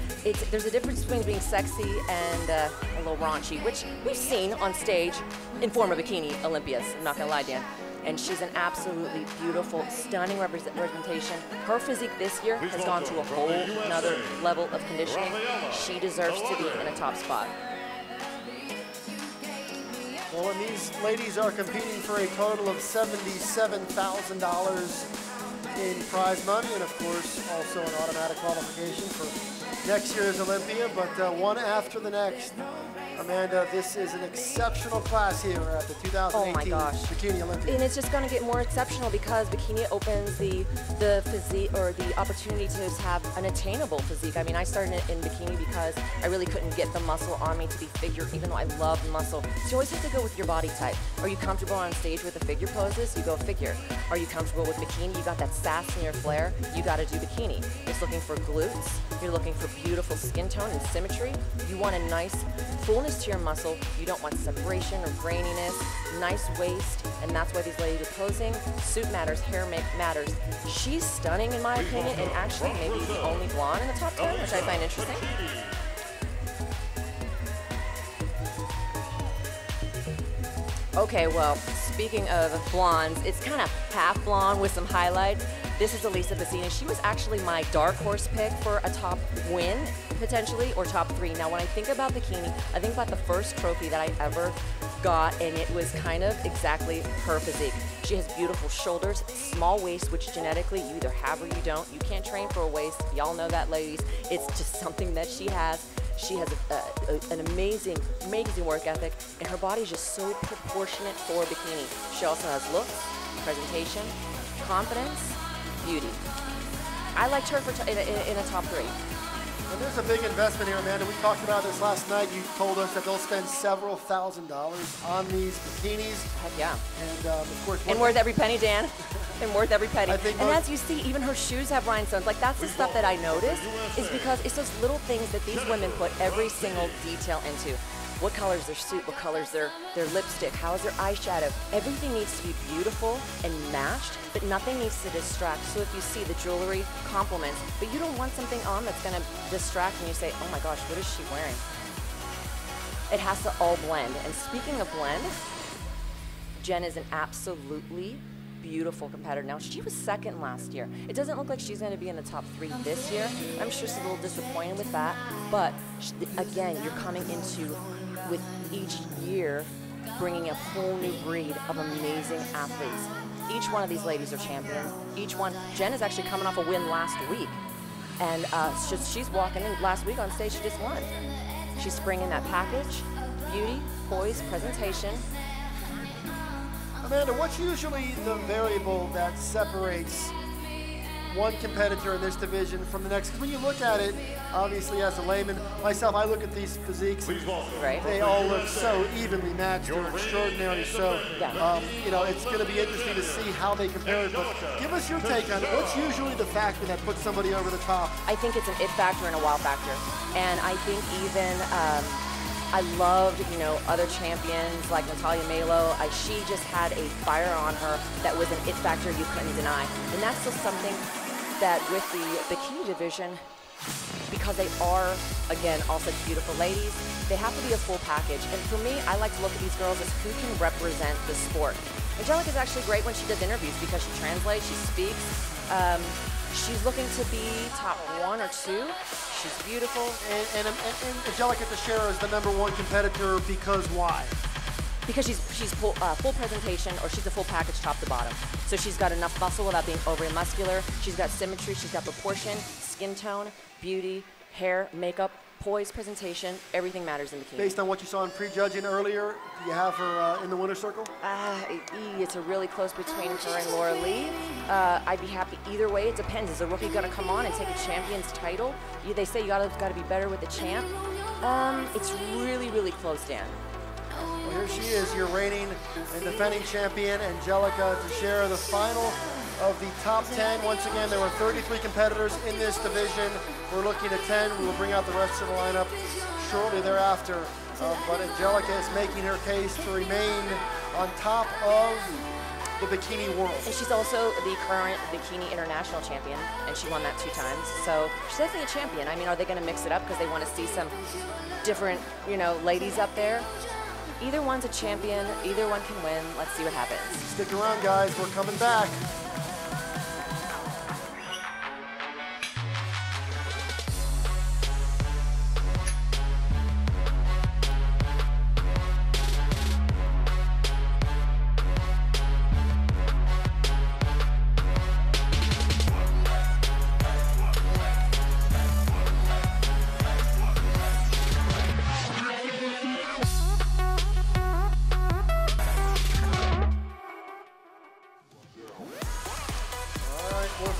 There's a difference between being sexy and a little raunchy, which we've seen on stage in former bikini Olympias. I'm not gonna lie, Dan. And she's an absolutely beautiful, stunning representation. Her physique this year has gone to a whole nother level of conditioning. She deserves to be in a top spot. Well, and these ladies are competing for a total of $77,000 in prize money, and of course, also an automatic qualification for next year's Olympia, but one after the next. Amanda, this is an exceptional class here at the 2018 Bikini Olympia. And it's just going to get more exceptional because bikini opens the physique, or the opportunity to have an attainable physique. I mean, I started in bikini because I really couldn't get the muscle on me to be figure, even though I love muscle. So you always have to go with your body type. Are you comfortable on stage with the figure poses? You go figure. Are you comfortable with bikini? You got that sass in your flair? You got to do bikini. You're looking for glutes. You're looking for beautiful skin tone and symmetry. You want a nice fullness to your muscle. You don't want separation or graininess. Nice waist, and that's why these ladies are posing. Suit matters, hair matters. She's stunning in my opinion, and actually maybe the only blonde in the top 10, which I find interesting. Okay, well, speaking of blondes, it's kind of half blonde with some highlights. This is Elisa Bassini. She was actually my dark horse pick for a top win, potentially, or top 3. Now, when I think about bikini, I think about the first trophy that I ever got, and it was kind of exactly her physique. She has beautiful shoulders, small waist, which genetically you either have or you don't. You can't train for a waist. Y'all know that, ladies. It's just something that she has. She has an amazing work ethic, and her body is just so proportionate for bikini. She also has looks, presentation, confidence, beauty. I liked her in a top 3. And there's a big investment here, Amanda. We talked about this last night. You told us that they'll spend several $1,000s on these bikinis. Heck yeah. And of course, and worth every penny, Dan. And worth every penny. And as you see, even her shoes have rhinestones. Like, that's the stuff that I noticed, is because it's those little things that these women put every single detail into. What color is their suit? What color is their lipstick? How is their eyeshadow? Everything needs to be beautiful and matched, but nothing needs to distract. So if you see the jewelry, compliments, but you don't want something on that's going to distract and you say, oh my gosh, what is she wearing? It has to all blend. And speaking of blend, Jen is an absolutely beautiful competitor. Now, she was second last year. It doesn't look like she's going to be in the top 3 this year. I'm sure she's a little disappointed with that. But again, you're coming into, with each year, bringing a whole new breed of amazing athletes. Each one of these ladies are champions. Each one. Jen is actually coming off a win last week. And she's walking in last week on stage. She just won. She's bringing that package, beauty, poise, presentation. Amanda, what's usually the variable that separates one competitor in this division from the next? Because when you look at it, obviously as a layman, myself, I look at these physiques, right. They all look so evenly matched. They're extraordinary. So, it's going to be interesting to see how they compare it. But give us your take on it. What's usually the factor that puts somebody over the top? I think it's an it factor and a wow factor. And I think even I loved, other champions like Natalia Melo. She just had a fire on her that was an it factor you couldn't deny. And that's just something that with the bikini division, because they are, again, all such beautiful ladies, they have to be a full package. And for me, I like to look at these girls as who can represent the sport. Angelica's actually great when she does interviews because she translates, she speaks. She's looking to be top 1 or 2. She's beautiful. And Angelica Teixeira is the #1 competitor because why? Because she's full presentation, or she's a full package top to bottom. So she's got enough muscle without being overly muscular. She's got symmetry, she's got proportion, skin tone, beauty, hair, makeup, poise, presentation, everything matters in bikini. Based on what you saw in prejudging earlier, do you have her in the winner's circle? It's a really close between her and Laura Lee. I'd be happy either way. It depends. Is a rookie going to come on and take a champion's title? They say you got to be better with the champ. It's really, really close, Dan. Well, here she is, your reigning and defending champion, Angelica Teixeira, the final of the top 10. Once again, there were 33 competitors in this division. We're looking at 10. We will bring out the rest of the lineup shortly thereafter. But Angelica is making her case to remain on top of the bikini world. And she's also the current bikini international champion, and she won that 2 times. So she's definitely a champion. I mean, are they going to mix it up because they want to see some different, ladies up there? Either one's a champion, either one can win. Let's see what happens. Stick around, guys. We're coming back.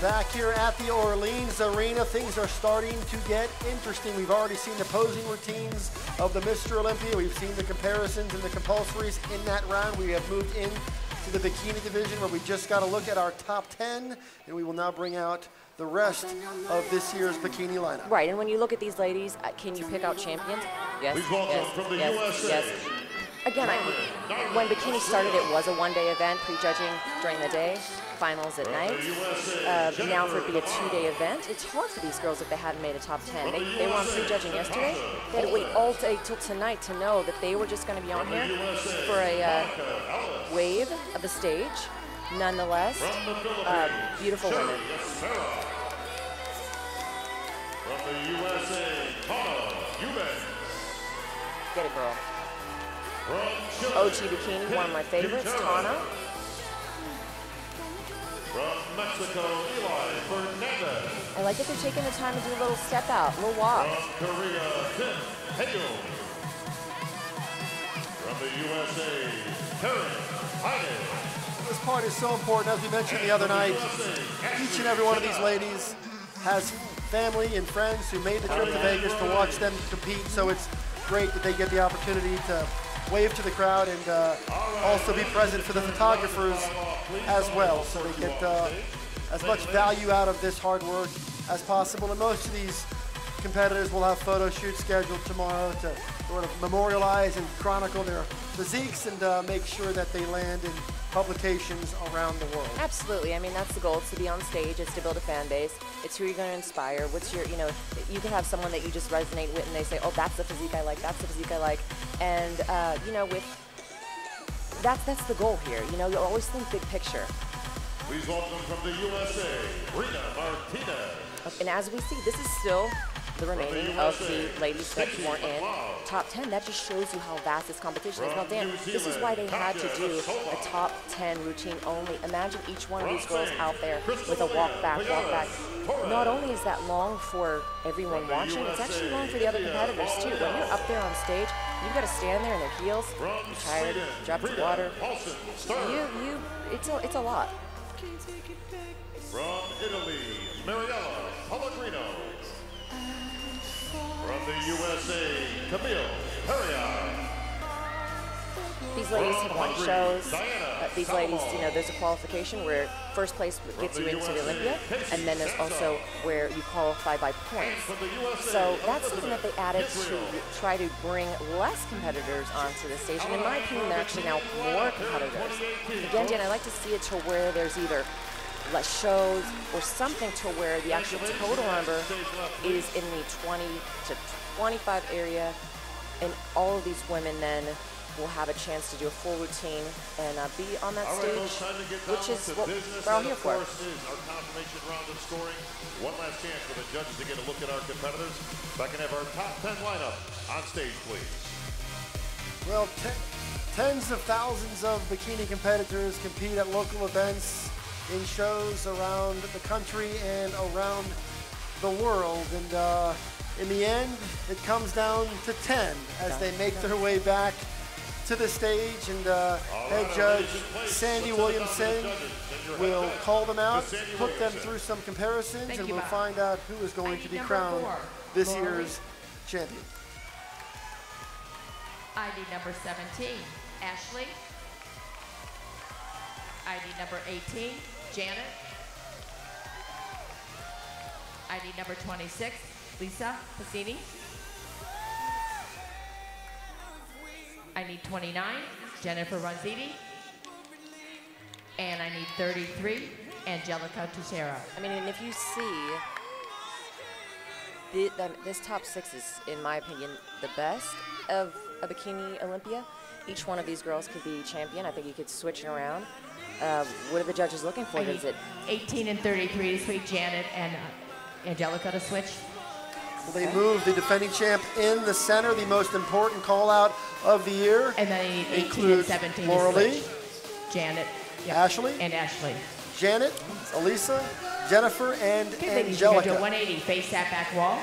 Back here at the Orleans Arena, things are starting to get interesting. We've already seen the posing routines of the Mr. Olympia. We've seen the comparisons and the compulsories in that round. We have moved into the bikini division where we just got to look at our top 10, and we will now bring out the rest of this year's bikini lineup. Right, and when you look at these ladies, can you pick out champions? Yes, Please welcome yes, from the yes, USA. yes. Again, when bikini started, it was a one-day event, prejudging during the day, finals at night. Now for it to be a 2-day event, it's hard for these girls if they hadn't made a top 10. They were on prejudging yesterday. They had to wait all day till tonight to know that they were just going to be on here for a wave of the stage. Nonetheless, beautiful women. From the USA, Get it, girl. From OG Bikini, one of my favorites, Tana. From Mexico, Eli Fernandez. I like that they're taking the time to do a little step out, a little walk. From Korea, Tim Hayo. From the USA, Karen Heine. This part is so important. As we mentioned the other night, each and every one of these ladies has family and friends who made the trip to Vegas to watch them compete, so it's great that they get the opportunity to wave to the crowd and also be present for the photographers as well, so they get as much value out of this hard work as possible. And most of these competitors will have photo shoots scheduled tomorrow to sort of memorialize and chronicle their physiques and make sure that they land in publications around the world. Absolutely. I mean, that's the goal. It's to be on stage. It's to build a fan base. It's who you're going to inspire. What's your, you can have someone that you just resonate with and they say, oh, that's the physique I like. That's the physique I like. And, that's the goal here. You always think big picture. Please welcome from the USA, Rita Martinez. And as we see, this is still the remaining of the ladies that weren't in top 10. That just shows you how vast this competition is. Now, Dan, this is why they had to do a top 10 routine only. Imagine each one of these girls out there with a walk back, walk back. Not only is that long for everyone watching, it's actually long for the other competitors too. When you're up there on stage, you've got to stand there in their heels, you're tired, drop to water. It's a lot. From Italy, Mariella Pellegrino. From the USA, Camille Perrier. These ladies have won shows. These ladies, there's a qualification where first place gets you into the Olympia, and then there's also where you qualify by points. So that's something that they added to try to bring less competitors onto the stage. And in my opinion, there are actually now more competitors. Again, Dan, I like to see it to where there's either less shows or something to where the actual total number is in the 20 to 25 area, and all of these women then will have a chance to do a full routine and be on that All right, folks, stage, time to get down which is to what business, we're all and here of for. course is our confirmation round of scoring. One last chance for the judges to get a look at our competitors. If I can have our top 10 lineup on stage, please. Well, tens of thousands of bikini competitors compete at local events, in shows around the country and around the world. And in the end, it comes down to 10 as they make their way back to the stage. And head judge Sandy Williamson will call them out, put them through some comparisons, and we'll find out who is going to be crowned this year's champion. ID number 17, Ashley. ID number 18, Janet. ID number 26, Lisa Passini. I need 29, Jennifer Ronziti. And I need 33, Angelica Teixeira. I mean, and if you see, this top 6 is, in my opinion, the best of a bikini Olympia. Each one of these girls could be champion. I think you could switch it around. What are the judges looking for? I need 18 and 33 to switch Janet and Angelica to switch. Well, they move the defending champ in the center, the most important call out of the year. And then I need 18 and 17 Laura to Lee, switch. Janet. Yep. Ashley. And Ashley. Janet, Elisa, Jennifer, and Okay, ladies, you're Angelica. gonna do a 180, face that back wall.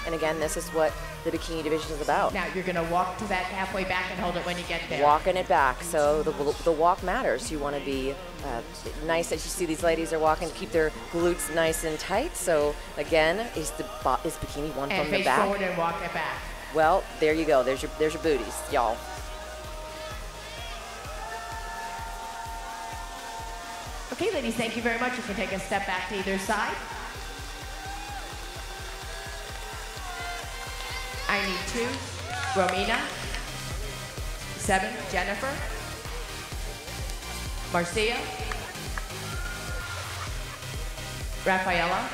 And again, this is what the bikini division is about. Now you're gonna walk to that halfway back and hold it when you get there. Walking it back, so the walk matters. You want to be nice. As you see, these ladies are walking to keep their glutes nice and tight. So again, is bikini one and from the face back? forward and walk it back. Well, there you go. There's your booties, y'all. Okay, ladies, thank you very much. You can take a step back to either side. I need 2, Romina. 7, Jennifer. Marcia. Rafaela.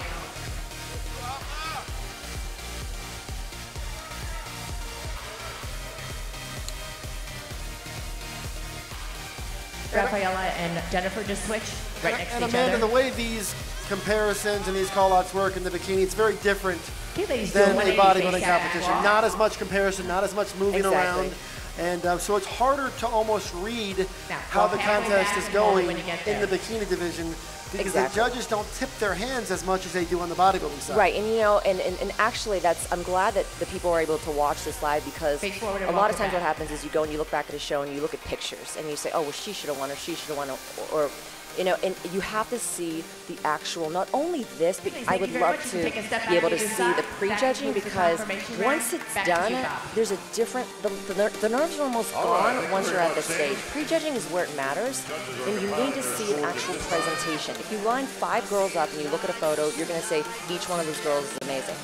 Rafaela and Jennifer just switch right next to each Amanda, other. the way these comparisons and these call-outs work in the bikini, it's very different ladies, than do a 180 bodybuilding face that competition. back wall. Not as much comparison, not as much moving Exactly. around. And so it's harder to almost read how walk the halfway contest back is and hold it going when you get in the there. bikini division because Exactly. the judges don't tip their hands as much as they do on the bodybuilding side. Right, and you know, and actually, I'm glad that the people are able to watch this live because Face forward a and lot walk of it times back. what happens is you go and you look back at a show and you look at pictures and you say, oh, well, she should have won or she should have won or you know, and you have to see the actual, not only this, but Please, I thank would you very love much. You to can take a step be able back to either see side. the That prejudging concludes the because confirmation once round. it's Back to done, you, Bob. there's a different, the nerves are almost All gone right, once thank you're you at the very stage. much, Prejudging is where it matters, and you need to see an actual presentation. If you line 5 girls up and you look at a photo, you're going to say each one of those girls is amazing.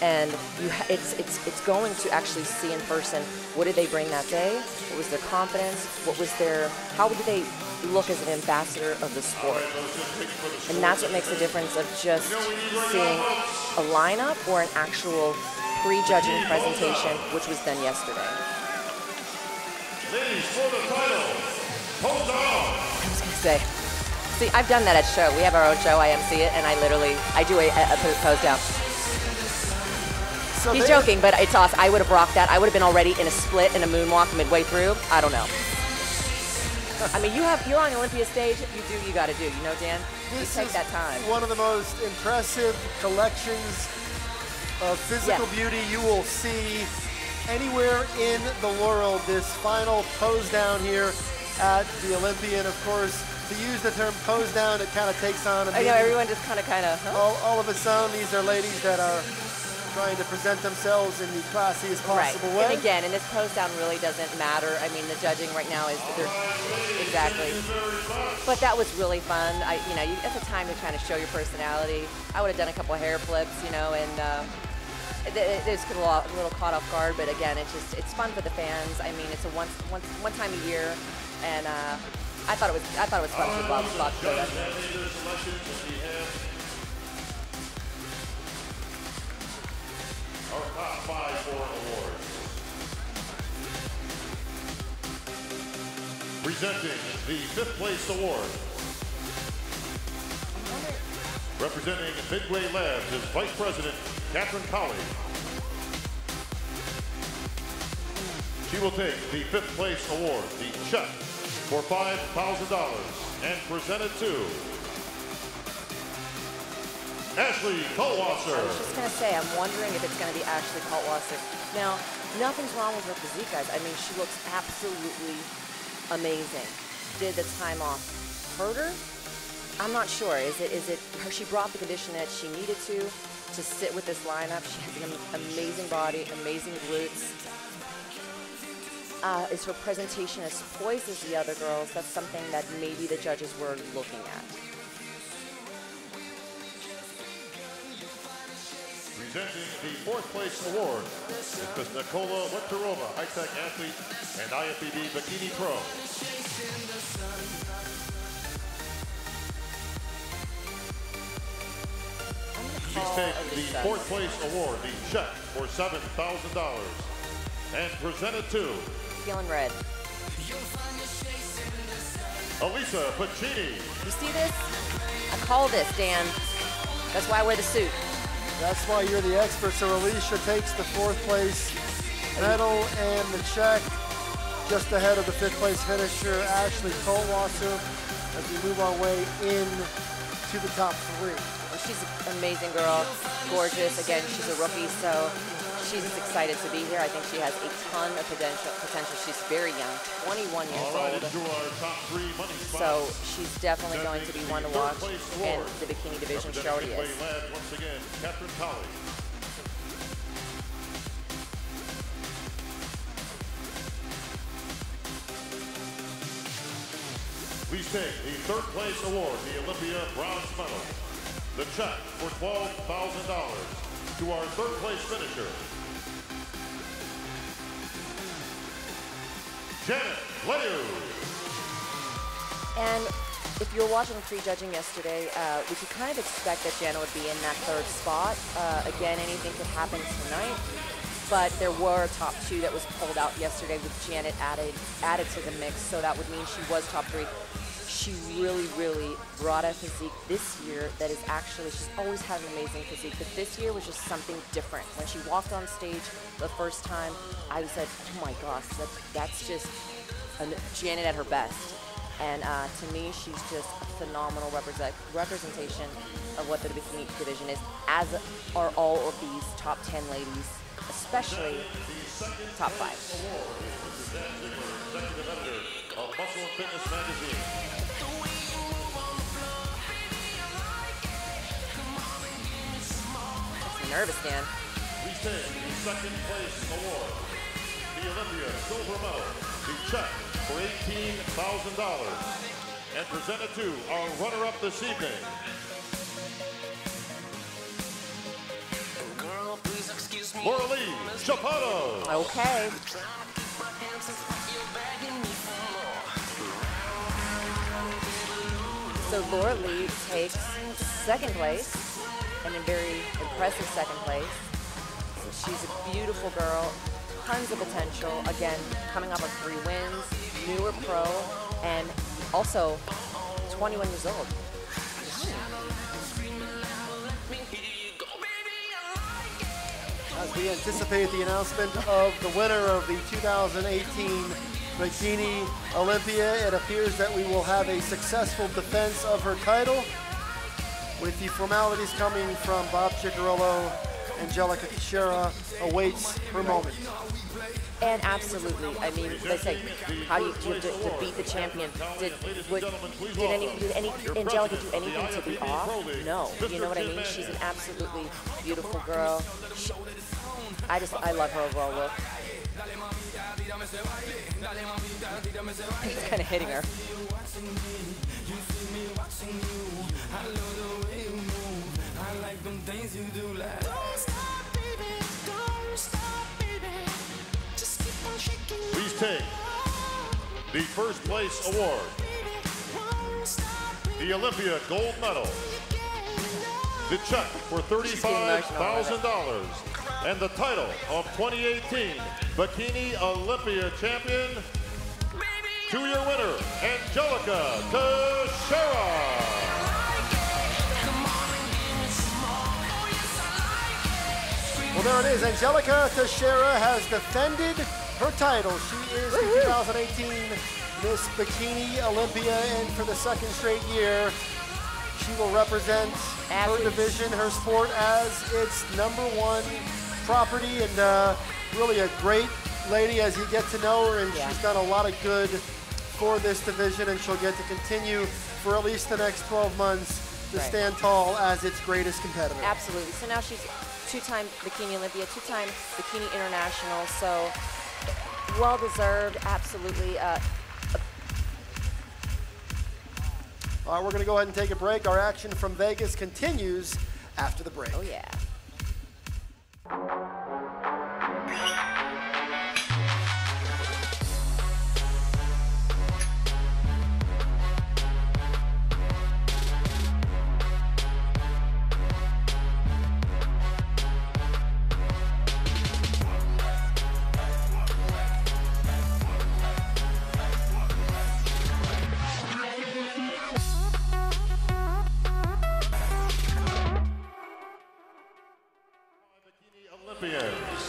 And it's going to actually see in person, what did they bring that day? What was their confidence? How did they look as an ambassador of the sport? And that's what makes the difference of just seeing a lineup or an actual prejudging presentation, which was done yesterday. Ladies, for the title, hold on. I was gonna say, see, I've done that at show. We have our own show, I MC it, and I do a pose down. So He's joking, but it's awesome. I would have rocked that. I would have been already in a split and a moonwalk midway through. I don't know. I mean, you're on Olympia stage. You do, you got to do. You know, Dan. This you take is that time. one of the most impressive collections of physical beauty you will see anywhere in the world. This final pose down here at the Olympia, and of course, to use the term pose down, it kind of takes on a I know meaning. everyone just kind of. Huh? All of its own. These are ladies that are trying to present themselves in the classiest possible way. And again, and this pose down really doesn't matter. I mean, the judging right now is exactly. But that was really fun. It's a time to kind of show your personality. I would have done a couple of hair flips, you know, and it just got a little caught off guard. But again, it's fun for the fans. I mean, it's a one time a year, and I thought it was fun for Bob to go that. Our top 5 for awards. Presenting the 5th place award. Representing Midway Labs is Vice President Catherine Colley. She will take the 5th place award, the check, for $5,000 and present it to Ashley Kaltwasser. I was just going to say, I'm wondering if it's going to be Ashley Kaltwasser. Now, nothing's wrong with her physique, guys. I mean, she looks absolutely amazing. Did the time off hurt her? I'm not sure. Is it her? She brought the condition that she needed to sit with this lineup. She has an amazing body, amazing glutes. Is her presentation as poised as the other girls? That's something that maybe the judges were looking at. Presenting the 4th place award is Ms. Nikola Wektorova, high-tech athlete and IFBB Bikini Pro. She's taken the 4th place award, the check for $7,000, and presented to Feeling red. Elisa Pacini. You see this? I call this, Dan. That's why I wear the suit. That's why you're the expert. So Alicia takes the 4th place medal and the check, just ahead of the 5th place finisher, Ashley Kaltwasser, as we move our way in to the top 3. Well, she's an amazing girl, gorgeous. Again, she's a rookie, so she's just excited to be here. I think she has a ton of potential. She's very young, 21 years old. So she's definitely going to be one to watch in the bikini division. She already is. Once again, Catherine Colley. Please take the 3rd place award, the Olympia bronze medal. The check for $12,000 to our 3rd place finisher, Janet Lew. And if you were watching pre-judging yesterday, we could kind of expect that Janet would be in that 3rd spot. Again, anything could happen tonight, but there were a top 2 that was pulled out yesterday with Janet added to the mix, so that would mean she was top 3. She really, really brought a physique this year that is actually, she's always had an amazing physique, but this year was just something different. When she walked on stage the first time, I said, oh my gosh, that's just Janet at her best. And to me, she's just a phenomenal representation of what the bikini division is, as are all of these top 10 ladies, especially top 5. Of Muscle and Fitness Magazine. I'm nervous, Dan. Please take the 2nd place award, the Olympia silver medal, the check for $18,000, and presented to our runner-up this evening, Laura Lee Chapada. Okay. So Laura Lee takes 2nd place, and a very impressive 2nd place. So she's a beautiful girl, tons of potential. Again, coming up with 3 wins, newer pro, and also 21 years old. As we anticipate the announcement of the winner of the 2018 Bikini Olympia, it appears that we will have a successful defense of her title, with the formalities coming from Bob Ciccarello. Angelica Teixeira awaits her moment. And absolutely, I mean, they say, how do you have to beat the champion? Did Angelica do anything to be off? No, you know what I mean? She's an absolutely beautiful girl. I love her overall look. It's kind of hitting her. Please take the 1st place award, the Olympia gold medal, the check for $35,000, and the title of 2018 Bikini Olympia champion, to your winner, Angelica Teixeira. Well, there it is. Angelica Teixeira has defended her title. She is the 2018 Miss Bikini Olympia, and for the second straight year, she will represent her division, her sport, as its #1 property, and really a great lady as you get to know her, and she's done a lot of good for this division, and she'll get to continue for at least the next 12 months to stand tall as its greatest competitor. Absolutely. So now she's two-time Bikini Olympia, two-time Bikini International, so well-deserved, absolutely. All right, we're going to go ahead and take a break. Our action from Vegas continues after the break. Oh, yeah.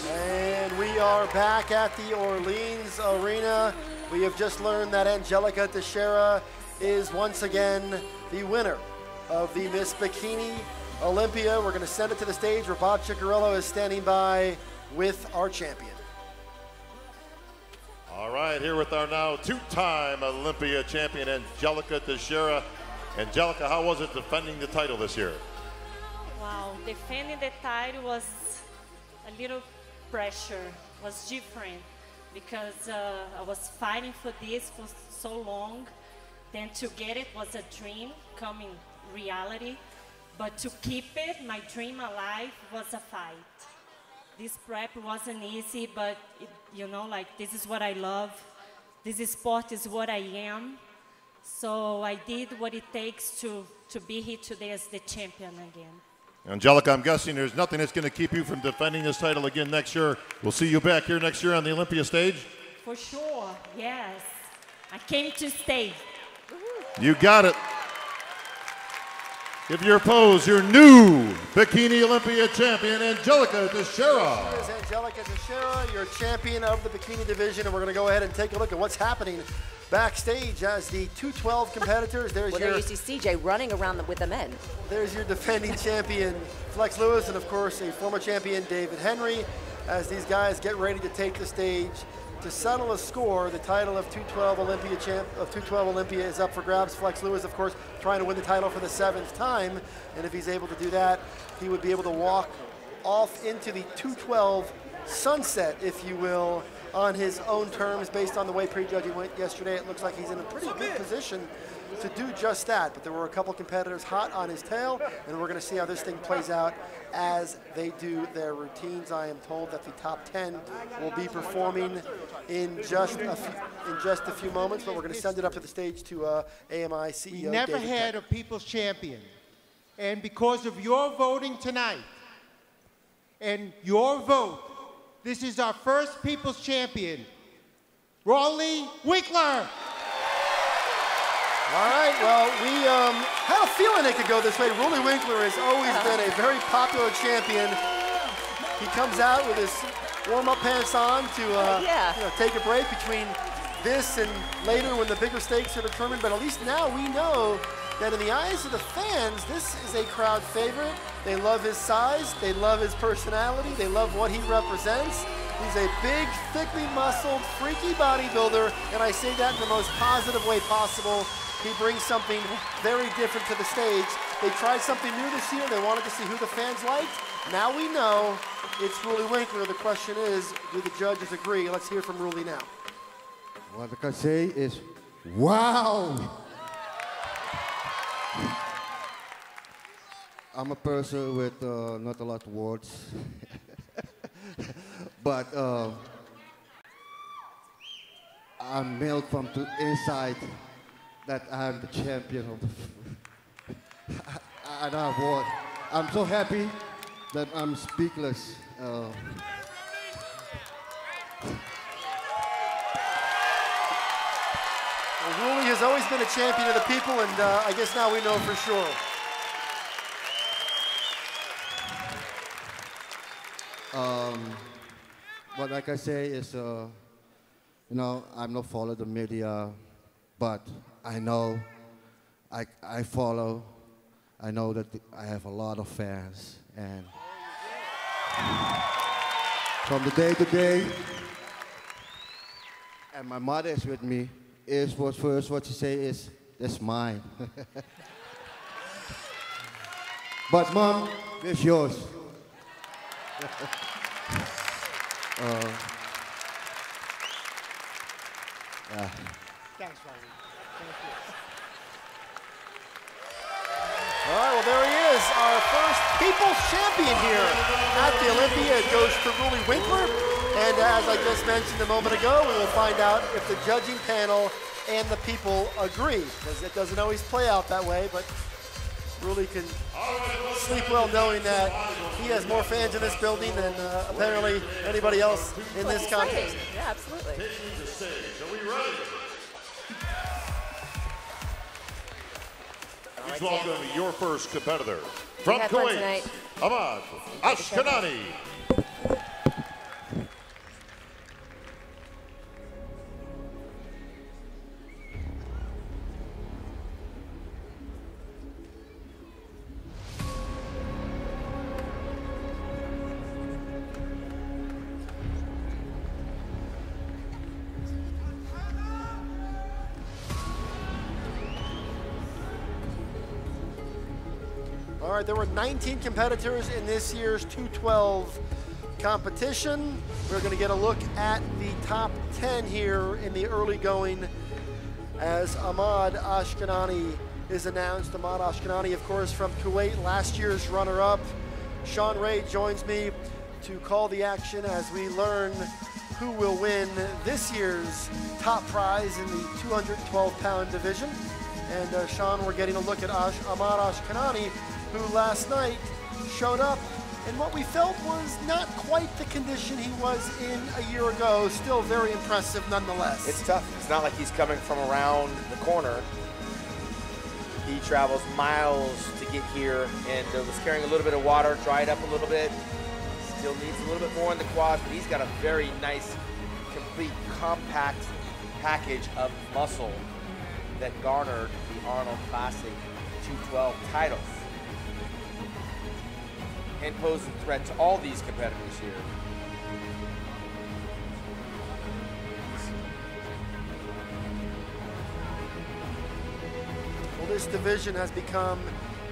And we are back at the Orleans Arena. We have just learned that Angelica Teixeira is once again the winner of the Miss Bikini Olympia. We're going to send it to the stage where Bob Ciccarello is standing by with our champion. All right, here with our now two-time Olympia champion, Angelica Teixeira. Angelica, how was it defending the title this year? Wow, defending the title was a little pressure, was different, because I was fighting for this for so long. Then to get it was a dream coming reality, but to keep it, my dream alive, was a fight. This prep wasn't easy, but you know, like, this is what I love. This sport is what I am. So I did what it takes to be here today as the champion again. Angelica, I'm guessing there's nothing that's going to keep you from defending this title again next year. We'll see you back here next year on the Olympia stage. For sure, yes. I came to stay. You got it. Give your pose, your new Bikini Olympia champion, Angelica Teixeira. Here is Angelica Teixeira, your champion of the bikini division, and we're going to go ahead and take a look at what's happening backstage as the 212 competitors. There's well, there you see CJ running around with the men. There's your defending champion, Flex Lewis, and of course a former champion, David Henry, as these guys get ready to take the stage to settle a score. The title of 212 Olympia is up for grabs. Flex Lewis, of course, trying to win the title for the 7th time, and if he's able to do that, he would be able to walk off into the 212 sunset, if you will, on his own terms. Based on the way prejudging went yesterday, it looks like he's in a pretty good position to do just that. But there were a couple competitors hot on his tail, and we're going to see how this thing plays out as they do their routines. I am told that the top 10 will be performing in just a few moments, but we're going to send it up to the stage to AMI CEO We never David had Peck. a people's champion. And because of your voting tonight and your vote, this is our first people's champion, Rolly Winkler. All right, well, we had a feeling it could go this way. Rolly Winkler has always been a very popular champion. He comes out with his warm-up pants on to you know, take a break between this and later when the bigger stakes are determined. But at least now we know that in the eyes of the fans, this is a crowd favorite. They love his size, they love his personality, they love what he represents. He's a big, thickly muscled, freaky bodybuilder, and I say that in the most positive way possible. He brings something very different to the stage. They tried something new this year. They wanted to see who the fans liked. Now we know it's Rolly Winkler. The question is, do the judges agree? Let's hear from Rolly now. What I can say is, wow! I'm a person with not a lot of words, but I'm made from the inside that I'm the champion of the. I don't have words. I'm so happy that I'm speechless. has always been a champion of the people, and I guess now we know for sure. What like I say is, you know, I'm not follow the media, but I know, I follow. I know that I have a lot of fans, and from the day to day, and my mother is with me. Is what she say is, that's mine. But mom, it's yours. Yeah. Thanks, Riley. Thank you. All right, well, there he is, our first People's Champion here at the Olympia. It goes to Ruli Winkler. And as I just mentioned a moment ago, we will find out if the judging panel and the people agree, because it doesn't always play out that way, but Ruli can sleep well knowing that he has more fans in this building than apparently anybody else in this contest. Yeah, absolutely. Taking the stage. Are we ready? Please welcome your first competitor from Kuwait, Ahmad Ashkanani. All right, there were 19 competitors in this year's 212 competition. We're going to get a look at the top 10 here in the early going as Ahmad Ashkanani is announced. Ahmad Ashkanani, of course, from Kuwait, last year's runner-up. Sean Ray joins me to call the action as we learn who will win this year's top prize in the 212-pound division. And Sean, we're getting a look at Ahmad Ashkanani, who last night showed up in what we felt was not quite the condition he was in a year ago. Still very impressive nonetheless. It's tough. It's not like he's coming from around the corner. He travels miles to get here and was carrying a little bit of water, dried up a little bit. Still needs a little bit more in the quads, but he's got a very nice, complete, compact package of muscle that garnered the Arnold Classic 212 titles. And pose a threat to all these competitors here. Well, this division has become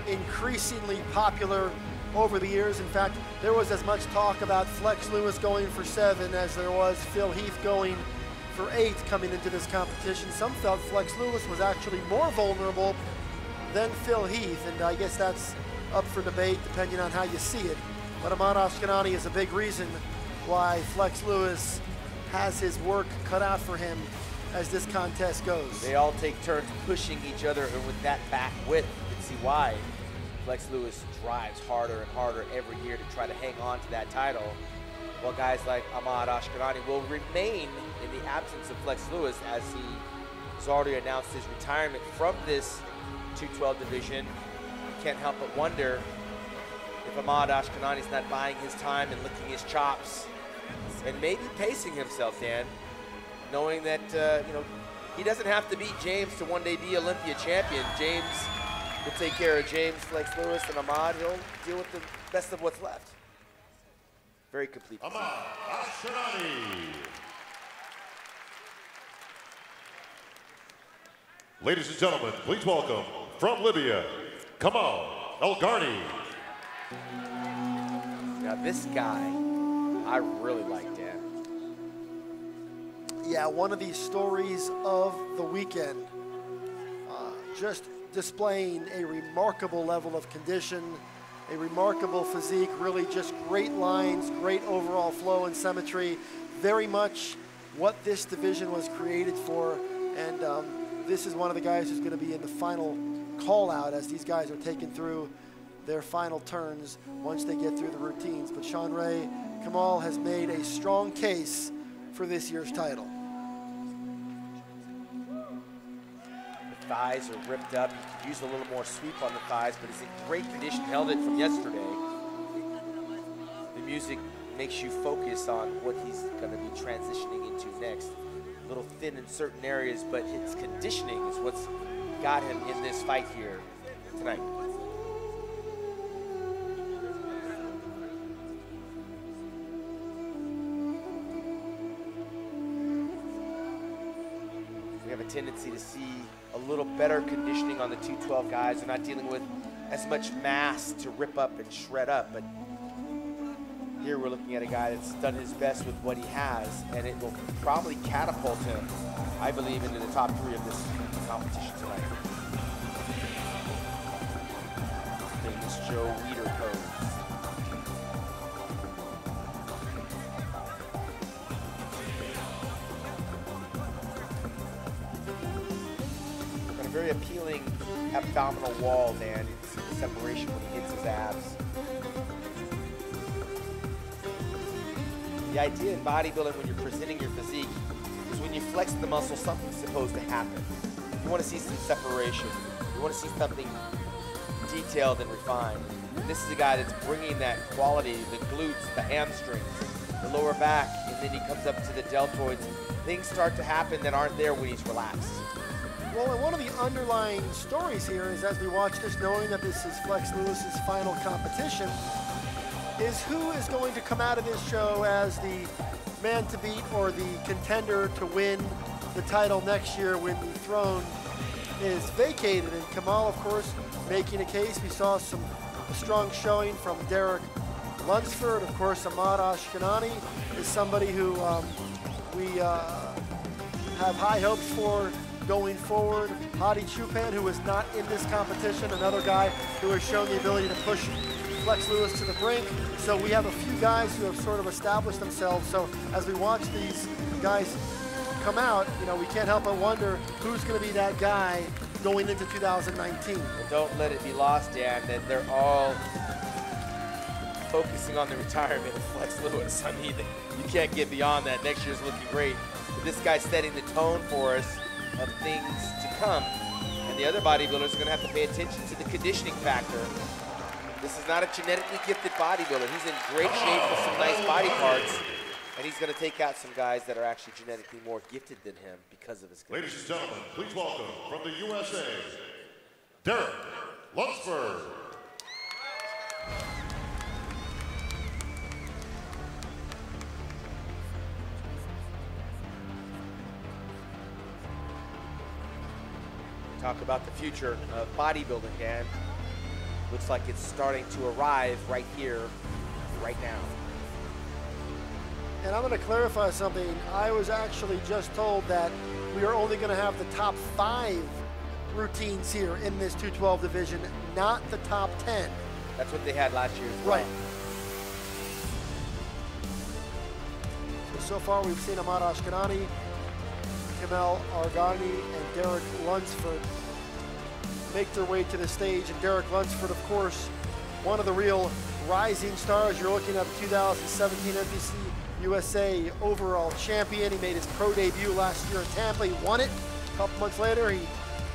increasingly popular over the years. In fact, there was as much talk about Flex Lewis going for 7 as there was Phil Heath going for 8 coming into this competition. Some felt Flex Lewis was actually more vulnerable than Phil Heath, and I guess that's up for debate depending on how you see it. But Ahmad Ashkanani is a big reason why Flex Lewis has his work cut out for him as this contest goes. They all take turns pushing each other, and with that back width, you can see why Flex Lewis drives harder and harder every year to try to hang on to that title, while guys like Ahmad Ashkanani will remain in the absence of Flex Lewis, as he's already announced his retirement from this 212 division. Can't help but wonder if Ahmad Ashkanani's not buying his time and licking his chops and maybe pacing himself, Dan, knowing that you know, he doesn't have to beat James to one day be Olympia champion. James will take care of James, Flex Lewis, and Ahmad. He'll deal with the best of what's left. Very complete. Ahmad Ashkanani. Ladies and gentlemen, please welcome from Libya, Kamal El-Garni. Now this guy, I really like, Dan. Yeah, one of these stories of the weekend. Just displaying a remarkable level of condition, a remarkable physique, really just great lines, great overall flow and symmetry. Very much what this division was created for, and this is one of the guys who's going to be in the final call out as these guys are taken through their final turns once they get through the routines. But Sean Ray, Kamal has made a strong case for this year's title. thighs are ripped up. He could use a little more sweep on the thighs, but he's in great condition. Held it from yesterday. The music makes you focus on what he's going to be transitioning into next. A little thin in certain areas, but his conditioning is what's got him in this fight here tonight. We have a tendency to see a little better conditioning on the 212 guys. They're not dealing with as much mass to rip up and shred up, but here we're looking at a guy that's done his best with what he has, and it will probably catapult him, I believe, into the top 3 of this competition tonight. Famous Joe Weider pose. Got a very appealing abdominal wall, Dan. You can see the separation when he hits his abs. The idea in bodybuilding when you're presenting your physique is when you flex the muscle, something's supposed to happen. You want to see some separation. You want to see something detailed and refined. And this is a guy that's bringing that quality, the glutes, the hamstrings, the lower back, and then he comes up to the deltoids. Things start to happen that aren't there when he's relaxed. Well, and one of the underlying stories here is, as we watch this, knowing that this is Flex Lewis's final competition, is who is going to come out of this show as the man to beat or the contender to win the title next year when the throne is vacated. And Kamal, of course, making a case. We saw a strong showing from Derek Lunsford. Of course, Ahmad Ashkenani is somebody who we have high hopes for going forward. Hadi Choopan, who is not in this competition, another guy who has shown the ability to push Flex Lewis to the brink. So we have a few guys who have sort of established themselves. So as we watch these guys come out, you know, we can't help but wonder who's going to be that guy going into 2019. Well, don't let it be lost, Dan, that they're all focusing on the retirement of Flex Lewis. I mean, you can't get beyond that. Next year's looking great. But this guy's setting the tone for us of things to come. And the other bodybuilders are going to have to pay attention to the conditioning factor. This is not a genetically gifted bodybuilder. He's in great shape with some nice body parts, and he's going to take out some guys that are actually genetically more gifted than him because of his conditioning. Ladies and gentlemen, please welcome from the USA, Derek Lunsford. Talk about the future of bodybuilding, Dan. Looks like it's starting to arrive right here, right now. And I'm going to clarify something. I was actually just told that we are only going to have the top 5 routines here in this 212 division, not the top 10. That's what they had last year as well. Right. So far we've seen Ahmad Ashkenani, Kamel Argani, and Derek Lunsford make their way to the stage. And Derek Lunsford, of course, one of the real rising stars. You're looking at the 2017 NBC USA overall champion. He made his pro debut last year in Tampa. He won it. A couple months later,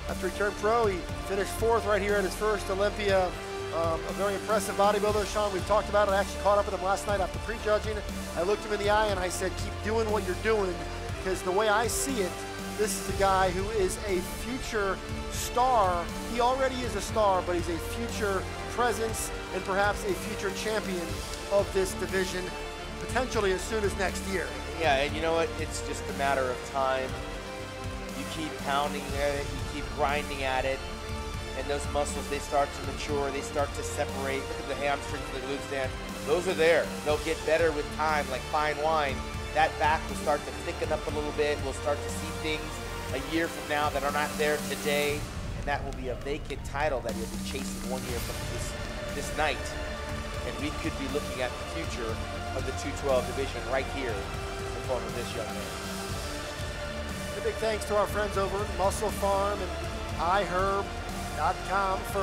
after he turned pro, he finished 4th right here at his first Olympia. A very impressive bodybuilder. Sean, we've talked about it. I actually caught up with him last night after prejudging. I looked him in the eye and I said, keep doing what you're doing, because the way I see it, this is a guy who is a future star. He already is a star, but he's a future presence and perhaps a future champion of this division, potentially as soon as next year. Yeah, and you know what? It's just a matter of time. You keep pounding at it, you keep grinding at it, and those muscles, they start to mature, they start to separate. Look at the hamstrings and the glutes, Dan. Those are there. They'll get better with time, like fine wine. That back will start to thicken up a little bit. We'll start to see things a year from now that are not there today, and that will be a vacant title that he'll be chasing 1 year from this night. And we could be looking at the future of the 212 division right here in the form of this young man. A big thanks to our friends over at Muscle Farm and iHerb.com for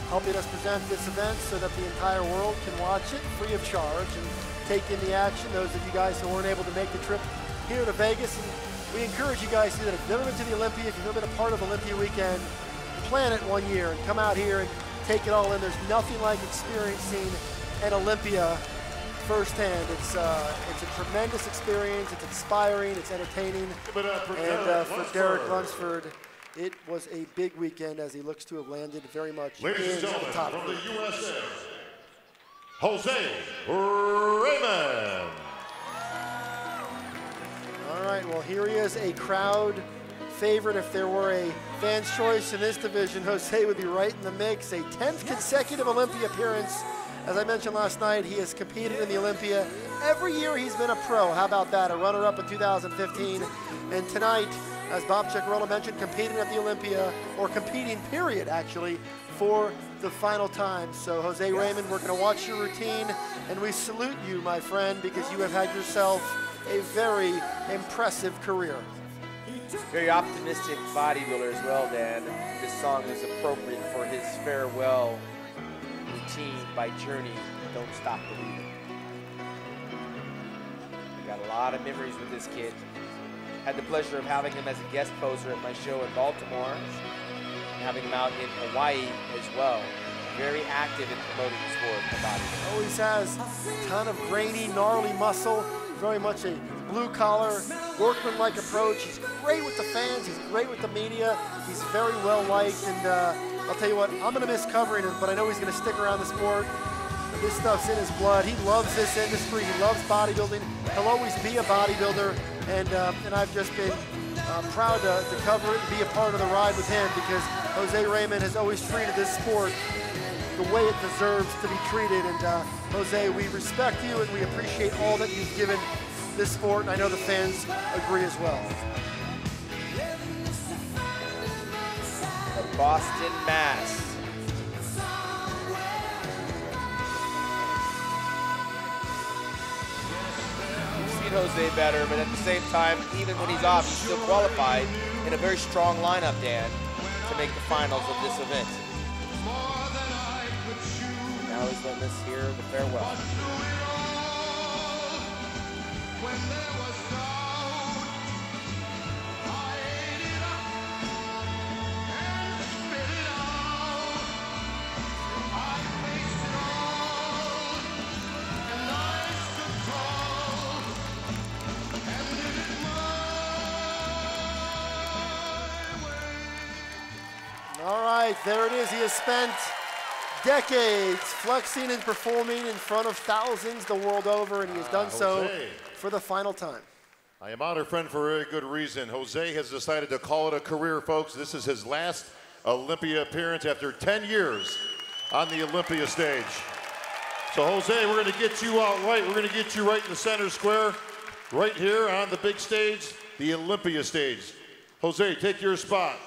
helping us present this event so that the entire world can watch it free of charge and take in the action. Those of you guys who weren't able to make the trip here to Vegas and we encourage you guys to do that. If you've never been to the Olympia, if you've never been a part of Olympia weekend, plan it one year and come out here and take it all in. There's nothing like experiencing an Olympia firsthand. It's a tremendous experience. It's inspiring. It's entertaining. And for Derek Lunsford, it was a big weekend as he looks to have landed very much Ladies and in the gentlemen, top from the three. USA, Jose Raymond. All right, well, here he is, a crowd favorite. If there were a fan's choice in this division, Jose would be right in the mix. A 10th consecutive Olympia appearance. As I mentioned last night, he has competed in the Olympia. Every year he's been a pro. How about that? A runner-up in 2015. And tonight, as Bob Ceccarello mentioned, competing at the Olympia, or competing, period, actually, for the final time. So, Jose Raymond, we're going to watch your routine, and we salute you, my friend, because you have had yourself a very impressive career. Very optimistic bodybuilder as well, Dan. This song is appropriate for his farewell routine by Journey, Don't Stop Believing. I got a lot of memories with this kid. Had the pleasure of having him as a guest poser at my show in Baltimore, and having him out in Hawaii as well. Very active in promoting the sport of bodybuilding. Always has a ton of grainy, gnarly muscle. Very much a blue-collar, workman-like approach. He's great with the fans. He's great with the media. He's very well-liked. And I'll tell you what, I'm going to miss covering him, but I know he's going to stick around the sport. This stuff's in his blood. He loves this industry. He loves bodybuilding. He'll always be a bodybuilder. And I've just been proud to cover it and be a part of the ride with him, because Jose Raymond has always treated this sport the way it deserves to be treated. And Jose, we respect you and we appreciate all that you've given this sport, and I know the fans agree as well. The Boston Mass. We've seen Jose better, but at the same time, even when he's off, he's still qualified in a very strong lineup, Dan, to make the finals of this event. Now he's letting us hear the farewell. All right, there it is. He has spent decades flexing and performing in front of thousands the world over, and he has done so for the final time. I am honored, friend, for a very good reason. Jose has decided to call it a career, folks. This is his last Olympia appearance after 10 years on the Olympia stage. So, Jose, we're going to get you out right. We're going to get you right in the center square, right here on the big stage, the Olympia stage. Jose, take your spot,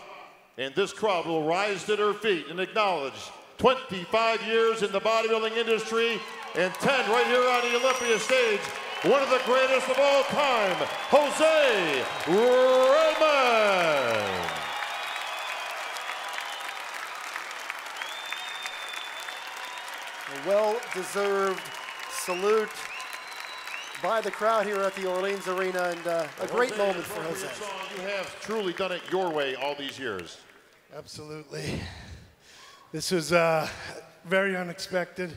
and this crowd will rise to their feet and acknowledge 25 years in the bodybuilding industry and 10 right here on the Olympia stage. One of the greatest of all time, Jose Raymond. A well-deserved salute by the crowd here at the Orleans Arena, and a great moment for Jose. You have truly done it your way all these years. Absolutely. This was very unexpected.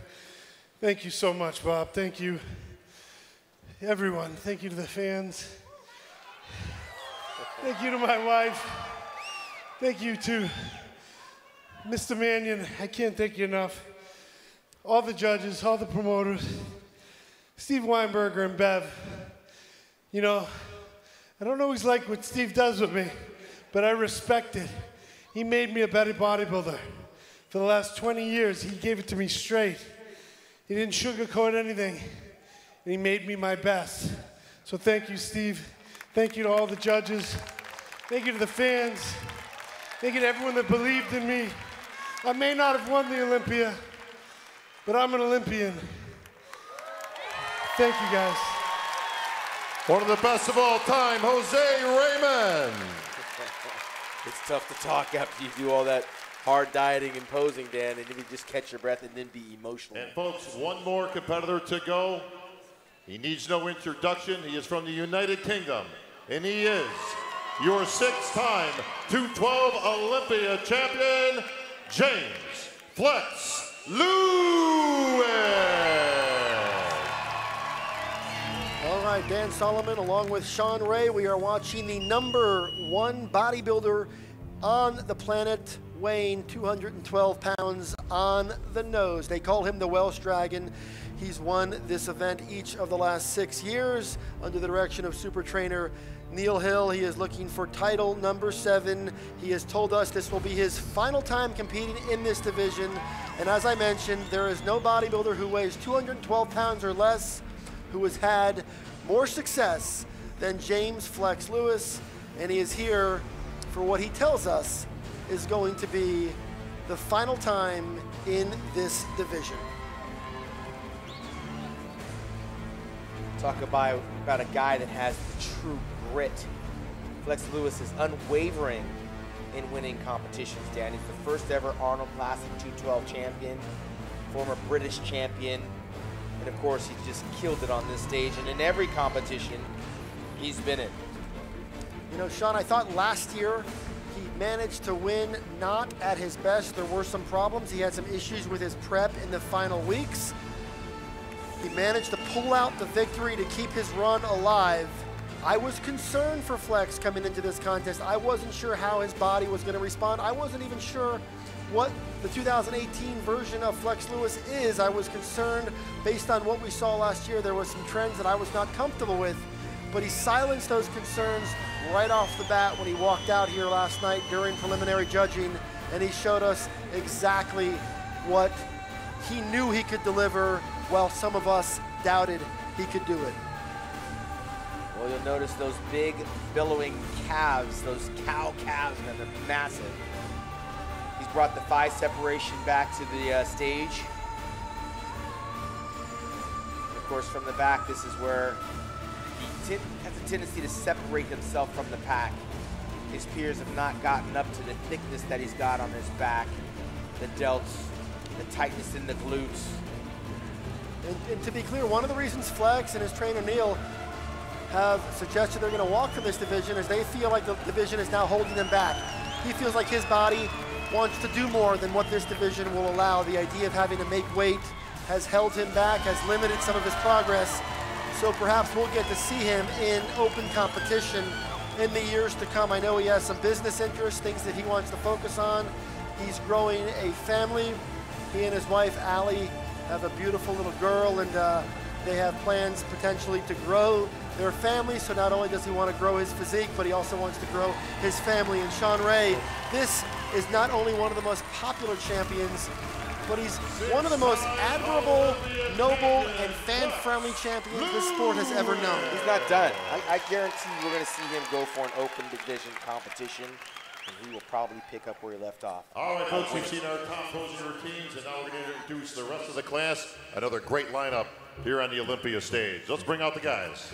Thank you so much, Bob. Thank you, everyone. Thank you to the fans. Thank you to my wife. Thank you to Mr. Mannion. I can't thank you enough. All the judges, all the promoters, Steve Weinberger and Bev. You know, I don't always like what Steve does with me, but I respect it. He made me a better bodybuilder. For the last 20 years, he gave it to me straight. He didn't sugarcoat anything, and he made me my best. So thank you, Steve. Thank you to all the judges. Thank you to the fans. Thank you to everyone that believed in me. I may not have won the Olympia, but I'm an Olympian. Thank you, guys. One of the best of all time, Jose Raymond. It's tough to talk after you do all that hard dieting and posing, Dan, and then you just catch your breath and then be emotional. And folks, one more competitor to go. He needs no introduction. He is from the United Kingdom, and he is your 6-time 212 Olympia champion, James Flex Lewis. All right, Dan Solomon along with Sean Ray. We are watching the #1 bodybuilder on the planet, weighing 212 pounds on the nose. They call him the Welsh Dragon. He's won this event each of the last 6 years under the direction of super trainer Neil Hill. He is looking for title #7. He has told us this will be his final time competing in this division. And as I mentioned, there is no bodybuilder who weighs 212 pounds or less who has had more success than James Flex Lewis. And he is here for what he tells us is going to be the final time in this division. Talk about a guy that has the true grit. Flex Lewis is unwavering in winning competitions, Dan. He's the first ever Arnold Classic 212 champion, former British champion, and of course he just killed it on this stage, and in every competition he's been in. You know, Sean, I thought last year he managed to win not at his best. There were some problems. He had some issues with his prep in the final weeks. He managed to pull out the victory to keep his run alive. I was concerned for Flex coming into this contest. I wasn't sure how his body was going to respond. I wasn't even sure what the 2018 version of Flex Lewis is. I was concerned based on what we saw last year. There were some trends that I was not comfortable with, but he silenced those concerns right off the bat when he walked out here last night during preliminary judging, and he showed us exactly what he knew he could deliver, while some of us doubted he could do it. Well, you'll notice those big billowing calves, those cow calves, and they're massive. He's brought the thigh separation back to the stage. Of course, from the back, this is where he has a tendency to separate himself from the pack. His peers have not gotten up to the thickness that he's got on his back, the delts, the tightness in the glutes. And to be clear, one of the reasons Flex and his trainer Neil have suggested they're going to walk from this division is they feel like the division is now holding them back. He feels like his body wants to do more than what this division will allow. The idea of having to make weight has held him back, has limited some of his progress. So perhaps we'll get to see him in open competition in the years to come. I know he has some business interests, things that he wants to focus on. He's growing a family. He and his wife, Allie, have a beautiful little girl, and they have plans potentially to grow their family. So not only does he want to grow his physique, but he also wants to grow his family. And Sean Ray, this is not only one of the most popular champions, but he's one of the most admirable, noble, and fan-friendly champions this sport has ever known. He's not done. I guarantee we're going to see him go for an open division competition, and he will probably pick up where he left off. All right, folks, we've seen our top posing routines, and now we're going to introduce the rest of the class. Another great lineup here on the Olympia stage. Let's bring out the guys.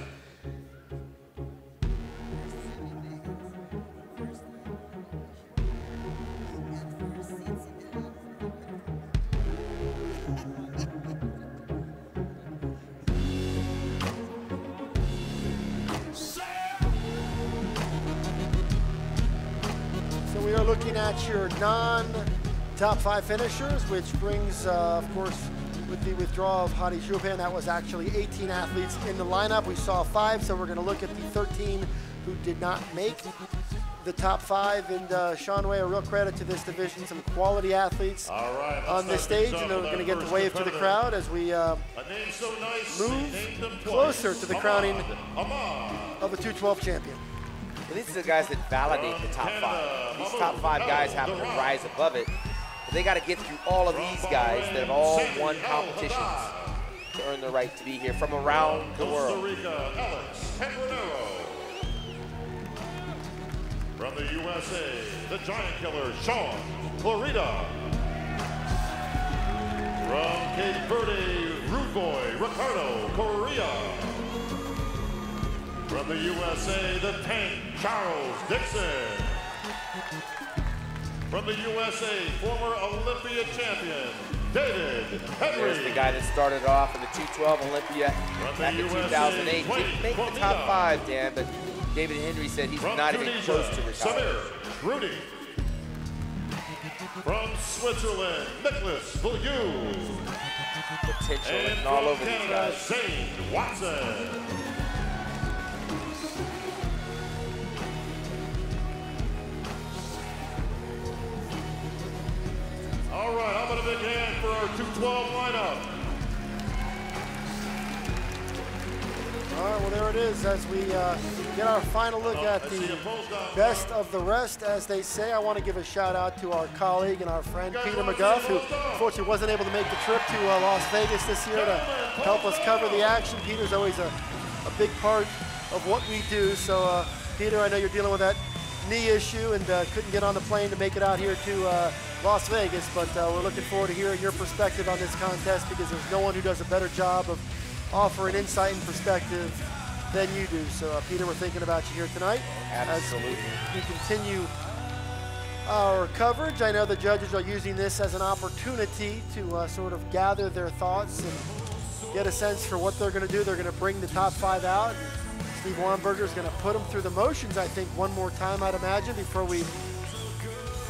We are looking at your non-top 5 finishers, which brings, of course, with the withdrawal of Hadi Chopin, that was actually 18 athletes in the lineup. We saw 5, so we're going to look at the 13 who did not make the top 5. And Sean Ray, a real credit to this division, some quality athletes on this stage, and they're going to get to wave to the crowd as we move closer to the crowning of a 212 champion. Well, these are the guys that validate the top 5. These top 5 guys have to rise above it. But they got to get through all of these guys that have all won competitions to earn the right to be here from around the world. From the USA, the Giant Killer, Sean Clarita. From Cape Verde, Rude Boy, Ricardo Correa. From the USA, the Tank, Charles Dixon. From the USA, former Olympia champion, David Henry. There's the guy that started off in the 212 Olympia back in 2008. Didn't make the top 5, Dan, but David Henry said he's not even close to retire. Samir Rudy. From Switzerland, Nicholas Villieu. Potential and all from over these Canada, guys. Zane Watson. All right, how about a big hand for our 212 lineup? All right, well, there it is as we get our final look at the best of the rest, as they say. I want to give a shout out to our colleague and our friend Peter McGuff, who unfortunately wasn't able to make the trip to Las Vegas this year to help us cover the action. Peter's always a big part of what we do. So, Peter, I know you're dealing with that knee issue and couldn't get on the plane to make it out here to Las Vegas, but we're looking forward to hearing your perspective on this contest, because there's no one who does a better job of offering insight and perspective than you do. So, Peter, we're thinking about you here tonight. Absolutely. As we continue our coverage, I know the judges are using this as an opportunity to sort of gather their thoughts and get a sense for what they're going to do. They're going to bring the top 5 out. Steve Weinberger is going to put them through the motions, I think, one more time, I'd imagine, before we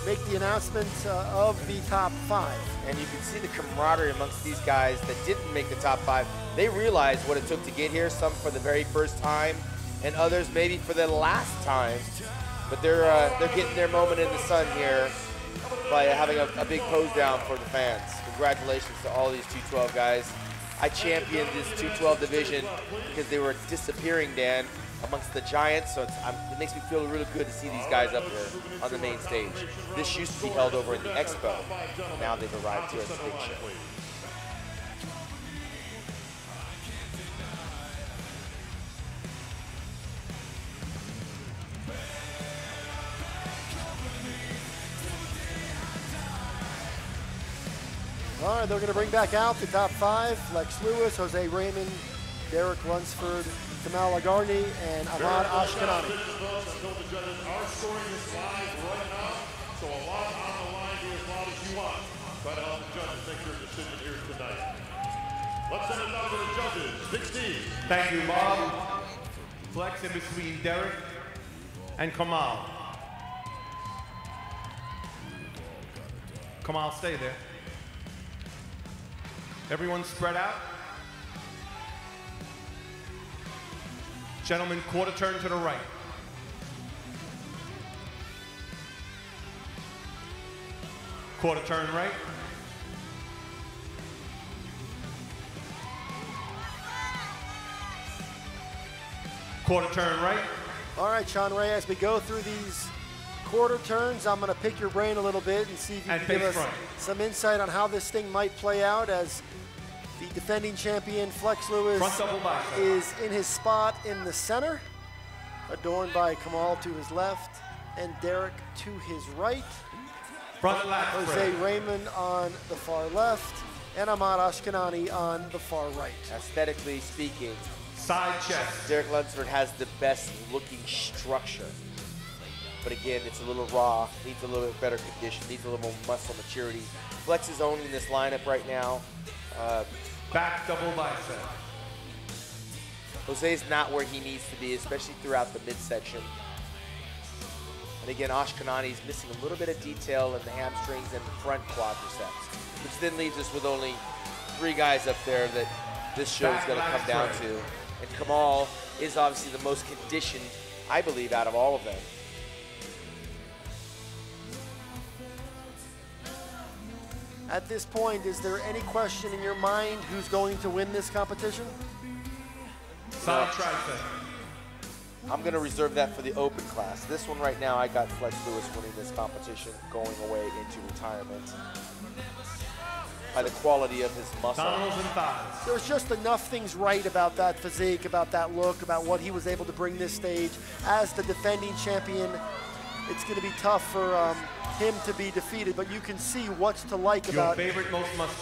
make the announcement of the top 5. And you can see the camaraderie amongst these guys that didn't make the top 5. They realized what it took to get here, some for the very first time, and others maybe for the last time. But they're getting their moment in the sun here by having a big pose down for the fans. Congratulations to all these 212 guys. I championed this 212 division because they were disappearing, Dan, amongst the giants, so it makes me feel really good to see these guys up here on the main stage. This used to be held over in the Expo. Now they've arrived here at the big show. All right, they're going to bring back out the top 5. Flex Lewis, Jose Raymond, Derek Lunsford, Kamal Agarni, and Ahmad Ashkenani. Our scoring is live right now, so a lot on the line, be as loud as you want. Try to help the judges make their decision here tonight. Let's send it down to the judges. Big Steve. Thank you, Bob. Flex in between Derek and Kamal. Kamal, stay there. Everyone spread out. Gentlemen, quarter turn to the right. Quarter turn right. Quarter turn right. All right, Sean Ray, as we go through these quarter turns, I'm going to pick your brain a little bit and see if you can give us some insight on how this thing might play out, as the defending champion, Flex Lewis, is in his spot in the center, adorned by Kamal to his left and Derek to his right. Jose Raymond on the far left and Ahmad Ashkenani on the far right. Aesthetically speaking, side chest, Derek Lunsford has the best looking structure. But again, it's a little raw, needs a little bit better condition, needs a little more muscle maturity. Flex is owning this lineup right now. Back double bicep. Jose's not where he needs to be, especially throughout the midsection. And again, Ashkenani's missing a little bit of detail in the hamstrings and the front quadriceps, which then leaves us with only 3 guys up there that this show is going to come down to. And Kamal is obviously the most conditioned, I believe, out of all of them. At this point, is there any question in your mind who's going to win this competition? Side tricep. I'm going to reserve that for the open class. This one right now, I got Flex Lewis winning this competition, going away into retirement by the quality of his muscle. There's just enough things right about that physique, about that look, about what he was able to bring this stage. As the defending champion, it's going to be tough for him to be defeated, but you can see what's to like about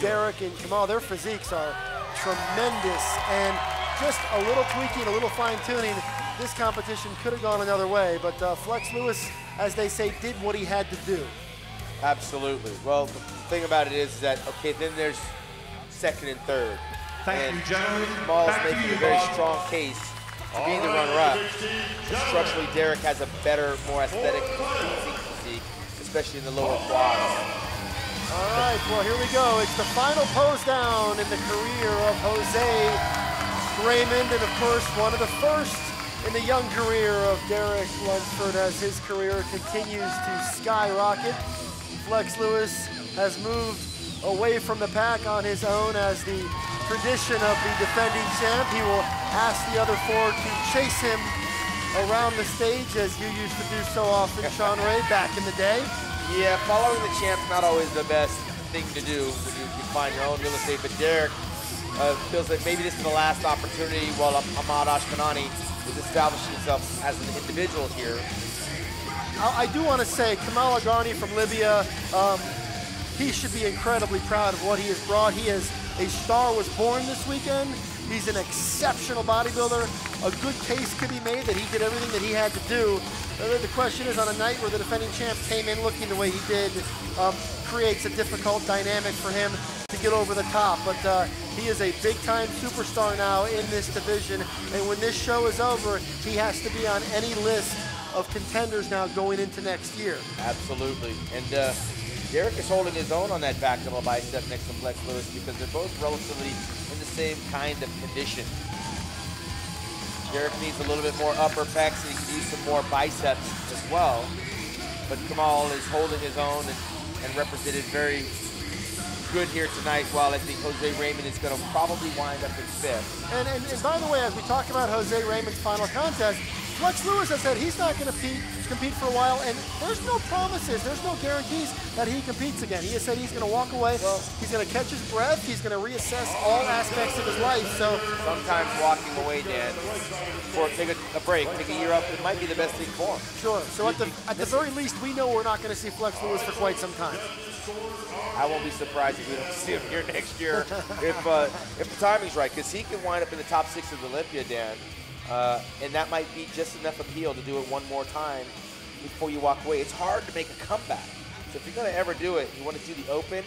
Derek and Kamal. Their physiques are tremendous, and just a little tweaking, a little fine-tuning, this competition could have gone another way, but Flex Lewis, as they say, did what he had to do. Absolutely. Well, the thing about it is that, okay, then there's second and third. Thank you, gentlemen. Kamal's Back to making you, a very Bob. strong case to being the runner-up. Structurally, Derek has a better, more aesthetic, pleasing physique, especially in the lower quads. All right, well, here we go. It's the final pose down in the career of Jose Raymond, and of course, one of the first in the young career of Derek Lunsford as his career continues to skyrocket. Flex Lewis has moved away from the pack on his own as the tradition of the defending champ. He will ask the other four to chase him around the stage as you used to do so often, Sean Ray, back in the day. Yeah, following the champ's not always the best thing to do when you find your own real estate, but Derek feels like maybe this is the last opportunity while Ahmad Ashkanani is establishing himself as an individual here. I do want to say, Kamal Agarni from Libya, he should be incredibly proud of what he has brought. He is a star was born this weekend. He's an exceptional bodybuilder. A good case could be made that he did everything that he had to do. The question is, on a night where the defending champ came in looking the way he did, creates a difficult dynamic for him to get over the top. But he is a big-time superstar now in this division. And when this show is over, he has to be on any list of contenders now going into next year. Absolutely. And Derek is holding his own on that back double bicep next to Flex Lewis because they're both relatively in the same kind of condition. Derek needs a little bit more upper pecs and he can use some more biceps as well. But Kamal is holding his own and represented very good here tonight, while I think Jose Raymond is going to probably wind up in fifth. And by the way, as we talk about Jose Raymond's final contest, Flex Lewis has said he's not going to compete for a while, and there's no promises, there's no guarantees that he competes again. He has said he's going to walk away, he's going to catch his breath, he's going to reassess all aspects of his life. So sometimes walking away, Dan, or take a break, take a year up, it might be the best thing for him. Sure. So at the very least, we know we're not going to see Flex Lewis for quite some time. I won't be surprised if we don't see him here next year if the timing's right, because he can wind up in the top 6 of Olympia, Dan. And that might be just enough appeal to do it one more time before you walk away. It's hard to make a comeback. So if you're going to ever do it, you want to do the Open,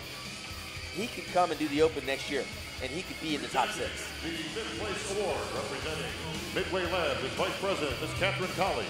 he could come and do the Open next year, and he could be in the top 6. The fifth place award representing Midway Labs, his vice president, Ms. Catherine Colley.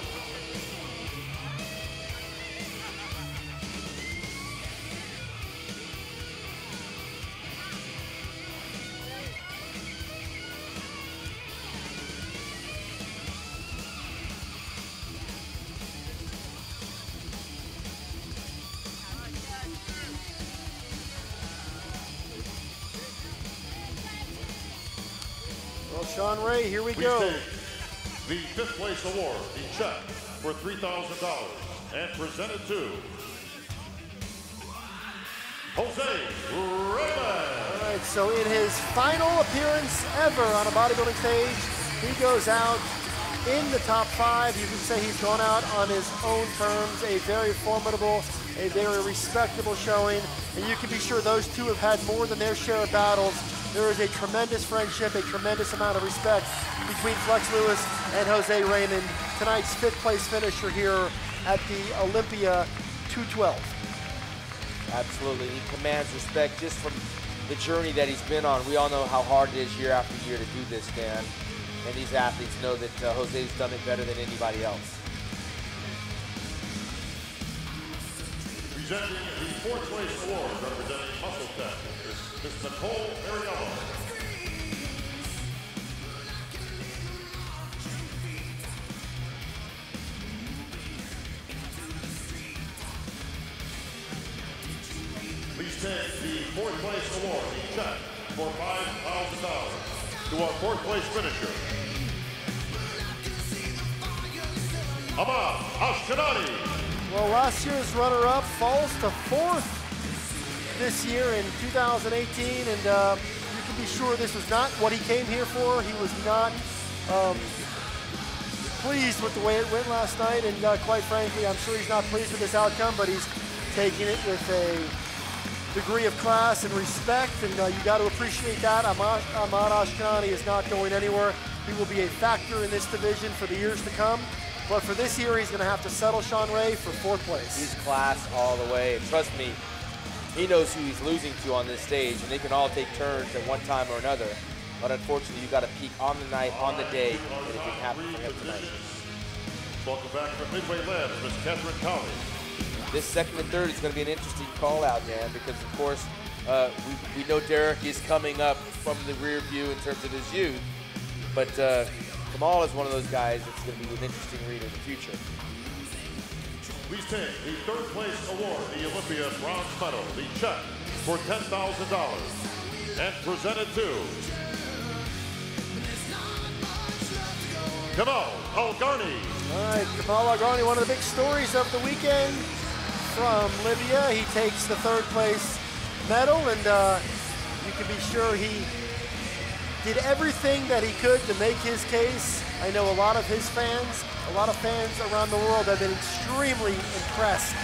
Well, Sean Ray, here we Please go. take the fifth place award, the check for $3,000, and presented to Jose Raymond. All right, so in his final appearance ever on a bodybuilding stage, he goes out in the top 5. You can say he's gone out on his own terms, a very formidable, a very respectable showing, and you can be sure those two have had more than their share of battles. There is a tremendous friendship, a tremendous amount of respect between Flex Lewis and Jose Raymond. Tonight's 5th place finisher here at the Olympia 212. Absolutely, he commands respect just from the journey that he's been on. We all know how hard it is year after year to do this, Dan. And these athletes know that Jose's done it better than anybody else. Presenting the fourth place award representing Muscle Tech is Ms. Nicole Ariello. Please take the fourth place award, the check for $5,000 to our fourth place finisher, Ahmad Ashkanani. Well, last year's runner-up falls to 4th this year in 2018, and you can be sure this was not what he came here for. He was not pleased with the way it went last night, and quite frankly, I'm sure he's not pleased with this outcome, but he's taking it with a degree of class and respect, and you got to appreciate that. Ahmad Ashkanani is not going anywhere. He will be a factor in this division for the years to come. But for this year, he's going to have to settle Sean Ray for 4th place. He's class all the way. And trust me, he knows who he's losing to on this stage, and they can all take turns at one time or another. But unfortunately, you got to peak on the night, on the day, and it didn't happen for him tonight. Welcome back from Midway Labs, Miss Catherine Colley. This second and third is going to be an interesting call out, Dan, because of course we know Derek is coming up from the rear view in terms of his youth, but Kamal is one of those guys that's going to be an interesting read in the future. Please take the 3rd place award, the Olympia bronze medal, the check for $10,000, and presented to Kamal Algarni. All right, Kamal Algarni, one of the big stories of the weekend from Libya. He takes the 3rd place medal, and you can be sure he did everything that he could to make his case. I know a lot of his fans, a lot of fans around the world have been extremely impressed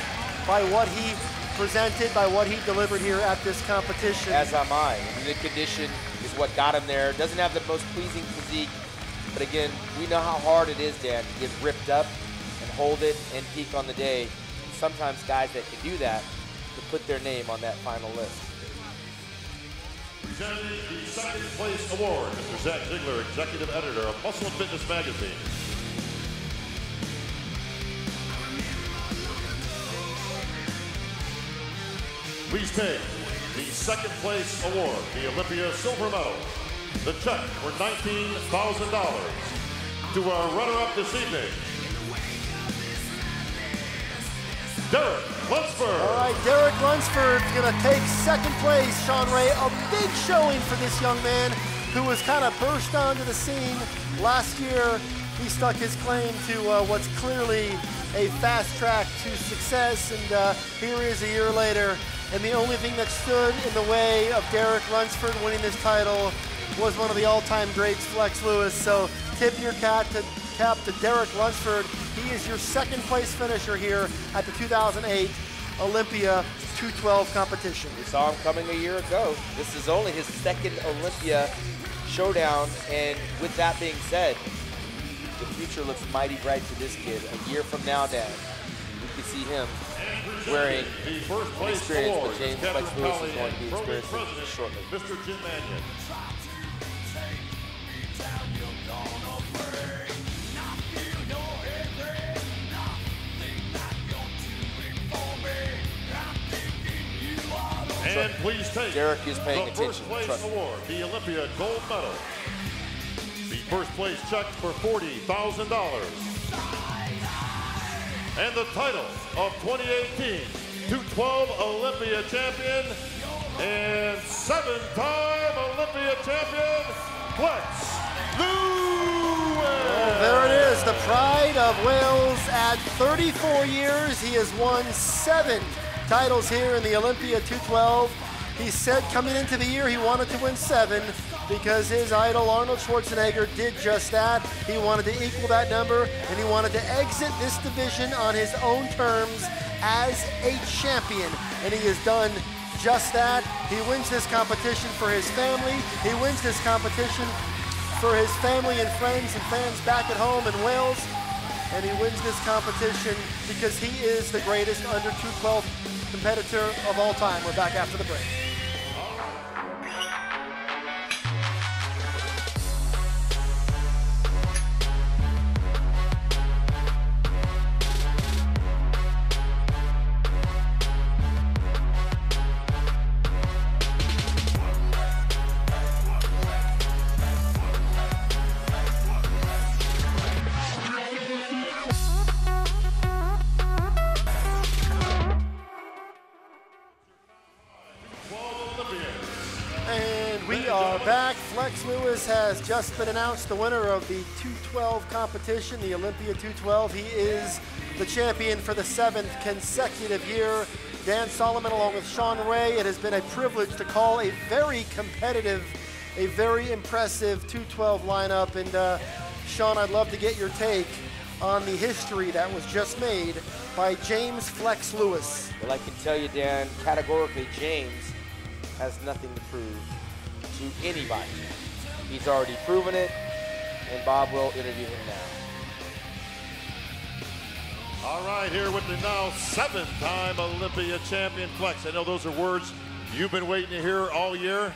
by what he presented, by what he delivered here at this competition. As am I. The condition is what got him there. Doesn't have the most pleasing physique, but again, we know how hard it is, Dan, to get ripped up and hold it and peak on the day. And sometimes guys that can do that to put their name on that final list. Presenting the 2nd place award, Mr. Zach Ziegler, Executive Editor of Muscle and Fitness Magazine. Please take the 2nd place award, the Olympia Silver Medal, the check for $19,000 to our runner-up this evening, Derek Lunsford. All right, Derek Lunsford is going to take 2nd place. Sean Ray, a big showing for this young man who was kind of burst onto the scene last year. He stuck his claim to what's clearly a fast track to success, and here he is a year later. And the only thing that stood in the way of Derek Lunsford winning this title was one of the all-time greats, Flex Lewis. So tip your cap to Derek Lunsford. He is your 2nd place finisher here at the 2008 Olympia 212 competition. We saw him coming a year ago. This is only his 2nd Olympia showdown, and with that being said, the future looks mighty bright for this kid. A year from now, Dan, we could see him wearing the 1st place experience award, with James Flex Lewis is going to be experiencing shortly. Mr. Jim Mannion. And please take Derek is paying the attention. 1st place award, the Olympia Gold Medal. The 1st place check for $40,000. And the title of 2018 212 Olympia champion and 7-time Olympia champion, Flex Lewis. Oh, there it is, the pride of Wales. At 34 years, he has won 7 titles here in the Olympia 212. He said coming into the year he wanted to win 7 because his idol Arnold Schwarzenegger did just that. He wanted to equal that number, and he wanted to exit this division on his own terms as a champion, and he has done just that. He wins this competition for his family. He wins this competition for his family and friends and fans back at home in Wales, and he wins this competition because he is the greatest under 212 competitor of all time. We're back after the break. Flex Lewis has just been announced the winner of the 212 competition, the Olympia 212. He is the champion for the 7th consecutive year. Dan Solomon along with Sean Ray. It has been a privilege to call a very competitive, a very impressive 212 lineup. And Sean, I'd love to get your take on the history that was just made by James Flex Lewis. Well, I can tell you, Dan, categorically, James has nothing to prove to anybody. He's already proven it, and Bob will interview him now. All right, here with the now 7-time Olympia champion, Flex. I know those are words you've been waiting to hear all year.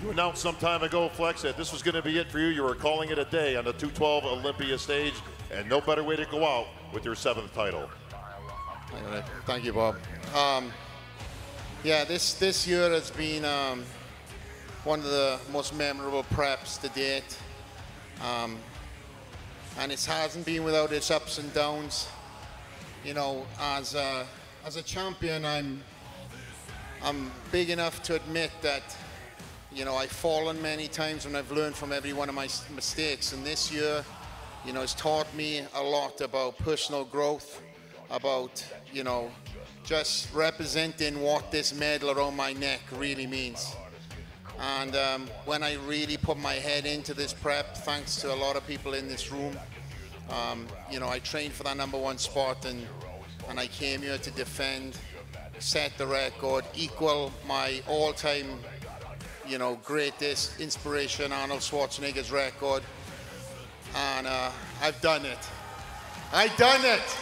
You announced some time ago, Flex, that this was going to be it for you. You were calling it a day on the 212 Olympia stage, and no better way to go out with your 7th title. Thank you, Bob. Yeah, this year has been one of the most memorable preps to date. And it hasn't been without its ups and downs. You know, as a champion, I'm big enough to admit that, you know, I've fallen many times and I've learned from every one of my mistakes. And this year, you know, it's taught me a lot about personal growth, about, you know, just representing what this medal around my neck really means. And when I really put my head into this prep, thanks to a lot of people in this room, you know, I trained for that #1 spot, and I came here to defend, set the record, equal my all-time, you know, greatest inspiration, Arnold Schwarzenegger's record. And I've done it. I've done it.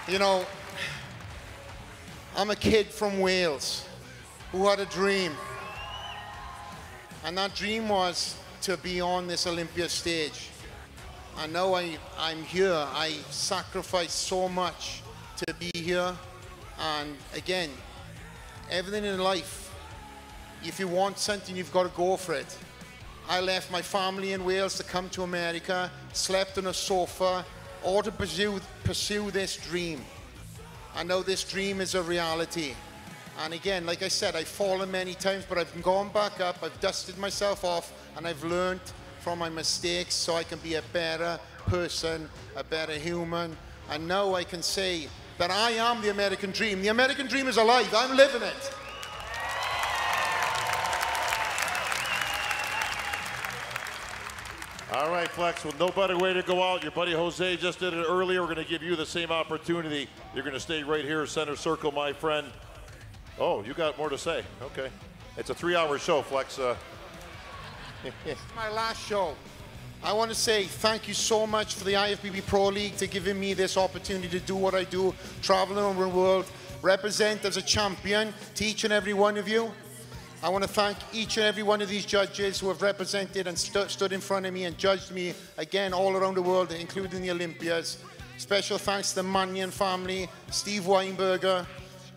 You know, I'm a kid from Wales who had a dream. And that dream was to be on this Olympia stage. I know I'm here. I sacrificed so much to be here. And again, everything in life, if you want something, you've got to go for it. I left my family in Wales to come to America, slept on a sofa, all to pursue this dream. I know this dream is a reality. And again, like I said, I've fallen many times, but I've gone back up, I've dusted myself off, and I've learned from my mistakes so I can be a better person, a better human. And now I can say that I am the American dream. The American dream is alive. I'm living it. All right, Flex, well, no better way to go out. Your buddy Jose just did it earlier. We're going to give you the same opportunity. You're going to stay right here, center circle, my friend. Oh, you got more to say. Okay. It's a 3-hour show, Flex. My last show. I want to say thank you so much for the IFBB Pro League to giving me this opportunity to do what I do, travel around the world, represent as a champion to each and every one of you. I want to thank each and every one of these judges who have represented and stood in front of me and judged me, again, all around the world, including the Olympias. Special thanks to the Mannion family, Steve Weinberger,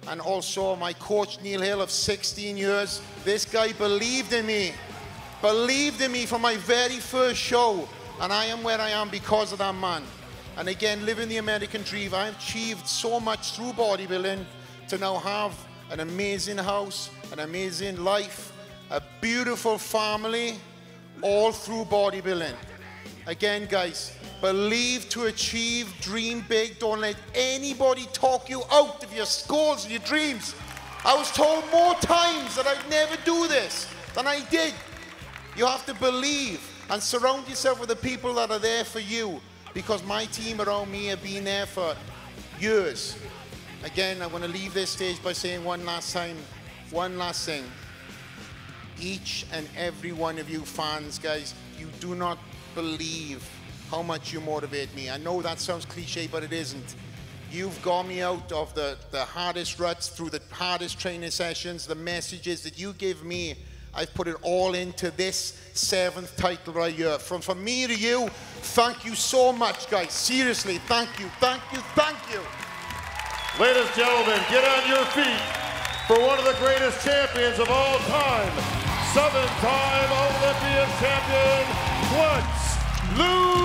and also my coach, Neil Hill, of 16 years. This guy believed in me from my very first show, and I am where I am because of that man. And again, living the American dream, I've achieved so much through bodybuilding to now have an amazing house, an amazing life, a beautiful family, all through bodybuilding. Again, guys, believe to achieve, dream big. Don't let anybody talk you out of your goals and your dreams. I was told more times that I'd never do this than I did. You have to believe and surround yourself with the people that are there for you, because my team around me have been there for years. Again, I want to leave this stage by saying one last time, one last thing. Each and every one of you fans, guys, you do not believe how much you motivate me. I know that sounds cliche, but it isn't. You've got me out of the hardest ruts, through the hardest training sessions, the messages that you give me. I've put it all into this 7th title right here. From me to you, thank you so much, guys. Seriously, thank you, thank you, thank you. Ladies and gentlemen, get on your feet for one of the greatest champions of all time, 7-time Olympian champion, Flex Lewis.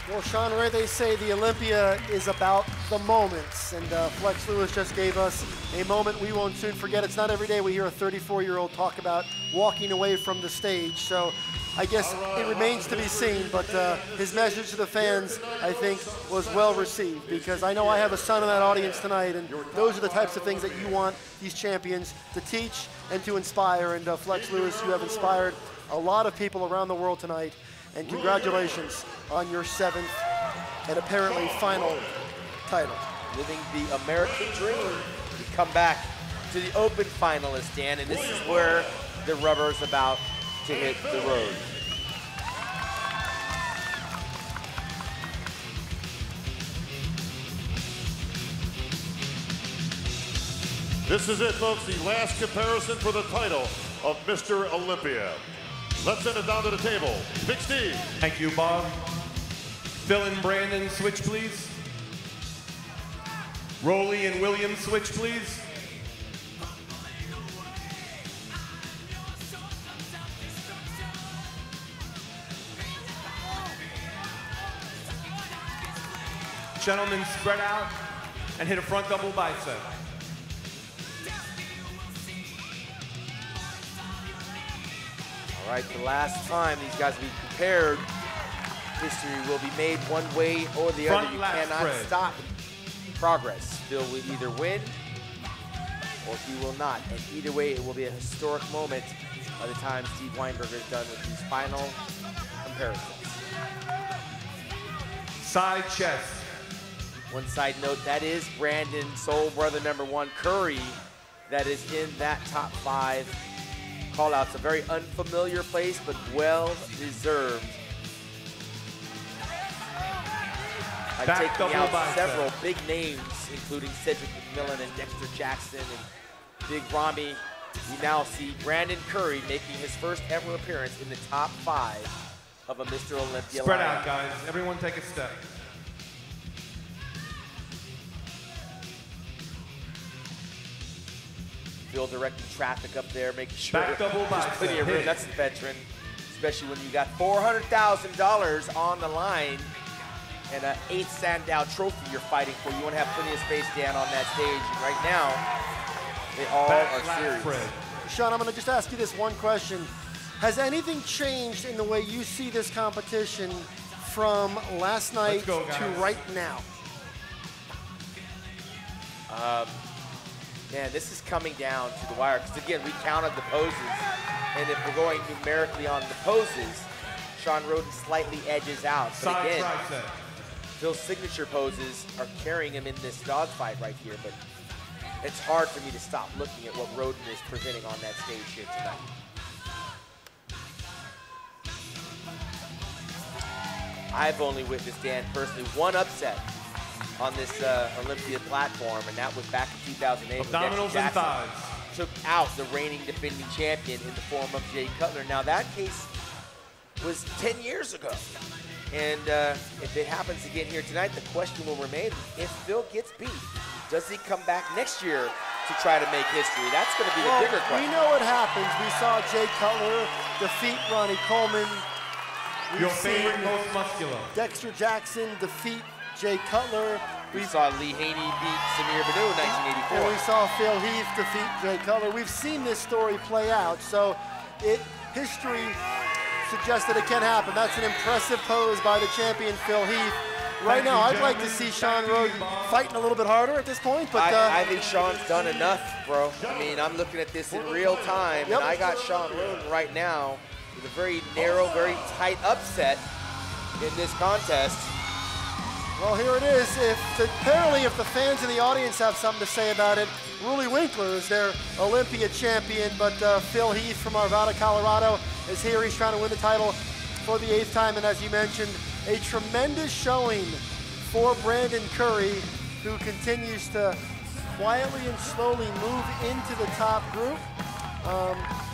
Well, Sean Ray, they say the Olympia is about the moments, and Flex Lewis just gave us a moment we won't soon forget. It's not every day we hear a 34-year-old talk about walking away from the stage. So I guess it remains to be seen, but his message to the fans, I think, was well received, because I know I have a son in that audience tonight, and those are the types of things that you want these champions to teach and to inspire. And Flex Lewis, you have inspired a lot of people around the world tonight, and congratulations on your 7th and apparently final title. Living the American dream. We come back to the Open finalists, Dan, and this is where the rubber's about to hit the road. This is it, folks, the last comparison for the title of Mr. Olympia. Let's send it down to the table. Big Steve. Thank you, Bob. Phil and Brandon, switch, please. Rolly and William, switch, please. Gentlemen, spread out and hit a front double bicep. All right, the last time these guys will be compared, history will be made one way or the other. You cannot stop progress. Phil will either win or he will not. And either way, it will be a historic moment by the time Steve Weinberger is done with these final comparisons. Side chest. One side note, that is Brandon's soul brother #1, Curry, that is in that top 5 call-outs. A very unfamiliar place, but well-deserved. I've taken out several big names, including Cedric McMillan and Dexter Jackson and Big Ramy. We now see Brandon Curry making his first ever appearance in the top 5 of a Mr. Olympia Spread lineup. out, guys. Everyone take a step. Phil directing traffic up there, making sure Back double there's plenty of room. That's a veteran, especially when you got $400,000 on the line and an 8th Sandow trophy you're fighting for. You want to have plenty of space, Dan, on that stage. And right now, they all are serious. Sean, I'm going to just ask you this one question. Has anything changed in the way you see this competition from last night to right now? Man, this is coming down to the wire, because again, we counted the poses, and if we're going numerically on the poses, Sean Roden slightly edges out. But again, Phil's signature poses are carrying him in this dogfight right here, but it's hard for me to stop looking at what Roden is presenting on that stage here tonight. I've only witnessed, Dan, personally, one upset on this Olympia platform, and that was back in 2008. Abdominals and thighs. Took out the reigning defending champion in the form of Jay Cutler. Now that case was 10 years ago. And if it happens again here tonight, the question will remain, if Phil gets beat, does he come back next year to try to make history? That's going to be the bigger question. We know what happens. We saw Jay Cutler defeat Ronnie Coleman. Your favorite, most muscular. Dexter Jackson defeat Jay Cutler. We saw Lee Haney beat Samir Badu in 1984. And we saw Phil Heath defeat Jay Cutler. We've seen this story play out, so history suggests that it can happen. That's an impressive pose by the champion, Phil Heath. Right now, I'd like to see Sean Roden fighting a little bit harder at this point, but I think Sean's done enough, bro. I mean, I'm looking at this in real time, and I got Sean Roden right now with a very narrow, very tight upset in this contest. Well, here it is. Apparently, if the fans in the audience have something to say about it, Ruli Winkler is their Olympia champion, but Phil Heath from Arvada, Colorado is here. He's trying to win the title for the 8th time, and as you mentioned, a tremendous showing for Brandon Curry, who continues to quietly and slowly move into the top group.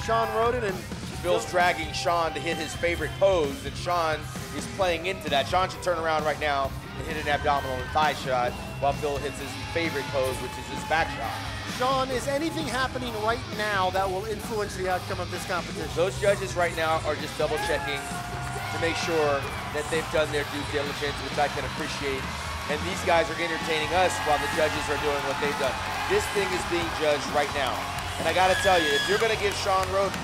Sean Roden and Phil's dragging Sean to hit his favorite pose, and Sean is playing into that. Sean should turn around right now and hit an abdominal and thigh shot while Phil hits his favorite pose, which is his back shot. Sean, is anything happening right now that will influence the outcome of this competition? Those judges right now are just double checking to make sure that they've done their due diligence, which I can appreciate. And these guys are entertaining us while the judges are doing what they've done. This thing is being judged right now. And I gotta tell you, if you're gonna give Sean Roden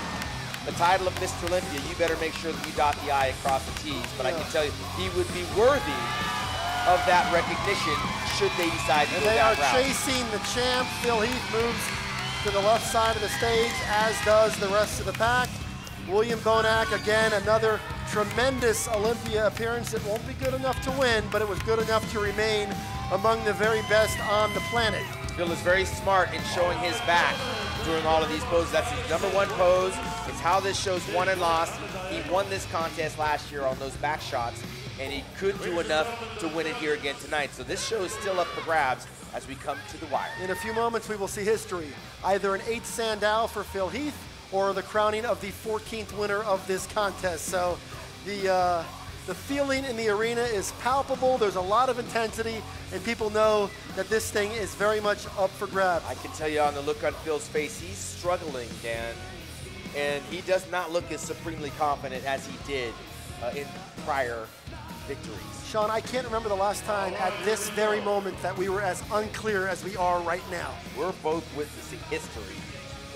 the title of Mr. Olympia, you better make sure that you dot the I and cross the T's. But I can tell you, he would be worthy of that recognition should they decide to go they that are route. chasing the champ. Phil Heath moves to the left side of the stage, as does the rest of the pack. William Bonac, again, another tremendous Olympia appearance. It won't be good enough to win, but it was good enough to remain among the very best on the planet. Phil is very smart in showing his back during all of these poses. That's his #1 pose. It's how this show's won and lost. He won this contest last year on those back shots, and he could do enough to win it here again tonight. So this show is still up for grabs as we come to the wire. In a few moments, we will see history. Either an 8th Sandow for Phil Heath or the crowning of the 14th winner of this contest. So the feeling in the arena is palpable. There's a lot of intensity, and people know that this thing is very much up for grabs. I can tell you on the look on Phil's face, he's struggling, Dan, and he does not look as supremely confident as he did in prior victories. Sean, I can't remember the last time at this very moment that we were as unclear as we are right now. We're both witnessing history,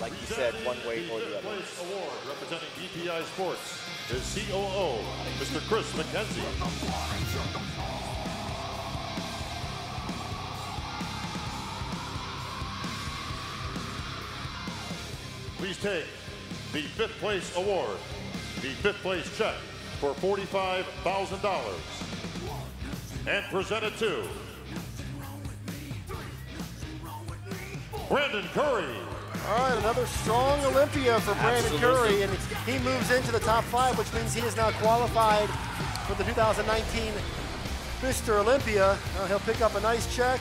like you said, one way or the other. Place award representing DPI Sports is COO, Mr. Chris McKenzie. Please take the 5th place award, the 5th place check for $45,000, and present it to Brandon Curry. All right, another strong Olympia for Brandon Absolutely. Curry, and he moves into the top 5, which means he is now qualified for the 2019 Mr. Olympia. Now he'll pick up a nice check,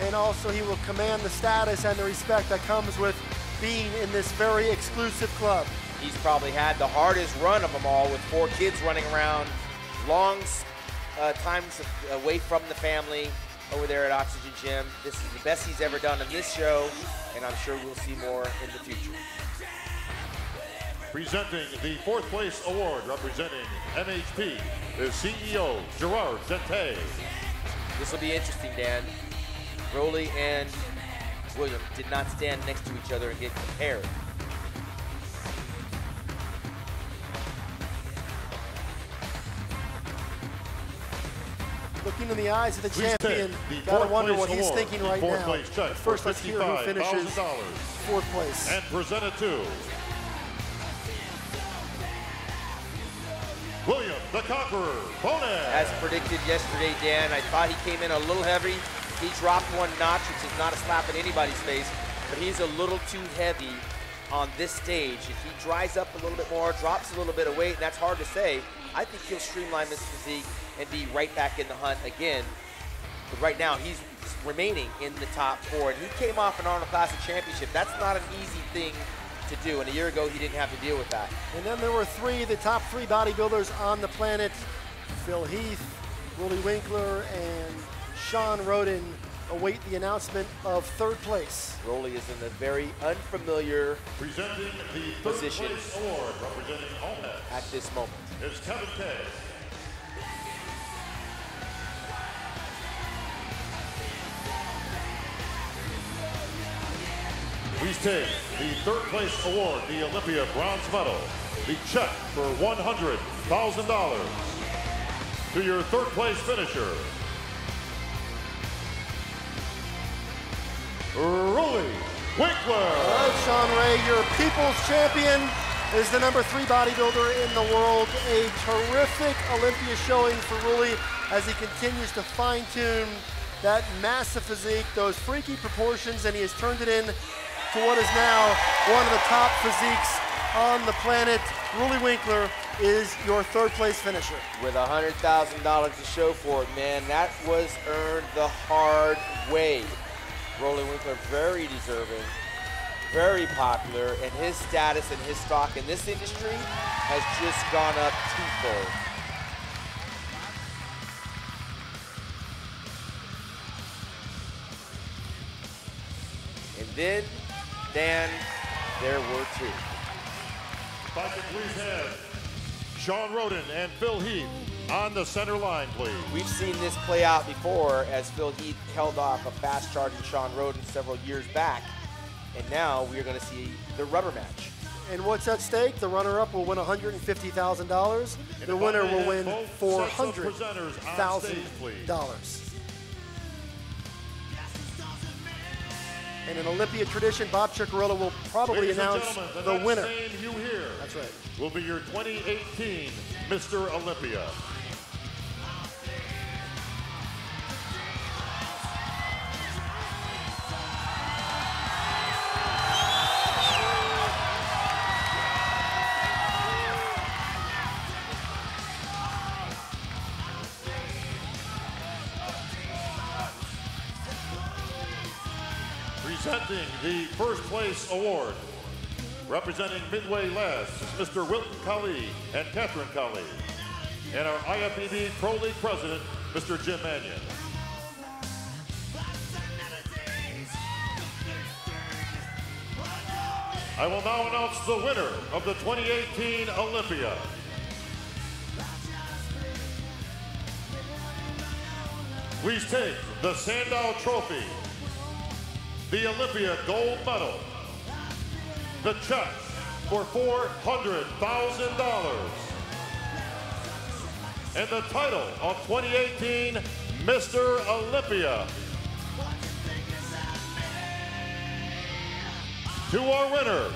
and also he will command the status and the respect that comes with being in this very exclusive club. He's probably had the hardest run of them all with 4 kids running around, long times away from the family over there at Oxygen Gym. This is the best he's ever done in this show, and I'm sure we'll see more in the future. Presenting the 4th place award representing MHP is CEO Gerard Zente. This will be interesting, Dan. Rolly and William did not stand next to each other and get compared. Looking in the eyes of the Please champion, take the gotta 4th wonder place what he's award, thinking the right 4th now. place check But first, for let's hear who finishes $55,000. 4th place. And present it to William the Conqueror Bonac. As predicted yesterday, Dan, I thought he came in a little heavy. He dropped 1 notch, which is not a slap in anybody's face, but he's a little too heavy on this stage. If he dries up a little bit more, drops a little bit of weight, and that's hard to say, I think he'll streamline this physique and be right back in the hunt again. But right now, he's remaining in the top 4, and he came off an Arnold Classic Championship. That's not an easy thing to do, and a year ago, he didn't have to deal with that. And then there were the top 3 bodybuilders on the planet. Phil Heath, Willie Winkler, and Sean Roden await the announcement of 3rd place. Rolly is in a very unfamiliar Presenting the 3rd position place award representing Olympia at this moment. is Kevin K. Please take the 3rd place award, the Olympia bronze medal, the check for $100,000 to your 3rd place finisher, Rolly Winkler. All right, Sean Ray, your people's champion is the #3 bodybuilder in the world. A terrific Olympia showing for Rolly as he continues to fine-tune that massive physique, those freaky proportions, and he has turned it in to what is now one of the top physiques on the planet. Rolly Winkler is your 3rd place finisher. With $100,000 to show for it, man, that was earned the hard way. Rolly Winkler, very deserving, very popular, and his status and his stock in this industry has just gone up twofold. And then, Dan, there were 2. If I can please have Sean Roden and Phil Heath on the center line, please. We've seen this play out before as Phil Heath held off a fast-charging Sean Roden several years back, and now we are going to see the rubber match. And what's at stake? The runner-up will win $150,000. The winner will win $400,000. And in Olympia tradition, Bob Ciccarello will probably announce the winner. Name you hear That's right. will be your 2018 Mr. Olympia. Presenting the first place award, representing Midway Labs, is Mr. Wilton Kali and Catherine Kali, and our IFBB Pro League President, Mr. Jim Mannion. I will now announce the winner of the 2018 Olympia. Please take the Sandow Trophy, the Olympia Gold Medal, the check for $400,000, and the title of 2018 Mr. Olympia. To our winner,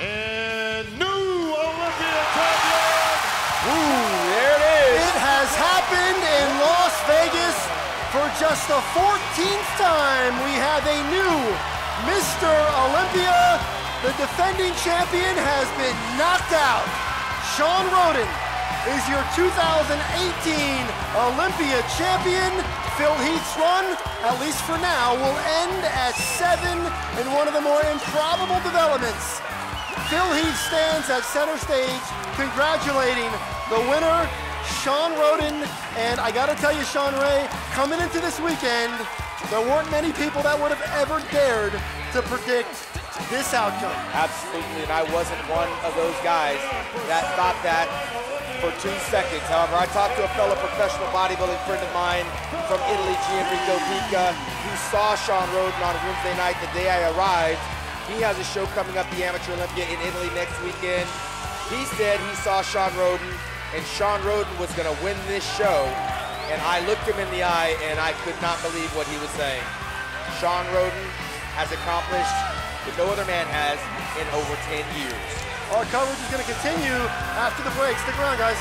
and new Olympia champion! There it is! It has happened in Las Vegas. For just the 14th time, we have a new Mr. Olympia. The defending champion has been knocked out. Shawn Rhoden is your 2018 Olympia champion. Phil Heath's run, at least for now, will end at 7 in one of the more improbable developments. Phil Heath stands at center stage, congratulating the winner, Shawn Rhoden. And I gotta tell you, Sean Ray, coming into this weekend, there weren't many people that would have ever dared to predict this outcome. Absolutely, and I wasn't one of those guys that thought that for 2 seconds. However, I talked to a fellow professional bodybuilding friend of mine from Italy, Gianrico Pica, who saw Shawn Rhoden on Wednesday night the day I arrived. He has a show coming up, the Amateur Olympia in Italy next weekend. He said he saw Shawn Rhoden, and Shawn Rhoden was going to win this show. And I looked him in the eye, and I could not believe what he was saying. Shawn Rhoden has accomplished what no other man has in over 10 years. Our coverage is going to continue after the break. Stick around, guys.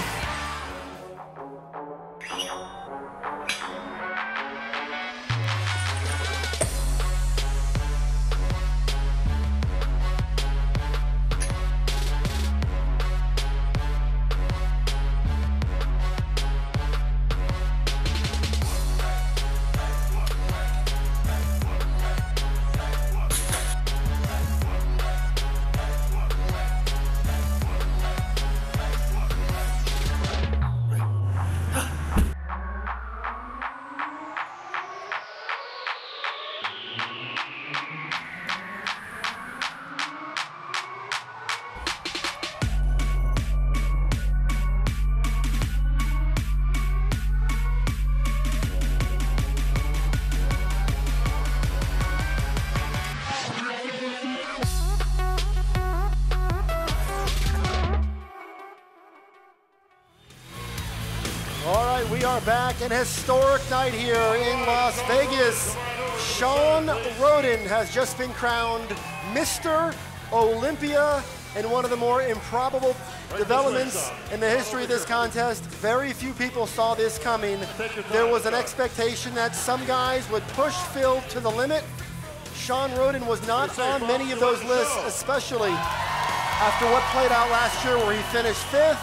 We are back, an historic night here in Las Vegas. Shawn Rhoden has just been crowned Mr. Olympia in one of the more improbable developments in the history of this contest. Very few people saw this coming. There was an expectation that some guys would push Phil to the limit. Shawn Rhoden was not on many of those lists, especially after what played out last year where he finished 5th.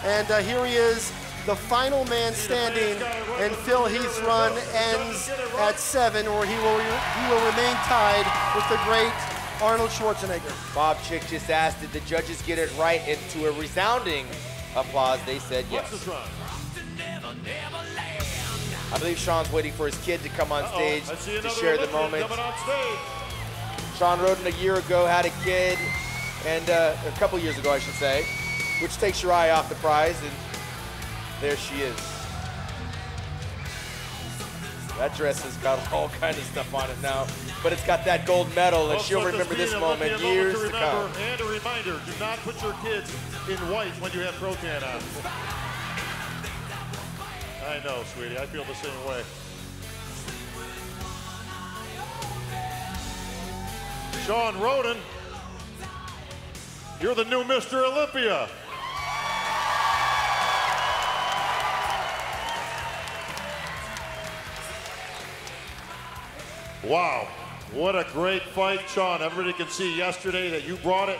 And here he is, the final man standing, and Phil Heath's run ends at 7, where he will remain tied with the great Arnold Schwarzenegger. Bob Chick just asked, did the judges get it right? And to a resounding applause, they said yes. I believe Shawn's waiting for his kid to come on stage to share the moment. Shawn Rhoden a year ago had a kid, and a couple years ago, I should say, which takes your eye off the prize, and there she is. That dress has got all kinds of stuff on it now, but it's got that gold medal, and Well, she'll let remember be this an moment Olympia years to to come. remember. And a reminder, do not put your kids in white when you have Protan on. I know, sweetie. I feel the same way. Sean Roden, you're the new Mr. Olympia. Wow, what a great fight, Sean. Everybody can see yesterday that you brought it.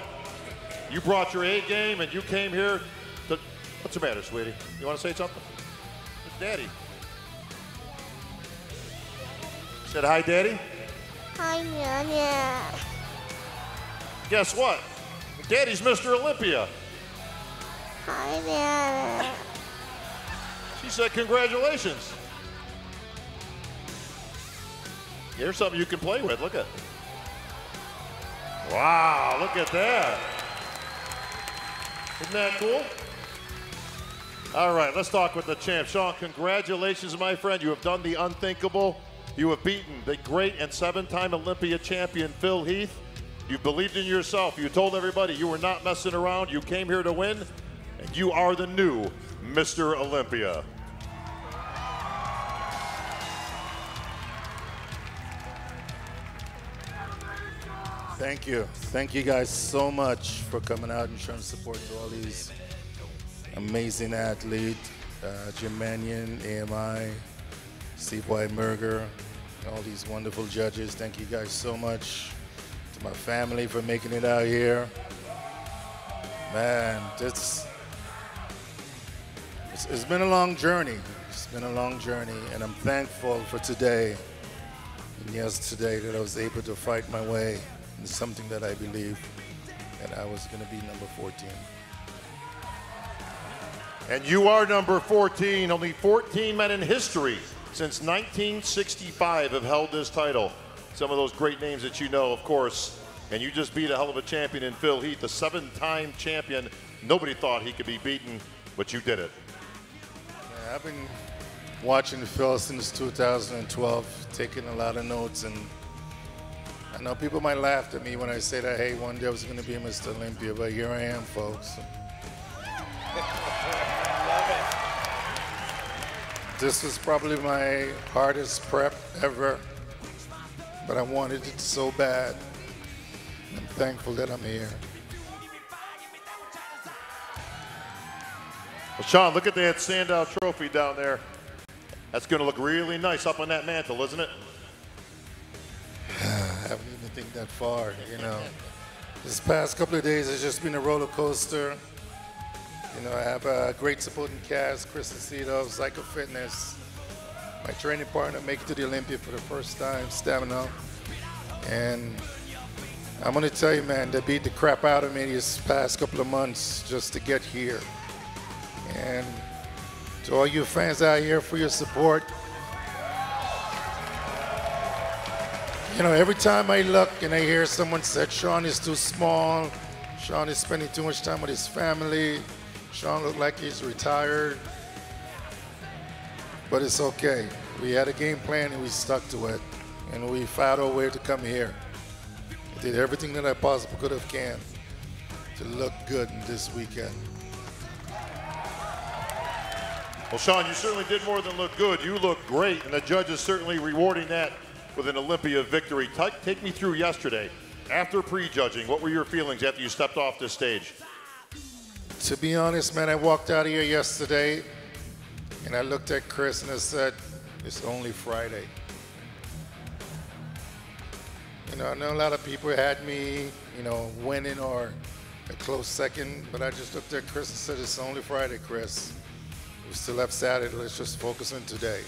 You brought your A game, and you came here to... What's the matter, sweetie? You want to say something? It's Daddy. Said hi, Daddy. Hi, Nana. Guess what? Daddy's Mr. Olympia. Hi, Nana. She said congratulations. Here's something you can play with. Look at. Wow, look at that. Isn't that cool? All right, let's talk with the champ. Sean, congratulations, my friend. You have done the unthinkable. You have beaten the great and 7-time Olympia champion, Phil Heath. You believed in yourself. You told everybody you were not messing around. You came here to win, and you are the new Mr. Olympia. Thank you. Thank you guys so much for coming out and showing support to all these amazing athletes. Jim Mannion, AMI, Steve Weinberger, all these wonderful judges. Thank you guys so much. To my family for making it out here. Man, it's been a long journey. It's been a long journey, and I'm thankful for today. And yes, today that I was able to fight my way. It's something that I believe that I was going to be number 14. And you are number 14. Only 14 men in history since 1965 have held this title. Some of those great names that you know, of course. And you just beat a hell of a champion in Phil Heath, the 7-time champion. Nobody thought he could be beaten, but you did it. Yeah, I've been watching Phil since 2012, taking a lot of notes, and I know people might laugh at me when I say that, hey, one day I was going to be Mr. Olympia, but here I am, folks. This was probably my hardest prep ever, but I wanted it so bad. I'm thankful that I'm here. Well, Sean, look at that standout trophy down there. That's going to look really nice up on that mantle, isn't it? I haven't even think that far, you know. This past couple of days has just been a roller coaster. You know, I have a great supporting cast, Chris Aceto, Psycho Fitness. My training partner make it to the Olympia for the first time, Stamina. And I'm gonna tell you, man, they beat the crap out of me these past couple of months just to get here. And to all you fans out here for your support, you know, every time I look and I hear someone say, Sean is too small, Sean is spending too much time with his family, Sean looked like he's retired. But it's okay. We had a game plan and we stuck to it. And we fought our way to come here. I did everything that I possibly could have can to look good in this weekend. Well, Sean, you certainly did more than look good. You look great, and the judges certainly rewarding that with an Olympia victory. Take me through yesterday. After prejudging, what were your feelings after you stepped off this stage? To be honest, man, I walked out of here yesterday and I looked at Chris and I said, it's only Friday. You know, I know a lot of people had me, you know, winning or a close second, but I just looked at Chris and said, it's only Friday, Chris. We still have Saturday, let's just focus on today.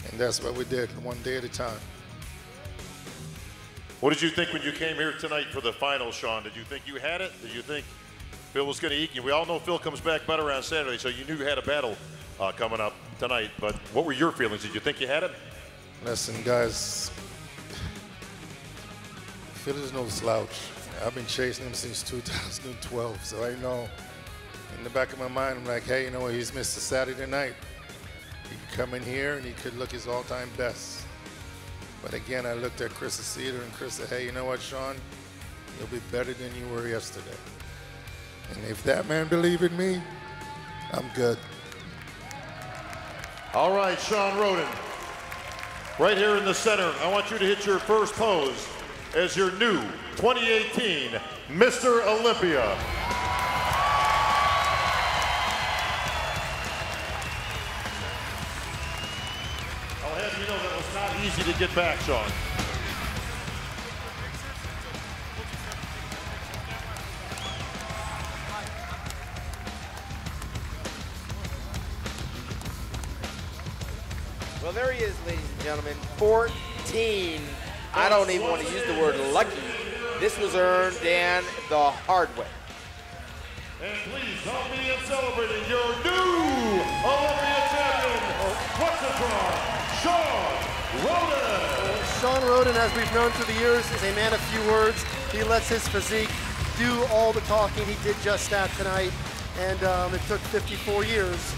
And that's what we did, one day at a time. What did you think when you came here tonight for the final, Sean? Did you think you had it? Did you think Phil was going to eat you? We all know Phil comes back better on Saturday, so you knew you had a battle coming up tonight. But what were your feelings? Did you think you had it? Listen, guys, Phil is no slouch. I've been chasing him since 2012, so I know in the back of my mind, I'm like, hey, you know what, he's Mr. Saturday night. He could come in here and he could look his all-time best. But again, I looked at Chris Cedar and Chris said, hey, you know what, Sean? You'll be better than you were yesterday. And if that man believed in me, I'm good. All right, Sean Roden. Right here in the center, I want you to hit your first pose as your new 2018 Mr. Olympia. I'll have you know that was not easy to get back, Sean. Well, there he is, ladies and gentlemen. 14. I don't even want to use the word lucky. This was earned, Dan, the hard way. And please help me in celebrating your new Olympia champion, Flexitron, Sean Roden. Sean Roden, as we've known through the years, is a man of few words. He lets his physique do all the talking. He did just that tonight, and it took 54 years.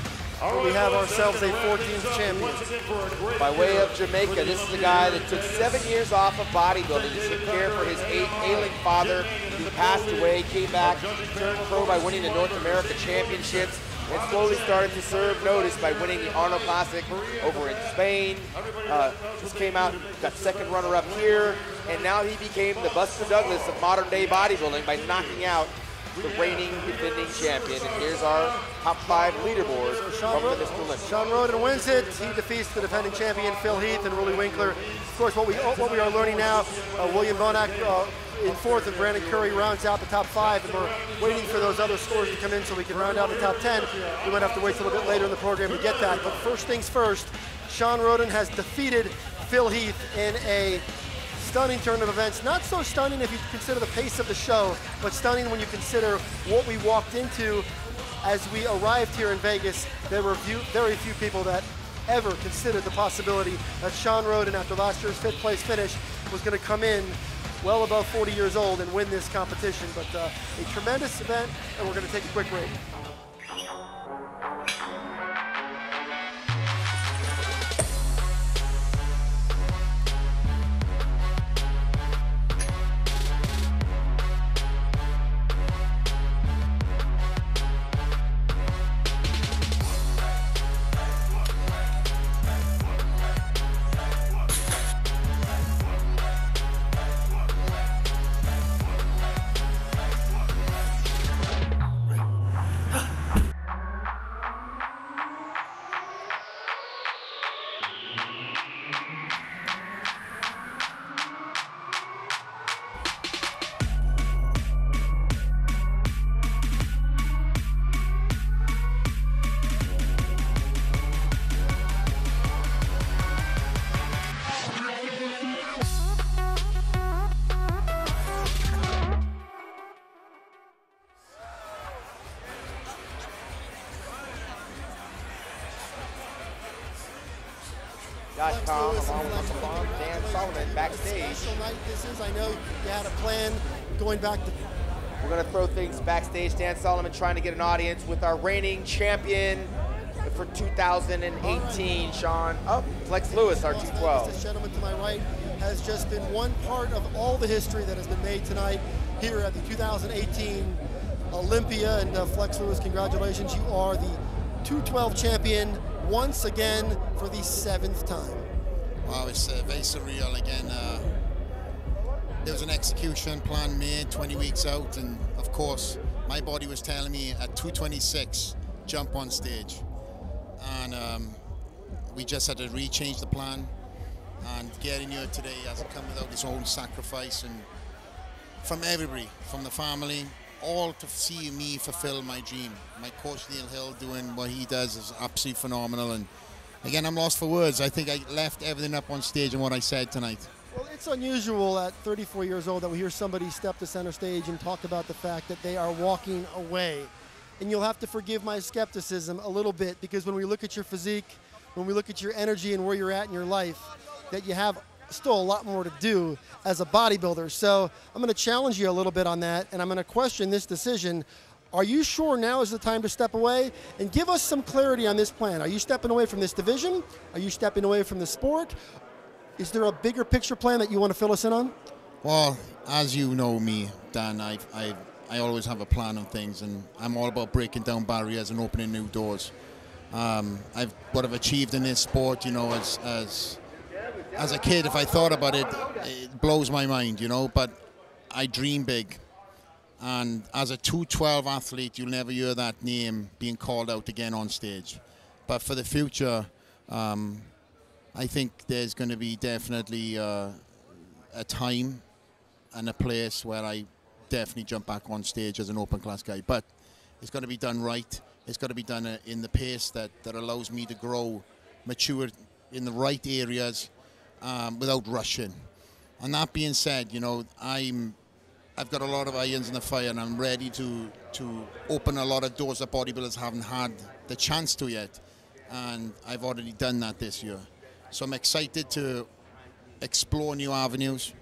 We have ourselves a 14th champion. By way of Jamaica, this is a guy that took 7 years off of bodybuilding to care for his ailing father. He passed away, came back, turned pro by winning the North America Championships, and slowly started to serve notice by winning the Arnold Classic over in Spain. Just came out, got second runner-up here, and now he became the Buster Douglas of modern-day bodybuilding by knocking out the reigning defending champion. And here's our top 5 leaderboard from the Mr. Olympia. Sean Roden wins it. He defeats the defending champion Phil Heath and Willie Winkler. Of course, what we are learning now, William Bonac in 4th and Brandon Curry rounds out the top 5, and we're waiting for those other scores to come in so we can round out the top 10. We might have to wait a little bit later in the program to get that. But first things first, Sean Roden has defeated Phil Heath in a stunning turn of events. Not so stunning if you consider the pace of the show, but stunning when you consider what we walked into as we arrived here in Vegas. There were very few people that ever considered the possibility that Sean Roden, after last year's 5th place finish, was going to come in well above 40 years old and win this competition. But a tremendous event, and we're going to take a quick break. along with Dan Solomon backstage. Special night this is. I know you had a plan going back to. We're going to throw things backstage. Dan Solomon trying to get an audience with our reigning champion for 2018, Sean. Oh, Flex Lewis, our 212. This gentleman to my right has just been one part of all the history that has been made tonight here at the 2018 Olympia. And Flex Lewis, congratulations. You are the 212 champion once again for the 7th time. Wow, it's very surreal again. There was an execution plan made 20 weeks out, and of course, my body was telling me at 226, jump on stage. And we just had to rechange the plan, and getting here today hasn't come without its own sacrifice, and from everybody, from the family, all to see me fulfill my dream. My coach Neil Hill doing what he does is absolutely phenomenal, and again, I'm lost for words. I think I left everything up on stage and what I said tonight. Well, it's unusual at 34 years old that we hear somebody step to center stage and talk about the fact that they are walking away. And you'll have to forgive my skepticism a little bit, because when we look at your physique, when we look at your energy and where you're at in your life, that you have still a lot more to do as a bodybuilder. So I'm going to challenge you a little bit on that, and I'm going to question this decision. Are you sure now is the time to step away? And give us some clarity on this plan. Are you stepping away from this division? Are you stepping away from the sport? Is there a bigger picture plan that you want to fill us in on? Well, as you know me, Dan, I always have a plan on things, and I'm all about breaking down barriers and opening new doors. What I've achieved in this sport, you know, as a kid, if I thought about it, it blows my mind, you know, but I dream big. And as a 212 athlete, you'll never hear that name being called out again on stage. But for the future, I think there's going to be definitely a time and a place where I definitely jump back on stage as an open class guy. But it's got to be done right. It's got to be done in the pace that allows me to grow, mature in the right areas without rushing. And that being said, you know, I've got a lot of irons in the fire, and I'm ready to open a lot of doors that bodybuilders haven't had the chance to yet. And I've already done that this year. So I'm excited to explore new avenues.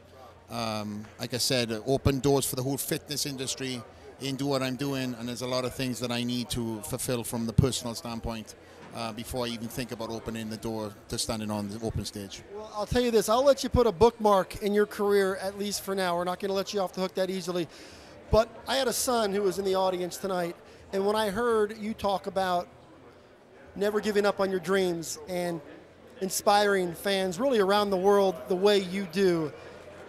Like I said, open doors for the whole fitness industry into what I'm doing, and there's a lot of things that I need to fulfill from the personal standpoint before I even think about opening the door to standing on the open stage. Well, I'll tell you this, I'll let you put a bookmark in your career, at least for now. We're not going to let you off the hook that easily. But I had a son who was in the audience tonight, and when I heard you talk about never giving up on your dreams and inspiring fans really around the world the way you do,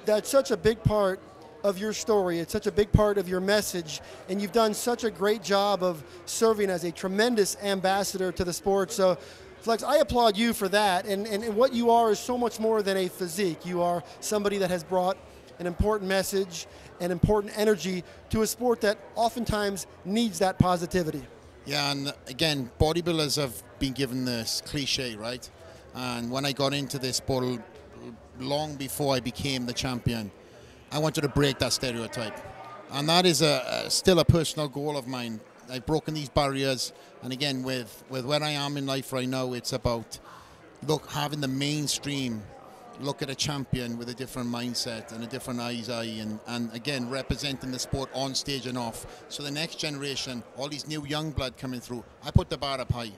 that's such a big part of your story. It's such a big part of your message, and you've done such a great job of serving as a tremendous ambassador to the sport. So, Flex, I applaud you for that, and what you are is so much more than a physique. You are somebody that has brought an important message and important energy to a sport that oftentimes needs that positivity. Yeah, and again, bodybuilders have been given this cliche, right? And when I got into this sport long before I became the champion, I wanted to break that stereotype. And that is still a personal goal of mine. I've broken these barriers, and again, with where I am in life right now, it's about having the mainstream look at a champion with a different mindset and a different eye, and again, representing the sport on stage and off. So the next generation, all these new young blood coming through, I put the bar up high.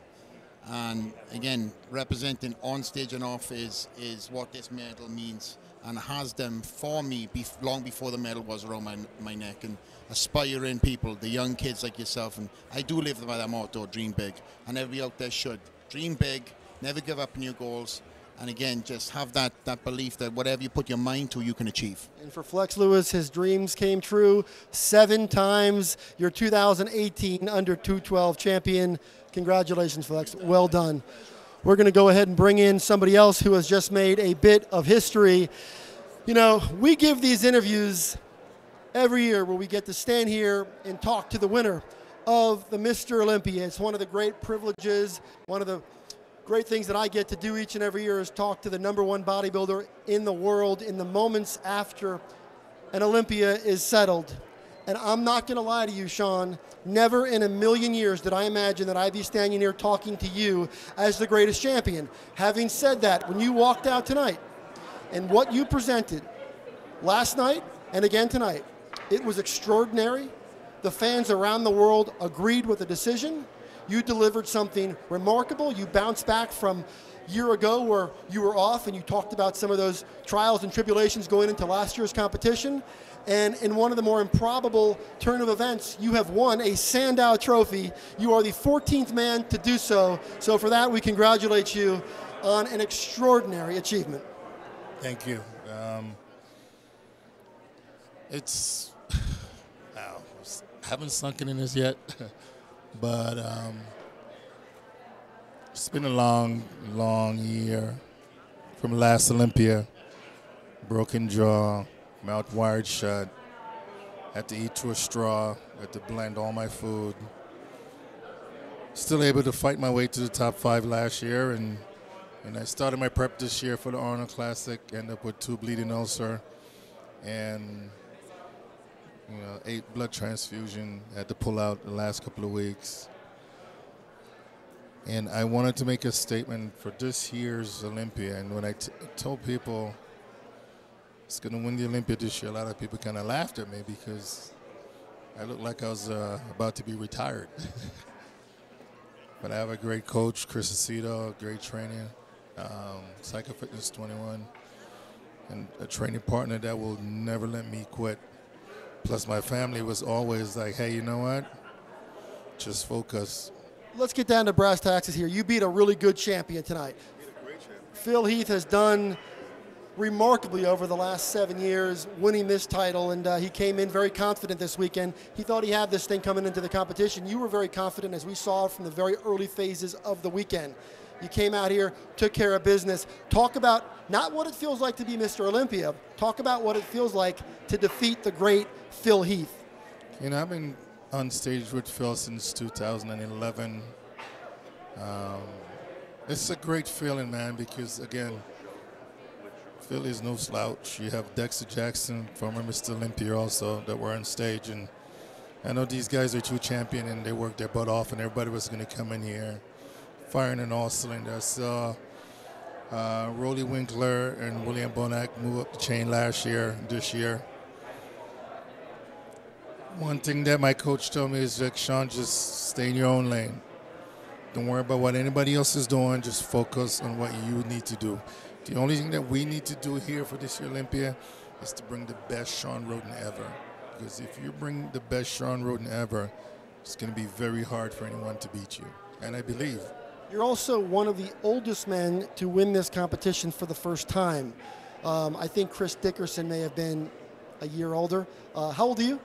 And again, representing on stage and off is what this medal means, and has done for me long before the medal was around my neck. And aspiring people, the young kids like yourself, and I do live by that motto, dream big, and everybody out there should. Dream big, never give up on your goals, and again, just have that belief that whatever you put your mind to, you can achieve. And for Flex Lewis, his dreams came true 7 times. Your 2018 under 212 champion. Congratulations, Flex. Well done. We're going to go ahead and bring in somebody else who has just made a bit of history. You know, we give these interviews every year where we get to stand here and talk to the winner of the Mr. Olympia. It's one of the great privileges, one of the great things that I get to do each and every year is talk to the #1 bodybuilder in the world in the moments after an Olympia is settled. And I'm not going to lie to you, Sean, never in a million years did I imagine that I'd be standing here talking to you as the greatest champion. Having said that, when you walked out tonight and what you presented last night and again tonight, it was extraordinary. The fans around the world agreed with the decision. You delivered something remarkable. You bounced back from a year ago where you were off, and you talked about some of those trials and tribulations going into last year's competition. And in one of the more improbable turn of events, you have won a Sandow Trophy. You are the 14th man to do so. So for that, we congratulate you on an extraordinary achievement. Thank you. It's, wow, haven't sunken in this yet, but it's been a long, long year from last Olympia. Broken jaw, mouth wired shut, had to eat through a straw, had to blend all my food. Still able to fight my way to the top 5 last year, and I started my prep this year for the Arnold Classic, ended up with 2 bleeding ulcer, and 8 blood transfusion, had to pull out the last couple of weeks. And I wanted to make a statement for this year's Olympia, and when I told people it's going to win the Olympia this year, a lot of people kind of laughed at me because I looked like I was about to be retired. But I have a great coach, Chris Aceto, great training, Psycho Fitness 21, and a training partner that will never let me quit. Plus my family was always like, hey, you know what? Just focus. Let's get down to brass taxes here. You beat a really good champion tonight. Phil Heath has done remarkably over the last 7 years, winning this title, and he came in very confident this weekend. He thought he had this thing coming into the competition. You were very confident, as we saw from the very early phases of the weekend. You came out here, took care of business. Talk about not what it feels like to be Mr. Olympia. Talk about what it feels like to defeat the great Phil Heath. You know, I've been on stage with Phil since 2011. It's a great feeling, man, because, again, Phil is no slouch. You have Dexter Jackson, former Mr. Olympia also, that were on stage. And I know these guys are true champion, and they worked their butt off, and everybody was going to come in here firing in all cylinders. So Rolly Winkler and William Bonac moved up the chain this year. One thing that my coach told me is, like, Sean, just stay in your own lane. Don't worry about what anybody else is doing. Just focus on what you need to do. The only thing that we need to do here for this year Olympia is to bring the best Sean Roden ever. Because if you bring the best Sean Roden ever, it's going to be very hard for anyone to beat you. And I believe. You're also one of the oldest men to win this competition for the first time. I think Chris Dickerson may have been a year older. How old are you?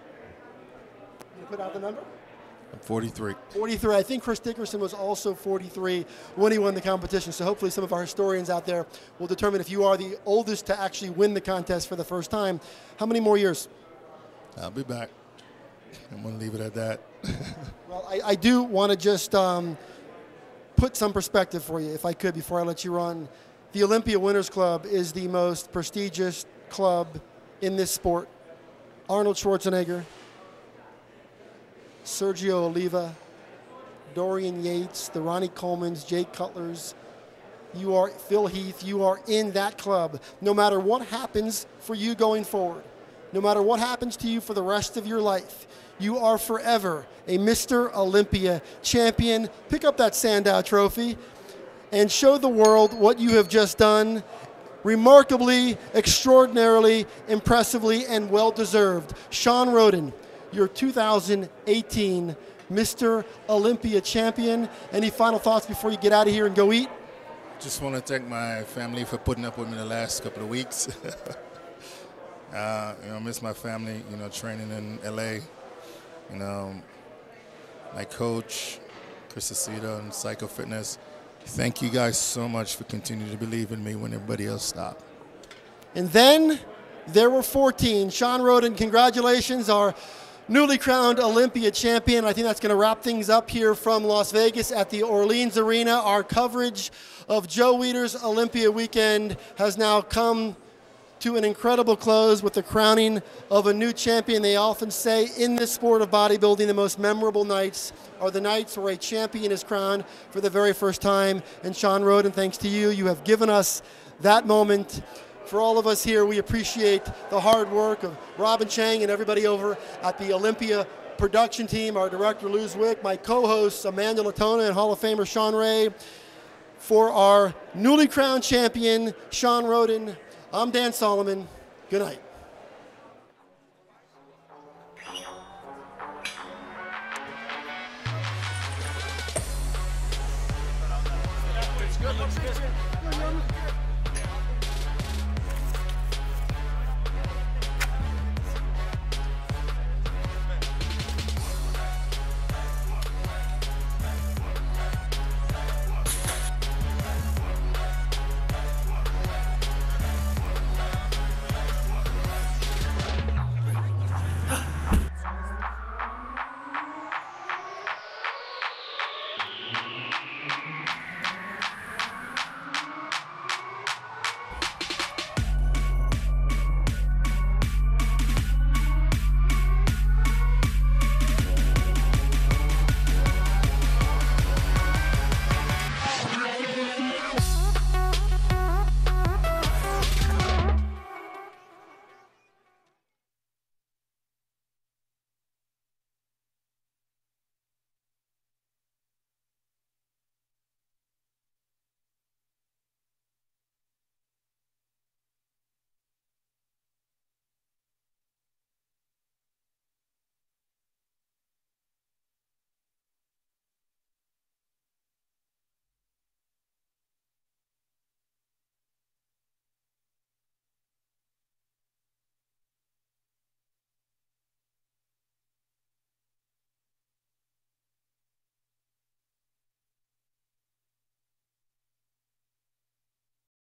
You put out the number? I'm 43. 43. I think Chris Dickerson was also 43 when he won the competition. So hopefully some of our historians out there will determine if you are the oldest to actually win the contest for the first time. How many more years? I'll be back. I'm going to leave it at that. Well, I do want to just put some perspective for you, if I could, before I let you run. The Olympia Winners Club is the most prestigious club in this sport. Arnold Schwarzenegger, Sergio Oliva, Dorian Yates, the Ronnie Colemans, Jake Cutlers. You are Phil Heath. You are in that club. No matter what happens for you going forward, no matter what happens to you for the rest of your life, you are forever a Mr. Olympia champion. Pick up that Sandow trophy and show the world what you have just done. Remarkably, extraordinarily, impressively, and well-deserved. Sean Roden, your 2018 Mr. Olympia champion. Any final thoughts before you get out of here and go eat? Just want to thank my family for putting up with me the last couple of weeks. I miss my family, training in LA. My coach, Chris Aceto and Psycho Fitness. Thank you guys so much for continuing to believe in me when everybody else stopped. And then there were 14. Sean Roden, congratulations, our newly crowned Olympia champion. I think that's going to wrap things up here from Las Vegas at the Orleans Arena. Our coverage of Joe Weider's Olympia weekend has now come to an incredible close with the crowning of a new champion. They often say in this sport of bodybuilding, the most memorable nights are the nights where a champion is crowned for the very first time. And Sean Roden, thanks to you, you have given us that moment. For all of us here, we appreciate the hard work of Robin Chang and everybody over at the Olympia production team, our director, Lou Zwick, my co-hosts, Amanda Latona and Hall of Famer Sean Ray. For our newly crowned champion, Sean Roden, I'm Dan Solomon. Good night. Looks good.